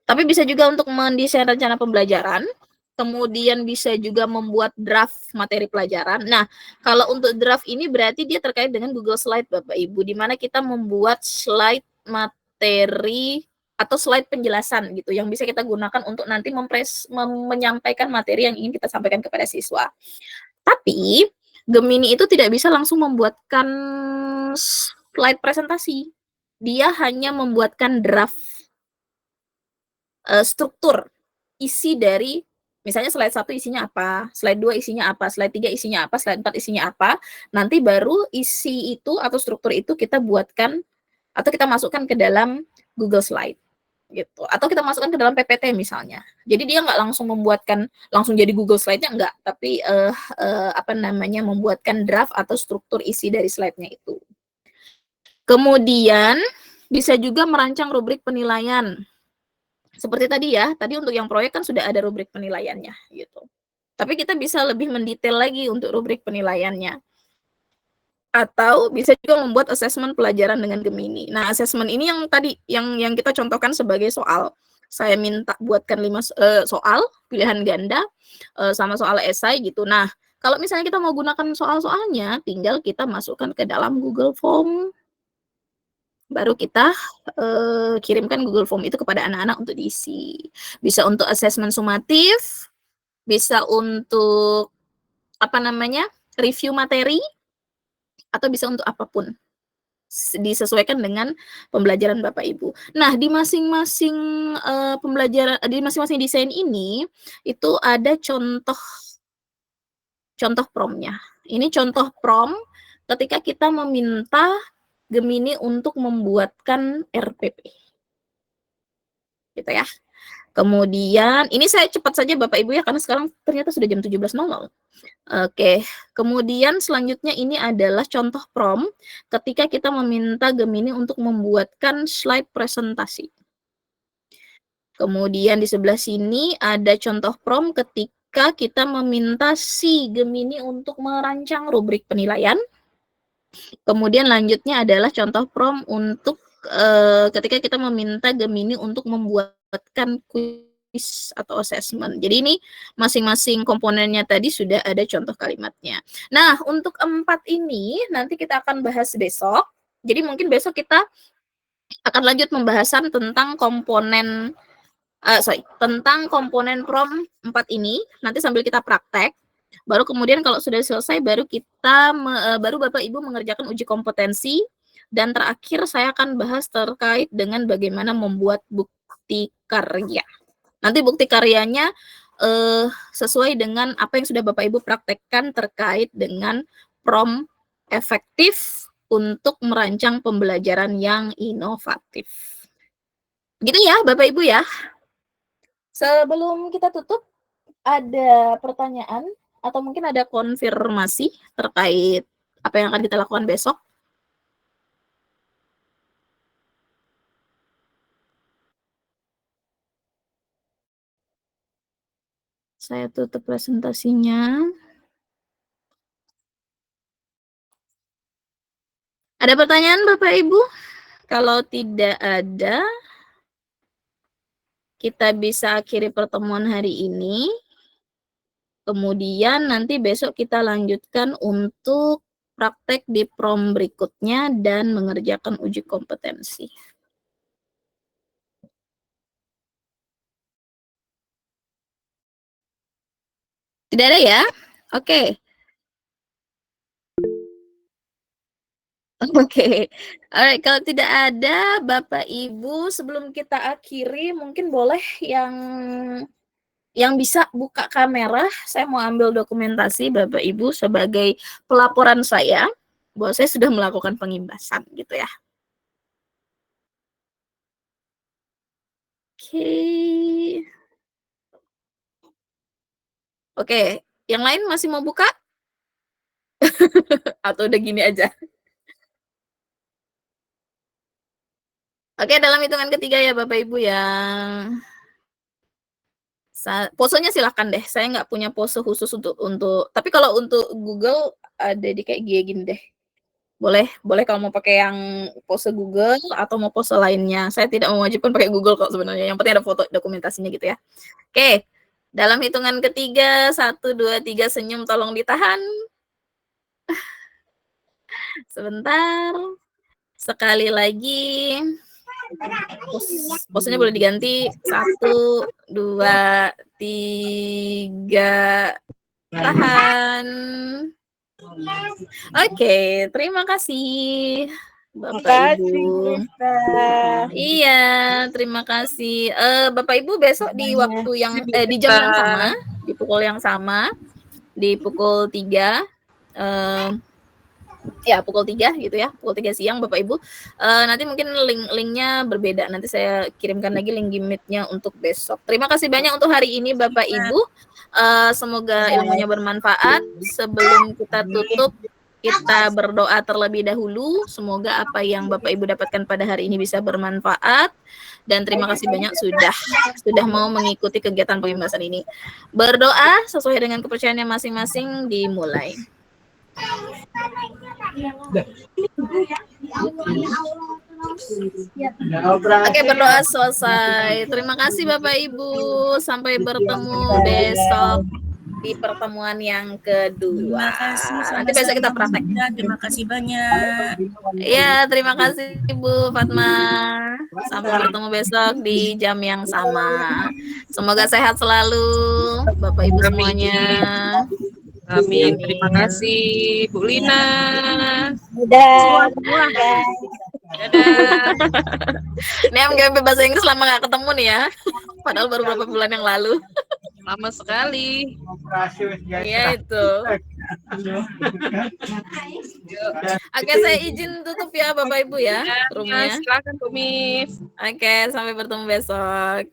Tapi bisa juga untuk mendesain rencana pembelajaran, kemudian bisa juga membuat draft materi pelajaran. Nah, kalau untuk draft ini berarti dia terkait dengan Google Slide Bapak Ibu, di mana kita membuat slide materi atau slide penjelasan gitu yang bisa kita gunakan untuk nanti menyampaikan materi yang ingin kita sampaikan kepada siswa. Tapi Gemini itu tidak bisa langsung membuatkan slide presentasi. Dia hanya membuatkan draft struktur isi dari misalnya slide 1 isinya apa, slide 2 isinya apa, slide 3 isinya apa, slide 4 isinya apa, nanti baru isi itu atau struktur itu kita buatkan atau kita masukkan ke dalam Google Slide gitu. Atau kita masukkan ke dalam PPT misalnya. Jadi dia nggak langsung membuatkan langsung jadi Google Slide-nya enggak, tapi membuatkan draft atau struktur isi dari slide-nya itu. Kemudian bisa juga merancang rubrik penilaian. Seperti tadi ya, tadi untuk yang proyek kan sudah ada rubrik penilaiannya gitu. Tapi kita bisa lebih mendetail lagi untuk rubrik penilaiannya. Atau bisa juga membuat asesmen pelajaran dengan Gemini. Nah, asesmen ini yang tadi yang kita contohkan sebagai soal. Saya minta buatkan 5 soal pilihan ganda sama soal esai gitu. Nah, kalau misalnya kita mau gunakan soal-soalnya, tinggal kita masukkan ke dalam Google Form. Baru kita kirimkan Google Form itu kepada anak-anak untuk diisi. Bisa untuk asesmen sumatif, bisa untuk review materi, atau bisa untuk apapun. Disesuaikan dengan pembelajaran Bapak Ibu. Nah, di masing-masing pembelajaran di masing-masing desain ini itu ada contoh prompt-nya. Ini contoh prompt ketika kita meminta Gemini untuk membuatkan RPP. Gitu ya. Kemudian, ini saya cepat saja Bapak Ibu ya, karena sekarang ternyata sudah jam 17.00. Oke, kemudian selanjutnya ini adalah contoh prompt ketika kita meminta Gemini untuk membuatkan slide presentasi. Kemudian di sebelah sini ada contoh prompt ketika kita meminta si Gemini untuk merancang rubrik penilaian. Kemudian lanjutnya adalah contoh prompt untuk ketika kita meminta Gemini untuk membuatkan quiz atau assessment. Jadi ini masing-masing komponennya tadi sudah ada contoh kalimatnya. Nah, untuk 4 ini nanti kita akan bahas besok. Jadi mungkin besok kita akan lanjut pembahasan tentang komponen tentang komponen prompt 4 ini. Nanti sambil kita praktek. Baru kemudian kalau sudah selesai baru baru Bapak Ibu mengerjakan uji kompetensi, dan terakhir saya akan bahas terkait dengan bagaimana membuat bukti karya. Nanti bukti karyanya sesuai dengan apa yang sudah Bapak Ibu praktekkan terkait dengan prompt efektif untuk merancang pembelajaran yang inovatif. Gitu ya Bapak Ibu ya. Sebelum kita tutup, ada pertanyaan atau mungkin ada konfirmasi terkait apa yang akan kita lakukan besok? Saya tutup presentasinya. Ada pertanyaan Bapak Ibu? Kalau tidak ada, kita bisa akhiri pertemuan hari ini. Kemudian nanti besok kita lanjutkan untuk praktek di prompt berikutnya dan mengerjakan uji kompetensi. Tidak ada ya? Oke. Oke. Alright, kalau tidak ada Bapak Ibu, sebelum kita akhiri mungkin boleh yang bisa buka kamera, saya mau ambil dokumentasi Bapak Ibu sebagai pelaporan saya bahwa saya sudah melakukan pengimbasan gitu ya. Oke. Oke, yang lain masih mau buka? Atau udah gini aja? Oke, dalam hitungan ketiga ya Bapak Ibu ya. Posenya silahkan deh. Saya nggak punya pose khusus untuk. Tapi kalau untuk Google ada di kayak gini deh. Boleh kalau mau pakai yang pose Google atau mau pose lainnya. Saya tidak mewajibkan pakai Google kok sebenarnya. Yang penting ada foto dokumentasinya gitu ya. Oke, dalam hitungan ketiga, 1, 2, 3, senyum tolong ditahan. Sebentar. Sekali lagi. Posenya boleh diganti. 1, 2, 3. Tahan. Oke, terima kasih Bapak Ibu. Iya, terima kasih. Bapak Ibu besok di waktu yang di jam yang sama, di pukul yang sama, di pukul 3. Ya, pukul 3 gitu ya, pukul 3 siang Bapak Ibu. Nanti mungkin linknya berbeda. Nanti saya kirimkan lagi link Meet-nya untuk besok. Terima kasih banyak untuk hari ini Bapak Ibu. Semoga ilmunya bermanfaat. Sebelum kita tutup, kita berdoa terlebih dahulu. Semoga apa yang Bapak Ibu dapatkan pada hari ini bisa bermanfaat. Dan terima kasih banyak sudah mau mengikuti kegiatan pembahasan ini. Berdoa sesuai dengan kepercayaannya masing-masing, dimulai. Oke, berdoa selesai. Terima kasih Bapak Ibu. Sampai bertemu besok di pertemuan yang kedua. Nanti besok kita praktek. Terima kasih banyak. Iya, terima kasih Ibu Fatma. Sampai bertemu besok di jam yang sama. Semoga sehat selalu Bapak Ibu semuanya. Amin. Terima kasih Bu Lina. Dadah. Dadah. Ini MGP bahasa Inggris lama nggak ketemu nih ya. Padahal baru beberapa bulan yang lalu. Lama sekali. Iya itu. Oke, saya izin tutup ya Bapak Ibu ya roomnya. Silakan Bu Mif. Oke, sampai bertemu besok.